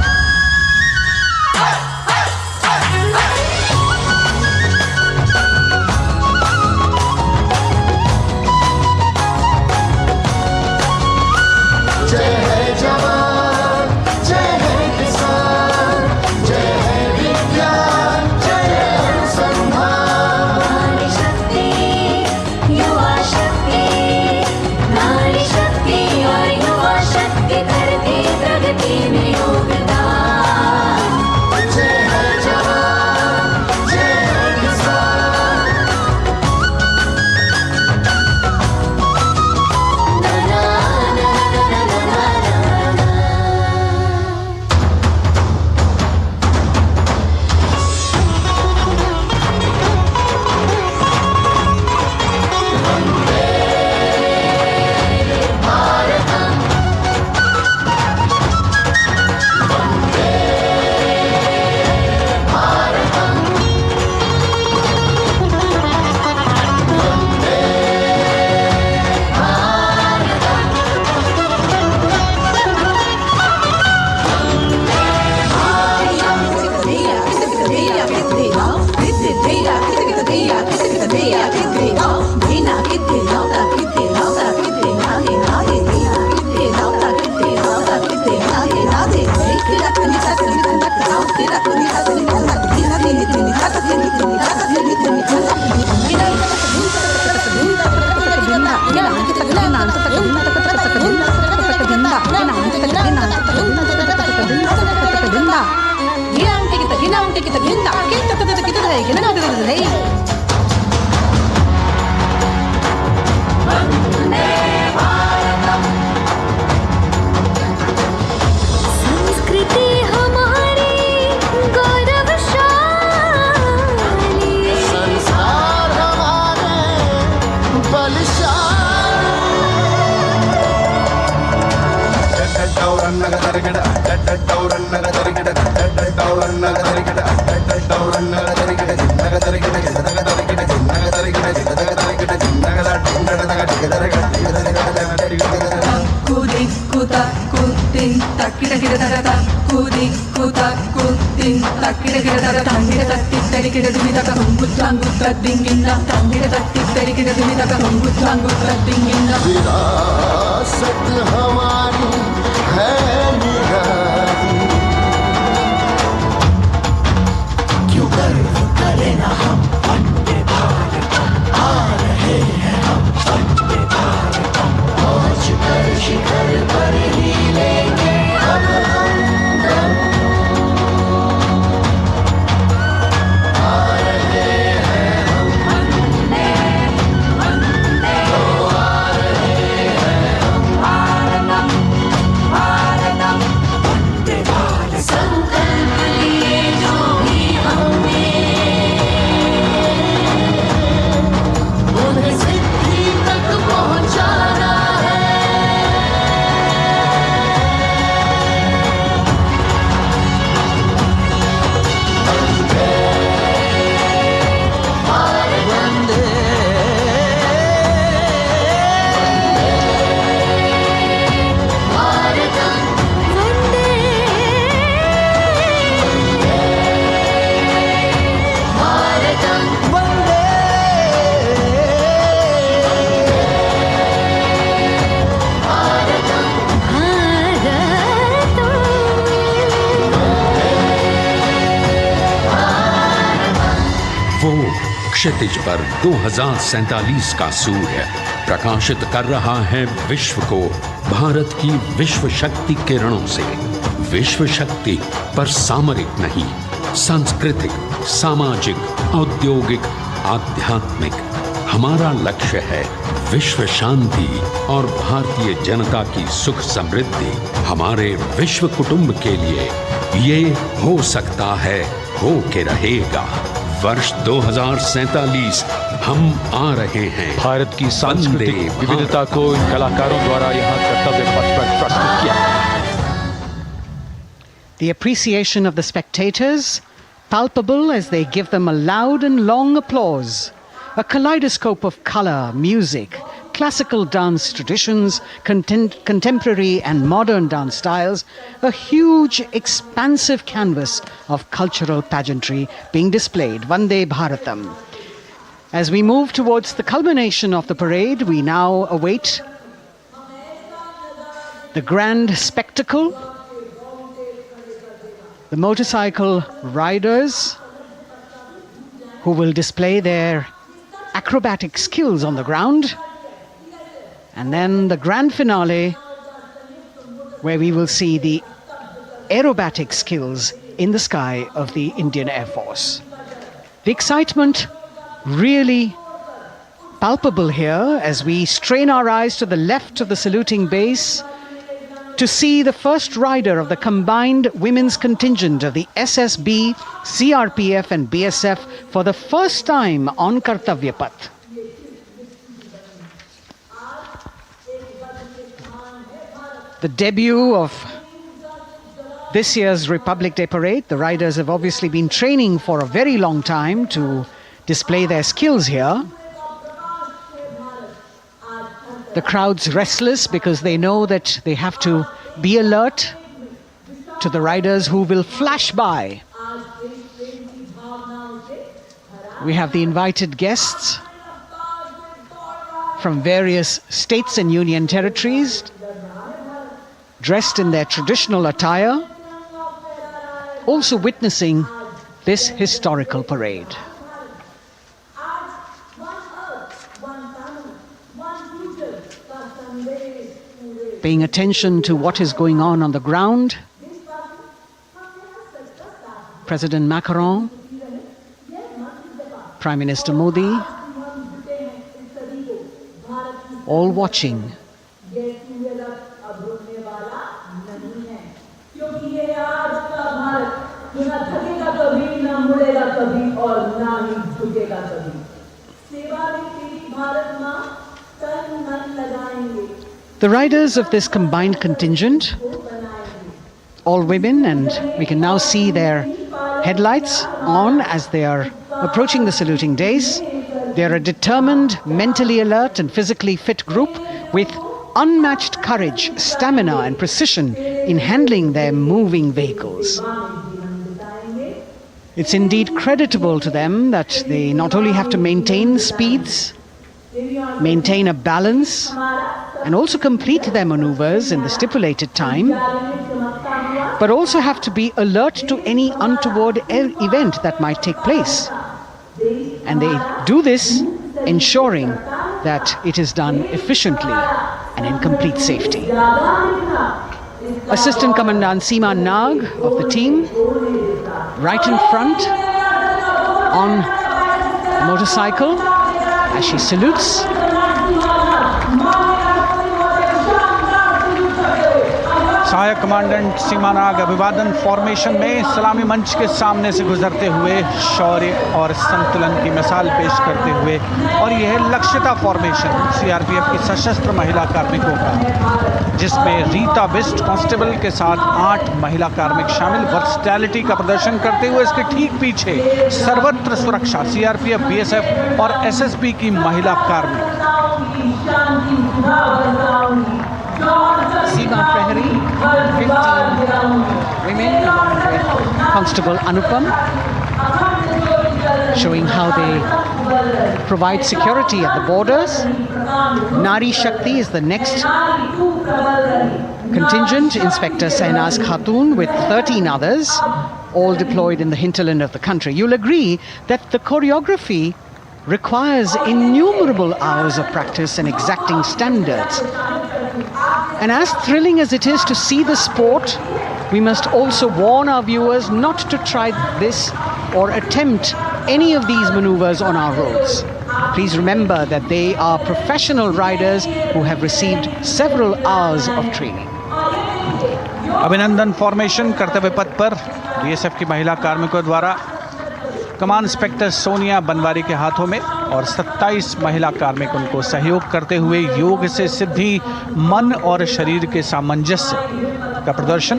विरासत हमारी है निराली, क्यों गर्व करें ना हम वंदे भारतम, आ रहे हैं हम वंदे भारतम, पहुंच कर शिखर पर ही लेंगे अब हम दम। क्षितिज पर 2047 का सूर्य प्रकाशित कर रहा है विश्व को भारत की विश्व शक्ति किरणों से। विश्व शक्ति पर सामरिक नहीं, सांस्कृतिक, सामाजिक, औद्योगिक, आध्यात्मिक। हमारा लक्ष्य है विश्व शांति और भारतीय जनता की सुख समृद्धि। हमारे विश्व कुटुंब के लिए ये हो सकता है, हो के रहेगा। वर्ष 2047 हम आ रहे हैं। भारत की सांस्कृतिक विविधता को इन कलाकारों द्वारा यहाँ कर्तव्य पथ पर प्रस्तुत किया गया। The appreciation of the spectators, palpable as they give them a loud and long applause. A kaleidoscope of color, music, classical dance traditions, contemporary and modern dance styles, a huge, expansive canvas of cultural pageantry being displayed, Vande Bharatam. As we move towards the culmination of the parade, we now await the grand spectacle. The motorcycle riders who will display their acrobatic skills on the ground. And then the grand finale, where we will see the aerobatic skills in the sky of the Indian Air Force. The excitement really palpable here as we strain our eyes to the left of the saluting base to see the first rider of the combined women's contingent of the SSB, CRPF and BSF for the first time on Kartavya Path. The debut of this year's Republic Day Parade. The riders have obviously been training for a very long time to display their skills here. The crowd's restless because they know that they have to be alert to the riders who will flash by. We have the invited guests from various states and union territories, dressed in their traditional attire, also witnessing this historical parade. Paying attention to what is going on the ground, President Macron, Prime Minister Modi, all watching. The riders of this combined contingent, all women, and we can now see their headlights on as they are approaching the saluting days. They are a determined, mentally alert and physically fit group with unmatched courage, stamina and precision in handling their moving vehicles. It's indeed creditable to them that they not only have to maintain speeds, maintain a balance, and also complete their maneuvers in the stipulated time, but also have to be alert to any untoward event that might take place. And they do this ensuring that it is done efficiently and in complete safety. Assistant Commandant Seema Nag of the team, right in front on a motorcycle as she salutes. सहायक commandant सीमा नाग अभिवादन formation में सलामी मंच के सामने से गुजरते हुए शौर्य और संतुलन की मिसाल पेश करते हुए, और यह लक्ष्यता फॉर्मेशन सीआरपीएफ की सशस्त्र महिला कार्मिकों का, जिसमें रीता बिस्ट कांस्टेबल के साथ 8 महिला कार्मिक शामिल वर्सटैलिटी का प्रदर्शन करते हुए इसके ठीक पीछे सर्वत्र सुरक्षा सीआरपीएफ, बीएसएफ और एसएसबी की महिला कार्मिक। Seema Prahari, 15 women along with Constable Anupam, showing how they provide security at the borders. Nari Shakti is the next contingent, Inspector Sainaz Khatun with 13 others, all deployed in the hinterland of the country. You'll agree that the choreography requires innumerable hours of practice and exacting standards. And as thrilling as it is to see the sport, we must also warn our viewers not to try this or attempt any of these maneuvers on our roads. Please remember that they are professional riders who have received several hours of training. अभिनंदन formation कर्तव्य पथ पर BSF की महिला कार्मिकों द्वारा कमान inspector Sonia Banwari के हाथों में और 27 महिला कार्मिक उनको सहयोग करते हुए योग से सिद्धि, मन और शरीर के सामंजस्य का प्रदर्शन।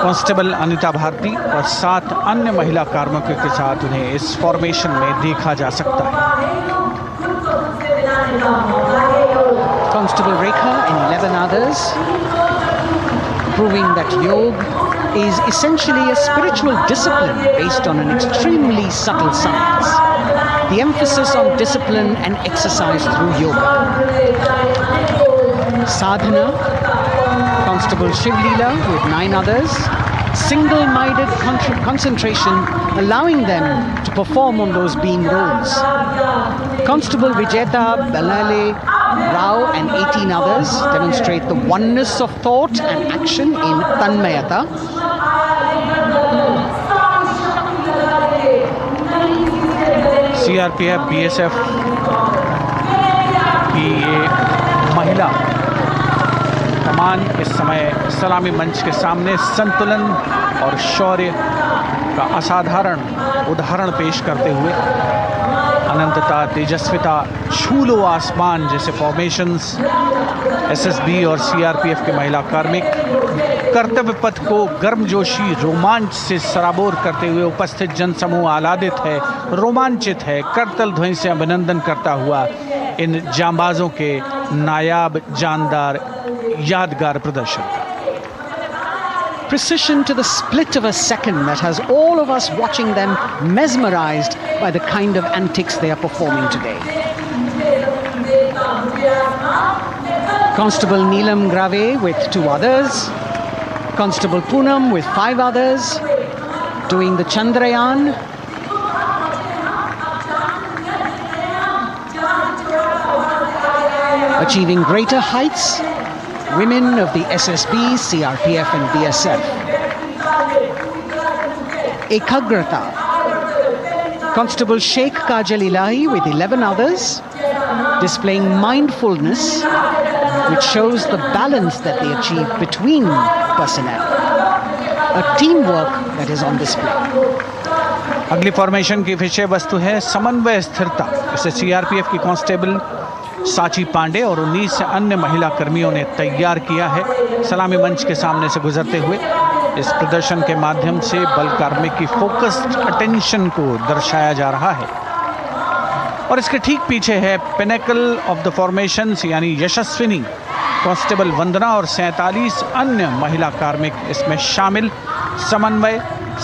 कांस्टेबल अनिता भारती और 7 अन्य महिला कार्मिकों के साथ उन्हें इस फॉर्मेशन में देखा जा सकता है। Constable Rekha and 11 others, proving that yoga is essentially a spiritual discipline based on an extremely subtle science. The emphasis on discipline and exercise through yoga. Sadhana, Constable Shivlila with 9 others, single-minded concentration, allowing them to perform on those being roles. Constable Vijeta Balale Rao and 18 others demonstrate the oneness of thought and action in Tanmayata. CRPF, BSF की ये महिला कमान इस समय सलामी मंच के सामने संतुलन और शौर्य का असाधारण उदाहरण पेश करते हुए अनंतता, तेजस्विता, छू लो आसमान जैसे फॉर्मेशंस एसएसबी और सीआरपीएफ के महिला कार्मिक कर्तव्य पथ को गर्मजोशी रोमांच से सराबोर करते हुए उपस्थित जनसमूह आह्लादित है, रोमांचित है, करतल ध्वनि से अभिनंदन करता हुआ इन जांबाजों के नायाब, जानदार, यादगार प्रदर्शन का। Precision to the split of a second that has all of us watching them mesmerized by the kind of antics they are performing today. Constable Neelam Grave with 2 others, Constable Poonam with 5 others, doing the Chandrayaan. Achieving greater heights, women of the SSB, CRPF and BSF. Ekagrata. Constable Sheikh Kajal Ilahi with 11 others, displaying mindfulness, which shows the balance that they achieve between personnel. A teamwork that is on display. अगली formation की विषय वस्तु है समन्वय स्थिरता। इसे CRPF की constable साची पांडे और 19 अन्य महिला कर्मियों ने तैयार किया है। सलामी मंच के सामने से गुजरते हुए इस प्रदर्शन के माध्यम से बल कार्मिक की फोकस्ड अटेंशन को दर्शाया जा रहा है और इसके ठीक पीछे है पिनेकल ऑफ द फॉर्मेशंस यानी यशस्विनी कांस्टेबल वंदना और 47 अन्य महिला कार्मिक इसमें शामिल। समन्वय,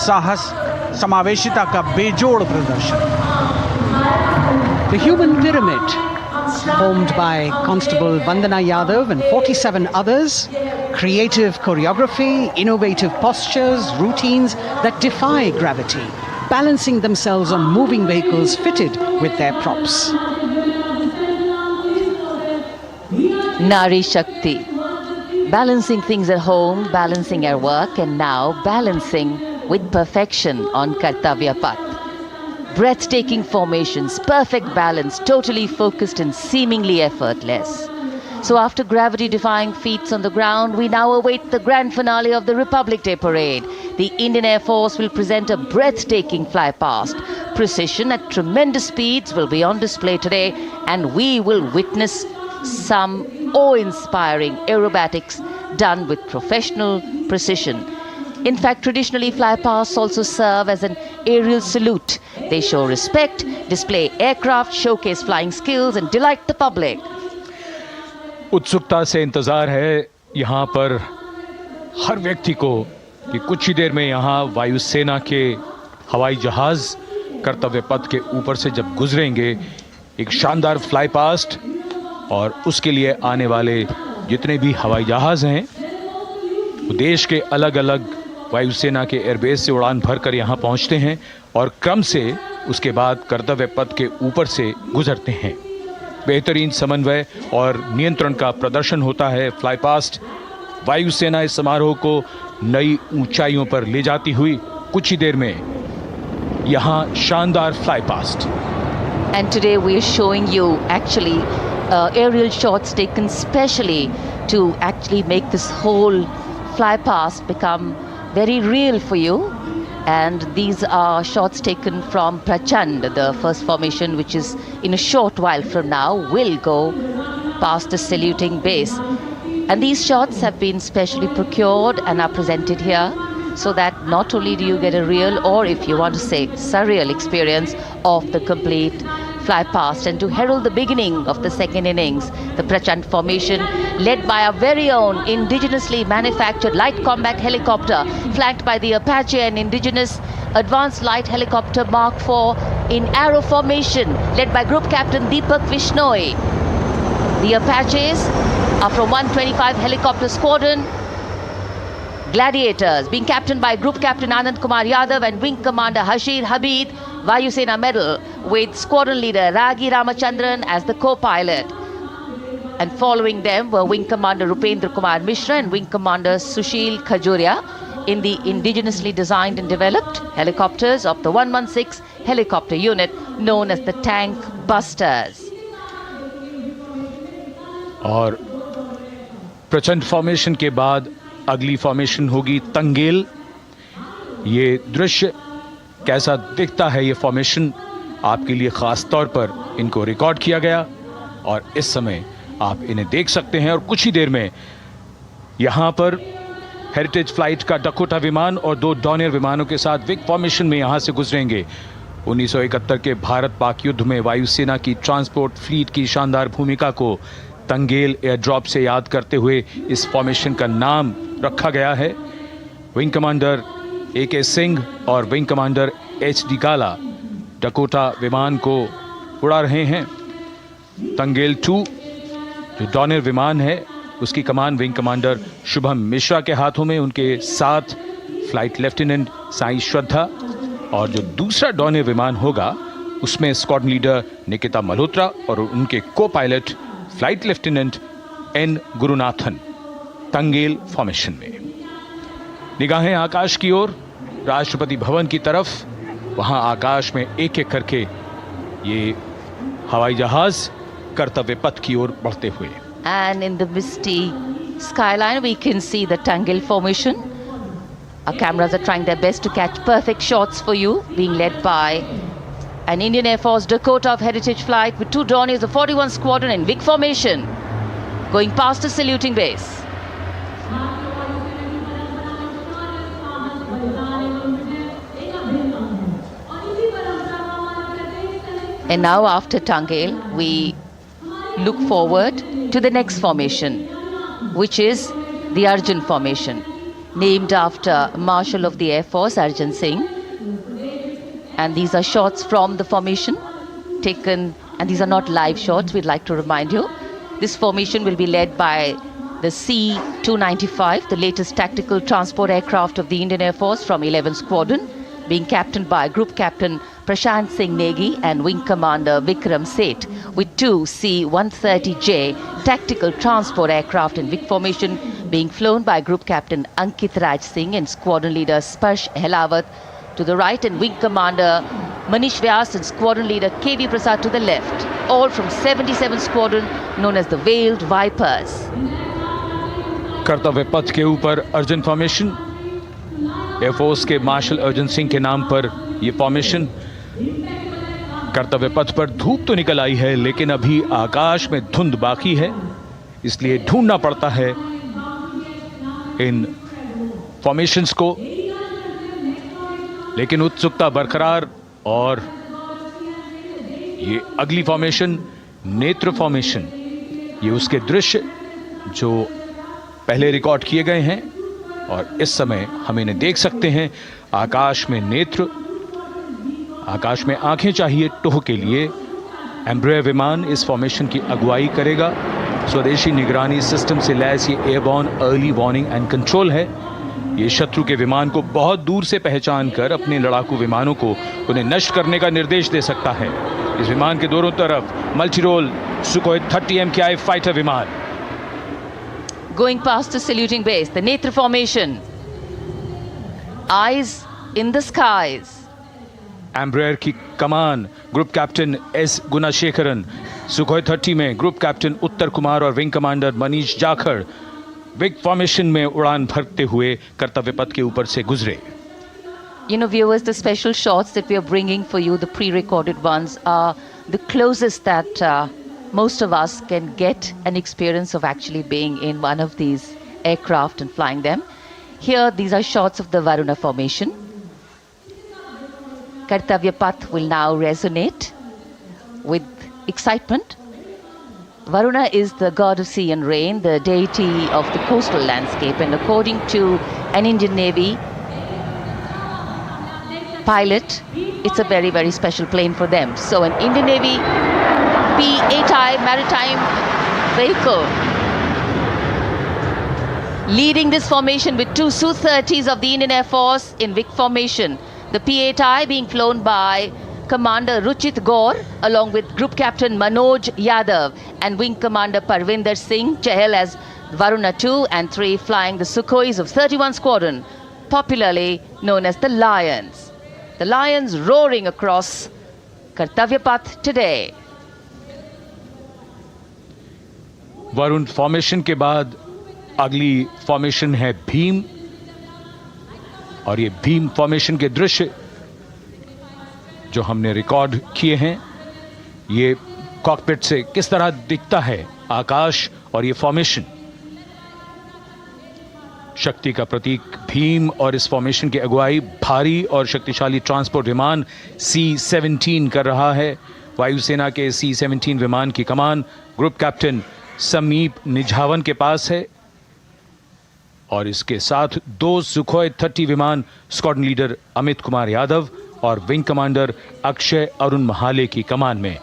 साहस, समावेशिता का बेजोड़ प्रदर्शन। The human pyramid, formed by Constable Vandana Yadav and 47 others, creative choreography, innovative postures, routines that defy gravity, balancing themselves on moving vehicles fitted with their props. Nari Shakti, balancing things at home, balancing at work, and now balancing with perfection on Kartavya Path. Breathtaking formations, perfect balance, totally focused and seemingly effortless. So after gravity-defying feats on the ground, we now await the grand finale of the Republic Day Parade. The Indian Air Force will present a breathtaking fly-past. Precision at tremendous speeds will be on display today, and we will witness some awe-inspiring aerobatics done with professional precision. In fact, traditionally, fly-pasts also serve as an aerial salute. They show respect, display aircraft, showcase flying skills, and delight the public. उत्सुकता से इंतजार है यहाँ पर हर व्यक्ति को कि कुछ ही देर में यहाँ वायुसेना के हवाई जहाज कर्तव्य पथ के ऊपर से जब गुजरेंगे, एक शानदार फ्लाई पास्ट, और उसके लिए आने वाले जितने भी हवाई जहाज हैं वो देश के अलग अलग वायुसेना के एयरबेस से उड़ान भरकर यहाँ पहुँचते हैं और क्रम से उसके बाद कर्तव्य पथ के ऊपर से गुजरते हैं। बेहतरीन समन्वय और नियंत्रण का प्रदर्शन होता है। फ्लाई पास्ट वायुसेना इस समारोह को नई ऊंचाइयों पर ले जाती हुई कुछ ही देर में यहाँ शानदार fly past. And today we are showing you actually aerial shots taken specially to actually make this whole fly past become very real for you. And these are shots taken from Prachand, the first formation, which is in a short while from now will go past the saluting base. And these shots have been specially procured and are presented here so that not only do you get a real, or if you want to say surreal experience of the complete fly past, and to herald the beginning of the second innings, the Prachand formation led by our very own indigenously manufactured light combat helicopter flanked by the Apache and indigenous advanced light helicopter Mark IV in arrow formation led by Group Captain Deepak Vishnoi. The Apaches are from 125 helicopter squadron. Gladiators being captained by Group Captain Anand Kumar Yadav and Wing Commander Hashir Habib, Vayusena Medal, with Squadron Leader Ragi Ramachandran as the co-pilot. And following them were Wing Commander Rupendra Kumar Mishra and Wing Commander Sushil Khajuria in the indigenously designed and developed helicopters of the 116 helicopter unit known as the Tank Busters. और प्रचंड formation के बाद अगली formation होगी तंगेल। ये दृश्य कैसा दिखता है, ये फॉर्मेशन आपके लिए खास तौर पर इनको रिकॉर्ड किया गया और इस समय आप इन्हें देख सकते हैं। और कुछ ही देर में यहां पर हेरिटेज फ्लाइट का डकोटा विमान और 2 डॉनियर विमानों के साथ विग फॉर्मेशन में यहां से गुजरेंगे। 1971 के भारत पाक युद्ध में वायुसेना की ट्रांसपोर्ट फ्लीट की शानदार भूमिका को तंगेल एयर ड्रॉप से याद करते हुए इस फॉर्मेशन का नाम रखा गया है। विंग कमांडर AK सिंह और विंग कमांडर HD काला डकोटा विमान को उड़ा रहे हैं। तंगेल 2 जो डॉनियर विमान है उसकी कमान विंग कमांडर शुभम मिश्रा के हाथों में, उनके साथ फ्लाइट लेफ्टिनेंट साई श्रद्धा, और जो दूसरा डॉनियर विमान होगा उसमें स्क्वाड्रन लीडर निकिता मल्होत्रा और उनके को pilot flight lieutenant N Gurunathan. Tangail formation में निगाहें आकाश की ओर, राष्ट्रपति भवन की तरफ। वहां आकाश में एक एक करके ये हवाई जहाज कर्तव्य पथ की ओर बढ़ते हुए। And in the misty skyline we can see the Tangel formation. Our cameras are trying their best to catch perfect shots for you, being led by an Indian Air Force Dakota of Heritage Flight with 2 Dorniers of 41 Squadron in big formation, going past the saluting base. And now after Tangel, we look forward to the next formation, which is the Arjun formation, named after Marshal of the Air Force Arjun Singh. And these are shots from the formation taken, and these are not live shots, we'd like to remind you. This formation will be led by the C-295, the latest tactical transport aircraft of the Indian Air Force from 11th Squadron, being captained by Group Captain Prashant Singh Negi and Wing Commander Vikram Seth, with 2 C-130J tactical transport aircraft in big formation being flown by Group Captain Ankit Raj Singh and Squadron Leader Sparsh Helawat to the right, and Wing Commander Manish Vyas and Squadron Leader KV Prasad to the left, all from 77th Squadron known as the Veiled Vipers. कर्तव्य पथ के ऊपर Arjun formation, air force के martial Arjun Singh के नाम पर यह formation. कर्तव्य पथ पर धूप तो निकल आई है लेकिन अभी आकाश में धुंध बाकी है, इसलिए ढूंढना पड़ता है इन फॉर्मेशंस को, लेकिन उत्सुकता बरकरार। और ये अगली फॉर्मेशन नेत्र फॉर्मेशन, ये उसके दृश्य जो पहले रिकॉर्ड किए गए हैं और इस समय हम इन्हें देख सकते हैं। आकाश में नेत्र, आकाश में आंखें चाहिए टोह के लिए। एम्ब्रेयर विमान इस फॉर्मेशन की अगुवाई करेगा। स्वदेशी निगरानी सिस्टम से लैस ये airborne early warning and control है। ये शत्रु के विमान को बहुत दूर से पहचान कर अपने लड़ाकू विमानों को उन्हें नष्ट करने का निर्देश दे सकता है। इस विमान के दोनों तरफ multi role Sukhoi 30 MKI fighter विमान। Going past the saluting base, the Netra formation, eyes in the skies. Embraer की कमान ग्रुप कैप्टन S गुणाशेखरन, सुखोई 30 में ग्रुप कैप्टन उत्तर कुमार और wing commander Manish Jakhar big formation में उड़ान भरते हुए कर्तव्य पथ के ऊपर से गुजरे। You know, viewers, the special shots that we are bringing for you, the pre-recorded ones, are the closest that most of us can get an experience of actually being in one of these aircraft and flying them. Here, these are shots of the Varuna formation. Kartavya Path will now resonate with excitement. Varuna is the god of sea and rain, the deity of the coastal landscape, and according to an Indian Navy pilot, it's a very, very special plane for them. So an Indian Navy P-8I maritime vehicle leading this formation with two Su-30s of the Indian Air Force in Vic formation. The P-8I being flown by Commander Ruchit Gaur along with Group Captain Manoj Yadav and Wing Commander Parvinder Singh Chahal as Varuna 2 and 3 flying the Sukhois of 31 Squadron, popularly known as the Lions. The Lions roaring across Kartavya Path today. Varun formation के बाद अगली formation है भीम, और ये Bhim formation के दृश्य जो हमने रिकॉर्ड किए हैं, ये कॉकपिट से किस तरह दिखता है आकाश और ये फॉर्मेशन। शक्ति का प्रतीक भीम और इस फॉर्मेशन की अगुवाई भारी और शक्तिशाली ट्रांसपोर्ट विमान C-17 कर रहा है। वायुसेना के C-17 विमान की कमान ग्रुप कैप्टन समीप निझावन के पास है और इसके साथ 2 सुखोई 30 विमान स्क्वाड्रन लीडर अमित कुमार यादव और विंग कमांडर अक्षय अरुण महाले की कमान में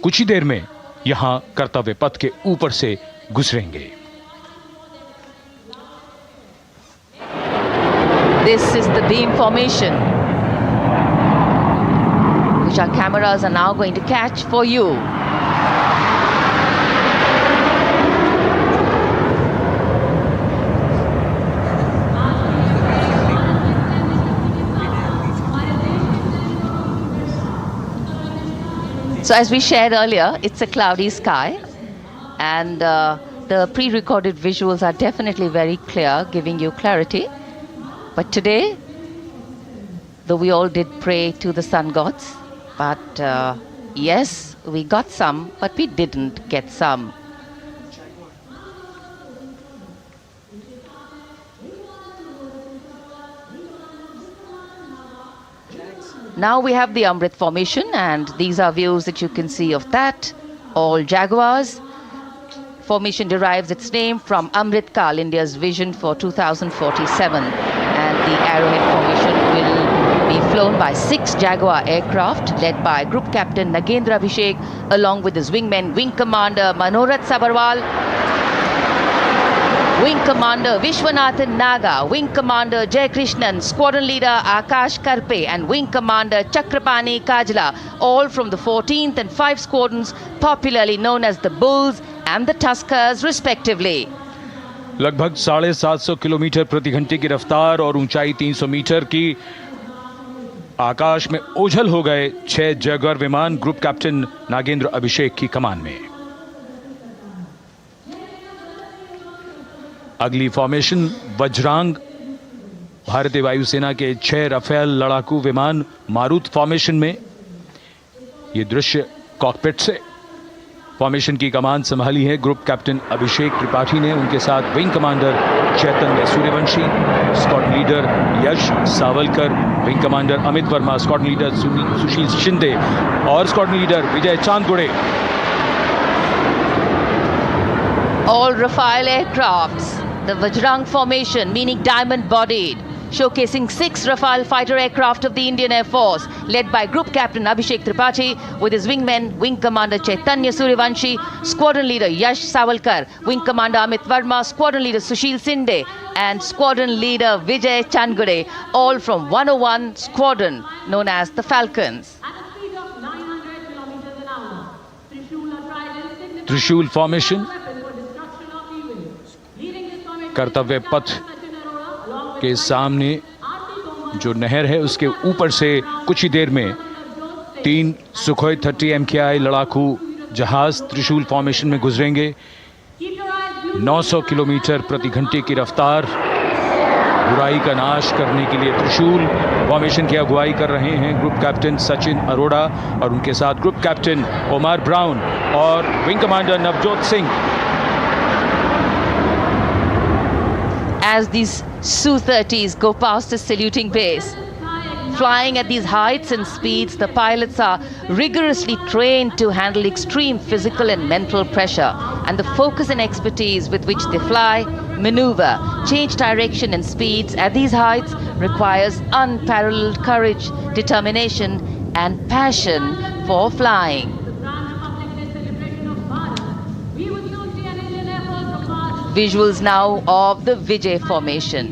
कुछ ही देर में यहां कर्तव्य पथ के ऊपर से गुजरेंगे। This is the beam formation, which our cameras are now going to catch for you. So as we shared earlier, it's a cloudy sky, and the pre-recorded visuals are definitely very clear, giving you clarity. But today, though we all did pray to the sun gods, but yes, we got some, but we didn't get some. Now we have the Amrit formation, and these are views that you can see of that. All Jaguars. Formation derives its name from Amrit Kal, India's vision for 2047. And the Arrowhead formation will be flown by 6 Jaguar aircraft led by Group Captain Nagendra Abhishek along with his wingmen Wing Commander Manorat Sabarwal, Wing Commander Vishwanathan Naga, Wing Commander Jay Krishnan, Squadron Leader Akash Karpe and Wing Commander Chakrapani Kajla, all from the 14th and 5 squadrons popularly known as the Bulls and the Tuskers respectively. लगभग 750 kilometre प्रति घंटे की रफ्तार और ऊंचाई 300 metre की आकाश में ओझल हो गए 6 जैगुआर विमान ग्रुप कैप्टन नागेंद्र अभिषेक की कमान में। अगली फॉर्मेशन वज्रांग, भारतीय वायुसेना के 6 राफेल लड़ाकू विमान मारुत फॉर्मेशन में। ये दृश्य कॉकपिट से। फॉर्मेशन की कमान संभाली है ग्रुप कैप्टन अभिषेक त्रिपाठी ने, उनके साथ wing commander Chaitanya Suryavanshi, squadron leader Yash Savalkar, wing commander Amit Verma, squadron leader Sushil Shinde और squadron leader Vijay Chandgude. All Rafale aircrafts, the Vajrang formation, meaning diamond-bodied, showcasing 6 Rafale fighter aircraft of the Indian Air Force, led by Group Captain Abhishek Tripathi, with his wingmen, Wing Commander Chaitanya Suryavanshi, Squadron Leader Yash Savalkar, Wing Commander Amit Verma, Squadron Leader Sushil Sinde, and Squadron Leader Vijay Chandgade, all from 101 Squadron, known as the Falcons. त्रिशूल formation, कर्तव्य पथ के सामने जो नहर है उसके ऊपर से कुछ ही देर में 3 सुखोई 30 MKI लड़ाकू जहाज त्रिशूल फॉर्मेशन में गुजरेंगे। 900 किलोमीटर प्रति घंटे की रफ्तार बुराई का नाश करने के लिए त्रिशूल फॉर्मेशन की अगुवाई कर रहे हैं ग्रुप कैप्टन सचिन अरोड़ा और उनके साथ ग्रुप कैप्टन ओमर ब्राउन और wing commander Navjot Singh. As these Su-30s go past the saluting base, flying at these heights and speeds, the pilots are rigorously trained to handle extreme physical and mental pressure, and the focus and expertise with which they fly, maneuver, change direction and speeds at these heights requires unparalleled courage, determination and passion for flying. Visuals now of the Vijay formation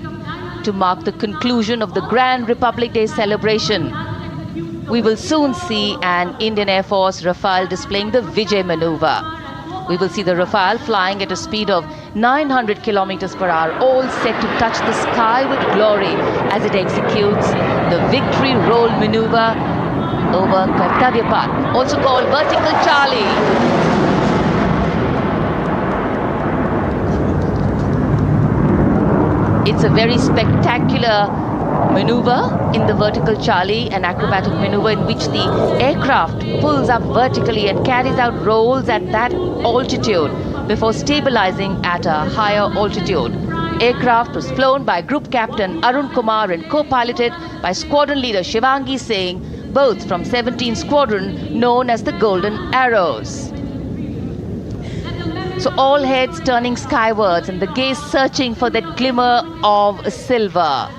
to mark the conclusion of the Grand Republic Day celebration. We will soon see an Indian Air Force Rafale displaying the Vijay maneuver. We will see the Rafale flying at a speed of 900 kilometers per hour, all set to touch the sky with glory as it executes the victory roll maneuver over Kartavya Path, also called Vertical Charlie. It's a very spectacular maneuver in the Vertical Charlie, an acrobatic maneuver in which the aircraft pulls up vertically and carries out rolls at that altitude before stabilizing at a higher altitude. Aircraft was flown by Group Captain Arun Kumar and co-piloted by Squadron Leader Shivangi Singh, both from 17th Squadron known as the Golden Arrows. So all heads turning skywards and the gaze searching for that glimmer of silver.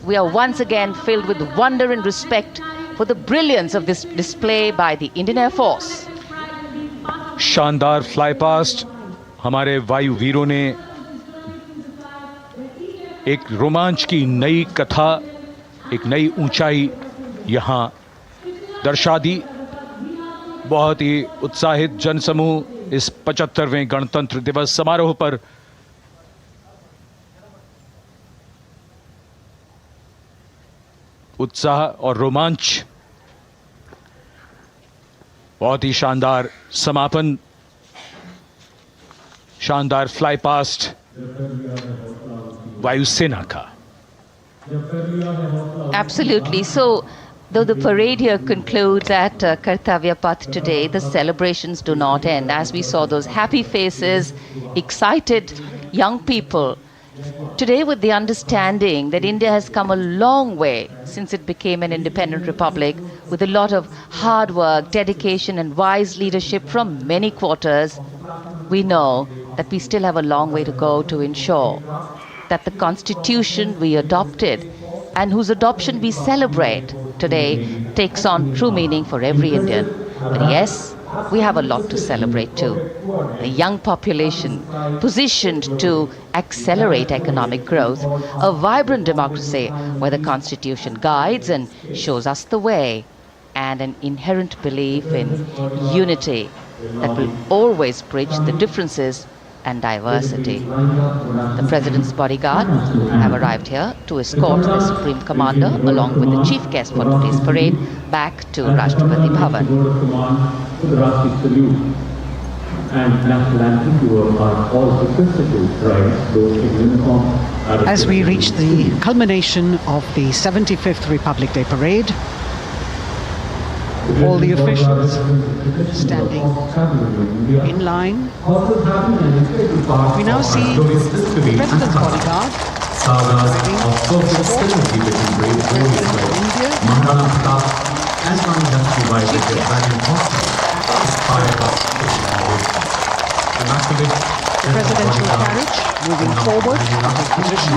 We are once again filled with wonder and respect for the brilliance of this display by the Indian Air Force. शानदार fly past हमारे वायु वीरों ने एक रोमांच की नई कथा, एक नई ऊंचाई यहां दर्शा दी। बहुत ही उत्साहित जनसमूह इस 75वें गणतंत्र दिवस समारोह पर उत्साह और रोमांच, बहुत ही शानदार समापन, शानदार फ्लाई पास्ट वायुसेना का। Absolutely. So, though the parade here concludes at Kartavya Path today, the celebrations do not end. As we saw those happy faces, excited young people, today with the understanding that India has come a long way since it became an independent republic, with a lot of hard work, dedication and wise leadership from many quarters, we know that we still have a long way to go to ensure that the constitution we adopted and whose adoption we celebrate today takes on true meaning for every Indian. But yes, we have a lot to celebrate too. A young population positioned to accelerate economic growth, a vibrant democracy where the constitution guides and shows us the way, and an inherent belief in unity that will always bridge the differences and diversity. The President's bodyguard have arrived here to escort the Supreme Commander along with the chief guest for today's parade back to Rashtrapati Bhavan. As we reach the culmination of the 75th Republic Day Parade, all the officials standing in line. We now see the President's bodyguard the presidential carriage moving forward to position.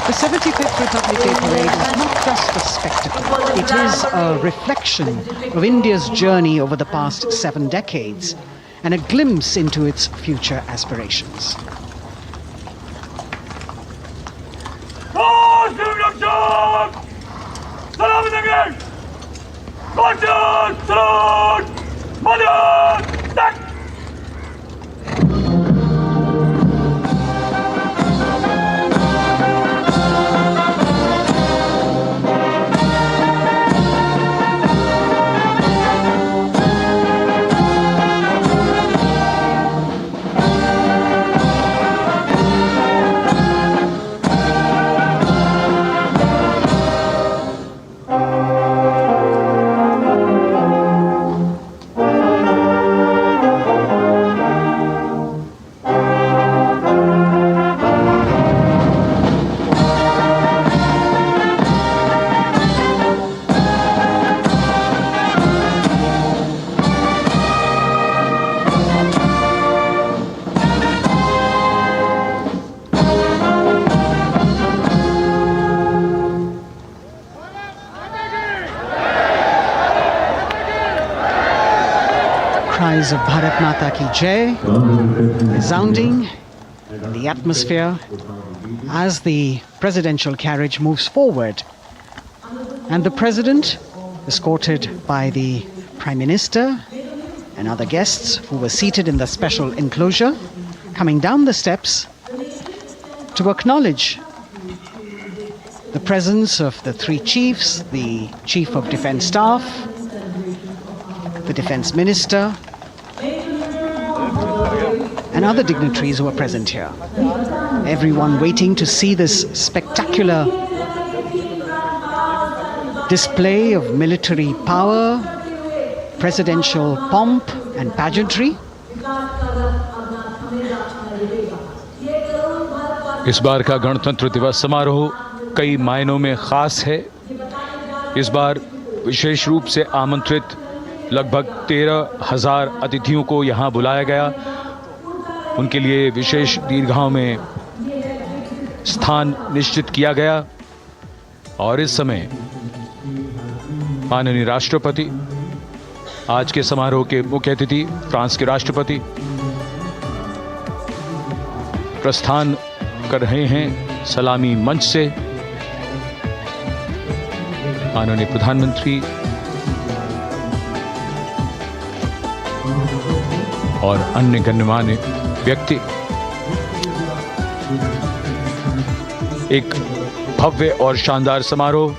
The 75th Republic Day Parade is not just a spectacle. It is a reflection of India's journey over the past 7 decades and a glimpse into its future aspirations. cries of Bharat Mata Ki Jai resounding in the atmosphere as the presidential carriage moves forward. And the president, escorted by the Prime Minister and other guests who were seated in the special enclosure, coming down the steps to acknowledge the presence of the three chiefs, the Chief of Defence Staff, the Defence Minister, and other dignitaries who are present here. Everyone waiting to see this spectacular display of military power, presidential pomp and pageantry. इस बार का गणतंत्र दिवस समारोह कई मायनों में खास है। इस बार विशेष रूप से आमंत्रित लगभग 13,000 अतिथियों को यहाँ बुलाया गया। उनके लिए विशेष दीर्घाओं में स्थान निश्चित किया गया और इस समय माननीय राष्ट्रपति, आज के समारोह के मुख्य अतिथि फ्रांस के राष्ट्रपति, प्रस्थान कर रहे हैं सलामी मंच से। माननीय प्रधानमंत्री और अन्य गण्यमान्य व्यक्ति एक भव्य और शानदार समारोह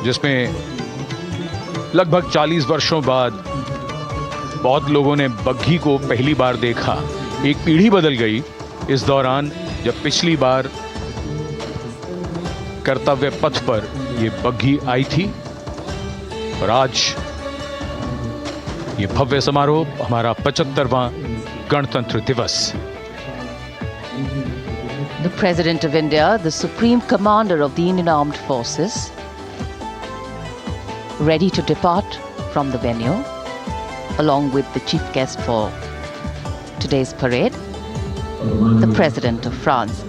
जिसमें लगभग 40 वर्षों बाद बहुत लोगों ने बग्घी को पहली बार देखा। एक पीढ़ी बदल गई इस दौरान, जब पिछली बार कर्तव्य पथ पर ये बग्घी आई थी और आज ये भव्य समारोह हमारा 75वां गणतंत्र दिवस। The President of India, the Supreme Commander of the Indian Armed Forces, ready to depart from the venue, along with the chief guest for today's parade, the President of France.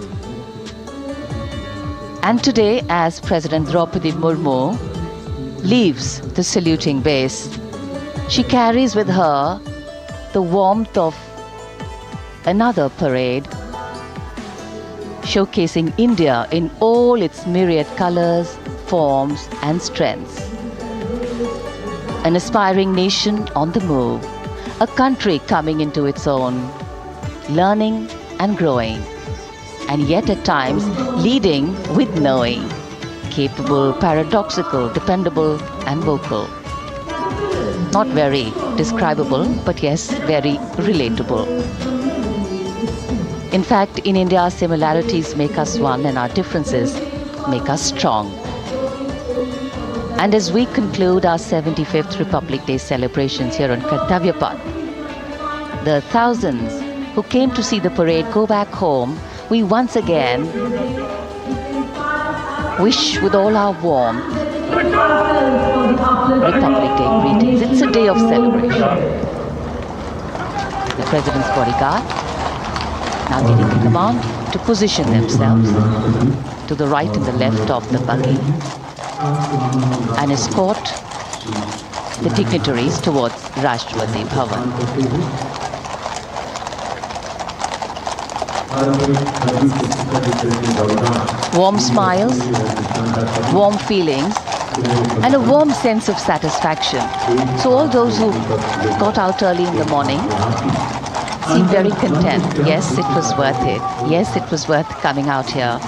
And today, as President Draupadi Murmu leaves the saluting base, she carries with her the warmth of another parade, showcasing India in all its myriad colors, forms and strengths. An aspiring nation on the move, a country coming into its own, learning and growing, and yet at times leading with knowing, capable, paradoxical, dependable and vocal. Not very describable, but yes, very relatable. In fact, in India, similarities make us one and our differences make us strong. And as we conclude our 75th Republic Day celebrations here on Kartavya Path, the thousands who came to see the parade go back home, we once again wish with all our warmth Republic Day greetings. It's a day of celebration. The President's bodyguard now getting the command to position themselves to the right and the left of the buggy and escort the dignitaries towards Rashtrapati Bhavan. Warm smiles, warm feelings, and a warm sense of satisfaction. So all those who got out early in the morning seem very content. Yes, it was worth it. Yes, it was worth coming out here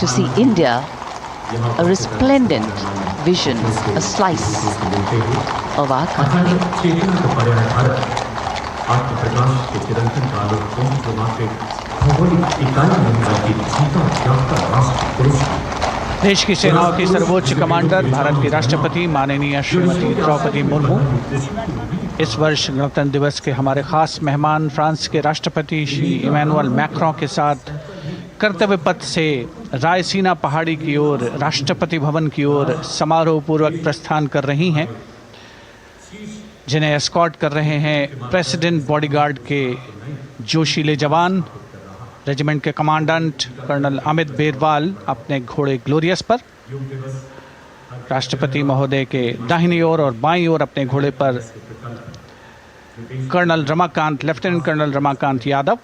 to see India, a resplendent vision, a slice of our country. देश की सेनाओं की सर्वोच्च commander Bharat की राष्ट्रपति माननीय श्रीमती द्रौपदी मुर्मू इस वर्ष गणतंत्र दिवस के हमारे खास मेहमान फ्रांस के राष्ट्रपति श्री इमैनुअल मैक्रों के साथ कर्तव्य पथ से रायसीना पहाड़ी की ओर राष्ट्रपति भवन की ओर समारोह पूर्वक प्रस्थान कर रही हैं, जिन्हें एस्कॉर्ट कर रहे हैं प्रेसिडेंट बॉडीगार्ड के जोशीले जवान, रेजिमेंट के कमांडेंट कर्नल अमित बेरवाल अपने घोड़े ग्लोरियस पर। राष्ट्रपति महोदय के दाहिनी ओर और बाईं ओर अपने घोड़े पर colonel Ramakant, lieutenant colonel Ramakant Yadav.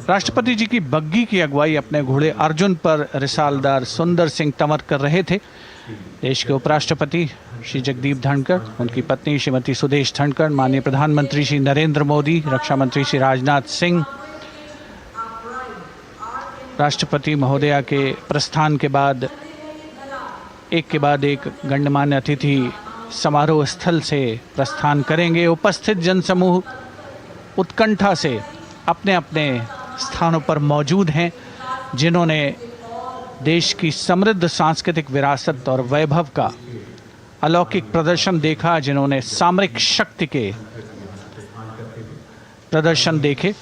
राष्ट्रपति जी की बग्गी की अगुवाई अपने घोड़े अर्जुन पर रिसालदार सुंदर सिंह तंवर कर रहे थे। देश के उपराष्ट्रपति श्री जगदीप धनखड़, उनकी पत्नी श्रीमती सुदेश धनखड़, माननीय प्रधानमंत्री श्री नरेंद्र मोदी, रक्षा मंत्री श्री राजनाथ सिंह, राष्ट्रपति महोदया के प्रस्थान के बाद एक के बाद एक गण्यमान्य अतिथि समारोह स्थल से प्रस्थान करेंगे। उपस्थित जनसमूह उत्कंठा से अपने अपने स्थानों पर मौजूद हैं, जिन्होंने देश की समृद्ध सांस्कृतिक विरासत और वैभव का अलौकिक प्रदर्शन देखा, जिन्होंने सामरिक शक्ति के प्रदर्शन देखे।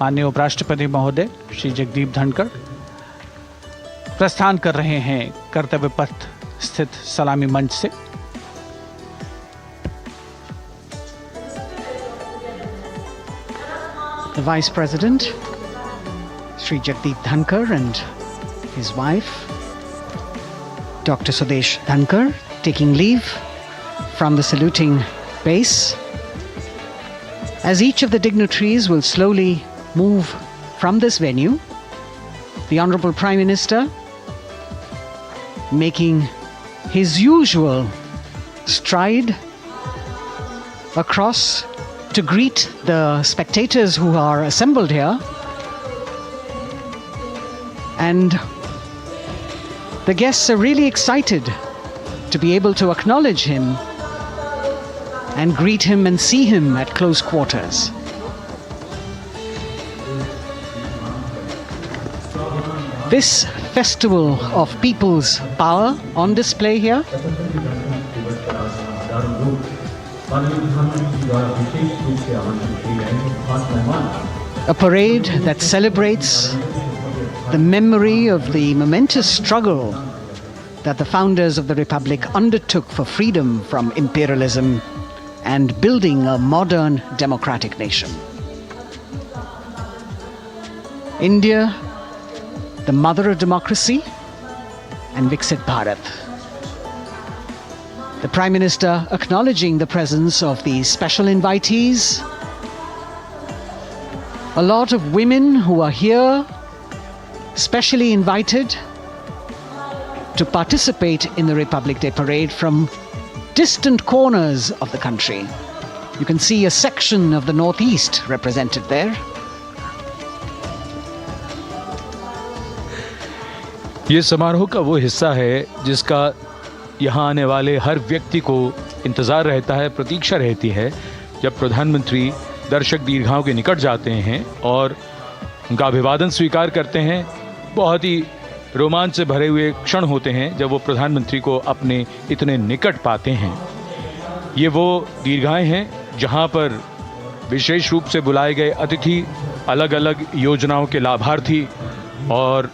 माननीय उपराष्ट्रपति महोदय श्री जगदीप धनखड़ प्रस्थान कर रहे हैं कर्तव्य पथ स्थित सलामी मंच से। The Vice President, Sri Jagdeep Dhankar, and his wife, Dr. Sudesh Dhankar, taking leave from the saluting base. As each of the dignitaries will slowly move from this venue, the Honorable Prime Minister, making his usual stride across to greet the spectators who are assembled here, and the guests are really excited to be able to acknowledge him and greet him and see him at close quarters. This festival of people's power on display here a parade that celebrates the memory of the momentous struggle that the founders of the Republic undertook for freedom from imperialism and building a modern democratic nation. India, the mother of democracy, and Viksit Bharat. The Prime Minister acknowledging the presence of these special invitees, a lot of women who are here, specially invited to participate in the Republic Day Parade from distant corners of the country. You can see a section of the Northeast represented there. ये समारोह का वो हिस्सा है जिसका यहाँ आने वाले हर व्यक्ति को इंतज़ार रहता है, प्रतीक्षा रहती है, जब प्रधानमंत्री दर्शक दीर्घाओं के निकट जाते हैं और उनका अभिवादन स्वीकार करते हैं। बहुत ही रोमांच से भरे हुए क्षण होते हैं जब वो प्रधानमंत्री को अपने इतने निकट पाते हैं। ये वो दीर्घाएं हैं जहाँ पर विशेष रूप से बुलाए गए अतिथि, अलग अलग योजनाओं के लाभार्थी और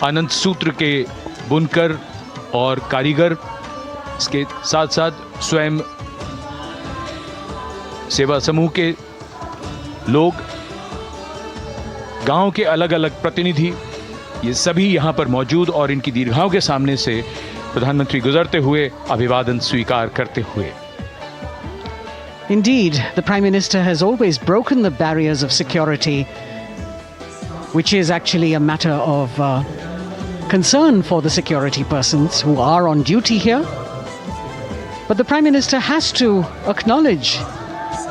आनंद सूत्र के बुनकर और कारीगर, इसके साथ साथ स्वयं सेवा समूह के लोग, गांव के अलग अलग प्रतिनिधि, ये सभी यहां पर मौजूद और इनकी दीर्घाओं के सामने से प्रधानमंत्री गुजरते हुए अभिवादन स्वीकार करते हुए। Indeed, the Prime Minister has always broken the barriers of security, which is actually a matter of concern for the security persons who are on duty here. But the Prime Minister has to acknowledge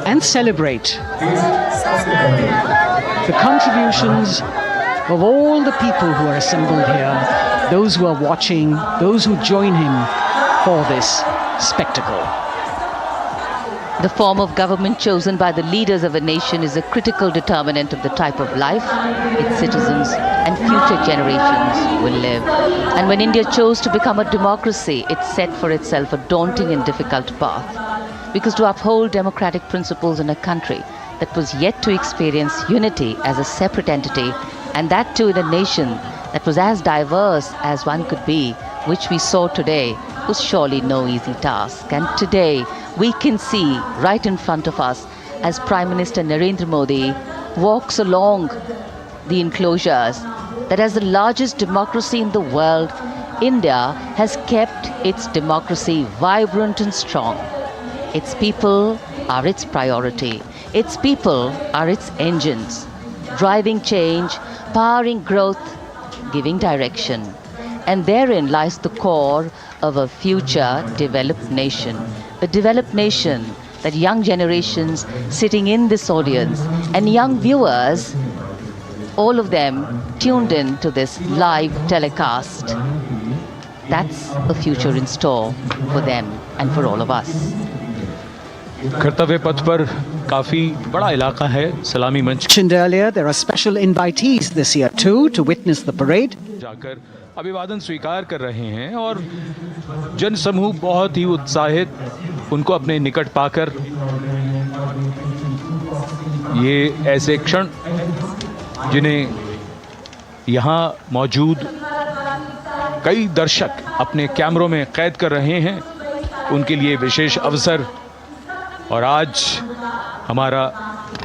and celebrate the contributions of all the people who are assembled here, those who are watching, those who join him for this spectacle. The form of government chosen by the leaders of a nation is a critical determinant of the type of life its citizens and future generations will live. And when India chose to become a democracy, it set for itself a daunting and difficult path. Because to uphold democratic principles in a country that was yet to experience unity as a separate entity, and that too in a nation that was as diverse as one could be, which we saw today, was surely no easy task. And today, we can see right in front of us as Prime Minister Narendra Modi walks along the enclosures that as the largest democracy in the world, India has kept its democracy vibrant and strong. Its people are its priority. Its people are its engines, driving change, powering growth, giving direction. And therein lies the core of a future developed nation. A developed nation that young generations sitting in this audience and young viewers, all of them tuned in to this live telecast. That's a future in store for them and for all of us. कर्तव्य पथ पर काफी बड़ा इलाका है सलामी मंच Mentioned earlier, there are special invitees this year too to witness the parade. जाकर अभिवादन स्वीकार कर रहे हैं और जनसमूह बहुत ही उत्साहित उनको अपने निकट पाकर ये ऐसे क्षण जिन्हें यहाँ मौजूद कई दर्शक अपने कैमरों में कैद कर रहे हैं उनके लिए विशेष अवसर। और आज हमारा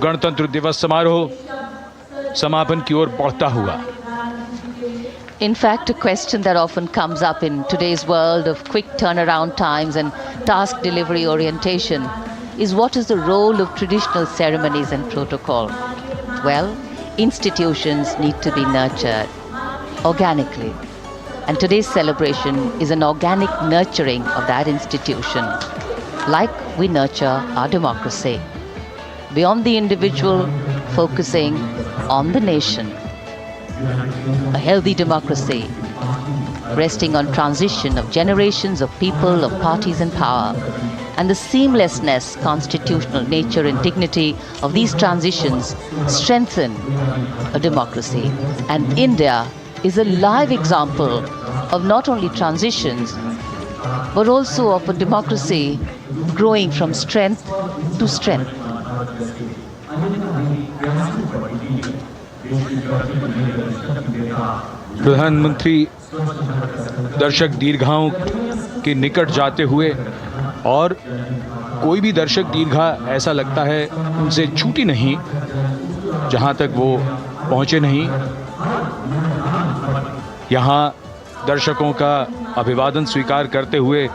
गणतंत्र दिवस समारोह समापन की ओर बढ़ता हुआ। In fact, a question that often comes up in today's world of quick turnaround times and task delivery orientation is what is the role of traditional ceremonies and protocol? Well, institutions need to be nurtured organically. And today's celebration is an organic nurturing of that institution, like we nurture our democracy. Beyond the individual, focusing on the nation. A healthy democracy, resting on transition of generations of people, of parties in power, and the seamlessness, constitutional nature and dignity of these transitions strengthen a democracy. And India is a live example of not only transitions, but also of a democracy growing from strength to strength. प्रधानमंत्री दर्शक दीर्घाओं के निकट जाते हुए, और कोई भी दर्शक दीर्घा ऐसा लगता है उनसे छूटी नहीं जहां तक वो पहुंचे नहीं। यहाँ दर्शकों का अभिवादन स्वीकार करते हुए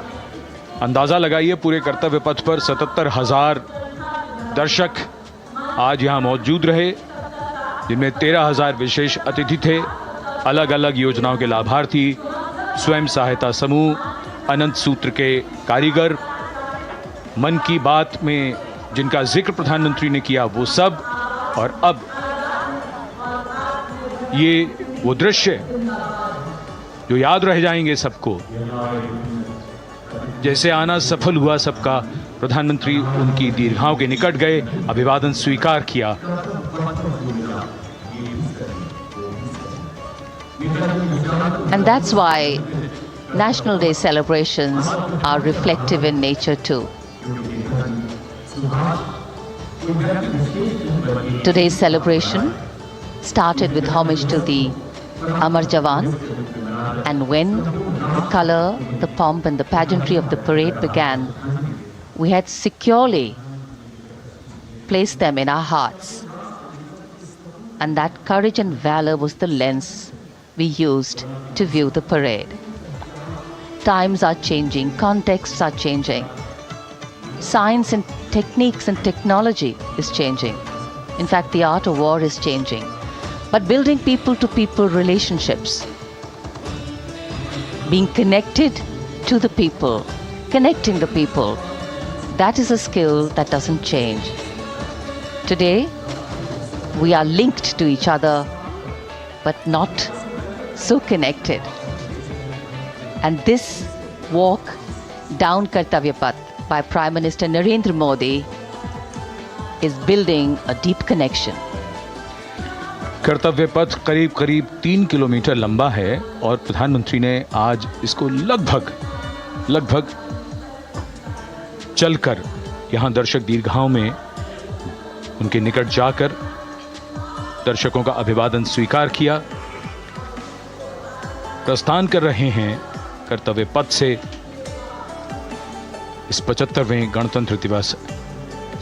अंदाज़ा लगाइए पूरे कर्तव्य पथ पर 77,000 दर्शक आज यहाँ मौजूद रहे, जिनमें 13,000 विशेष अतिथि थे, अलग अलग योजनाओं के लाभार्थी, स्वयं सहायता समूह, अनंत सूत्र के कारीगर, मन की बात में जिनका जिक्र प्रधानमंत्री ने किया वो सब। और अब ये वो दृश्य जो याद रह जाएंगे सबको, जैसे आना सफल हुआ सबका। प्रधानमंत्री उनकी दीर्घाओं के निकट गए, अभिवादन स्वीकार किया। And that's why National Day celebrations are reflective in nature too. Today's celebration started with homage to the Amar Jawan, and when the color, the pomp and the pageantry of the parade began, we had securely placed them in our hearts. And that courage and valor was the lens we used to view the parade. Times are changing, contexts are changing. Science and techniques and technology is changing. In fact, the art of war is changing. But building people-to-people relationships, being connected to the people, connecting the people, that is a skill that doesn't change. Today, we are linked to each other, but not so connected. And this walk down Kartavya Path by Prime Minister Narendra Modi is building a deep connection. कर्तव्य पथ करीब करीब 3 kilometre लंबा है और प्रधानमंत्री ने आज इसको लगभग चलकर यहाँ दर्शक दीर्घाओं में उनके निकट जाकर दर्शकों का अभिवादन स्वीकार किया। प्रस्थान कर रहे हैं कर्तव्य पथ से इस 75वें गणतंत्र दिवस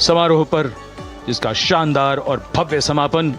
समारोह पर, जिसका शानदार और भव्य समापन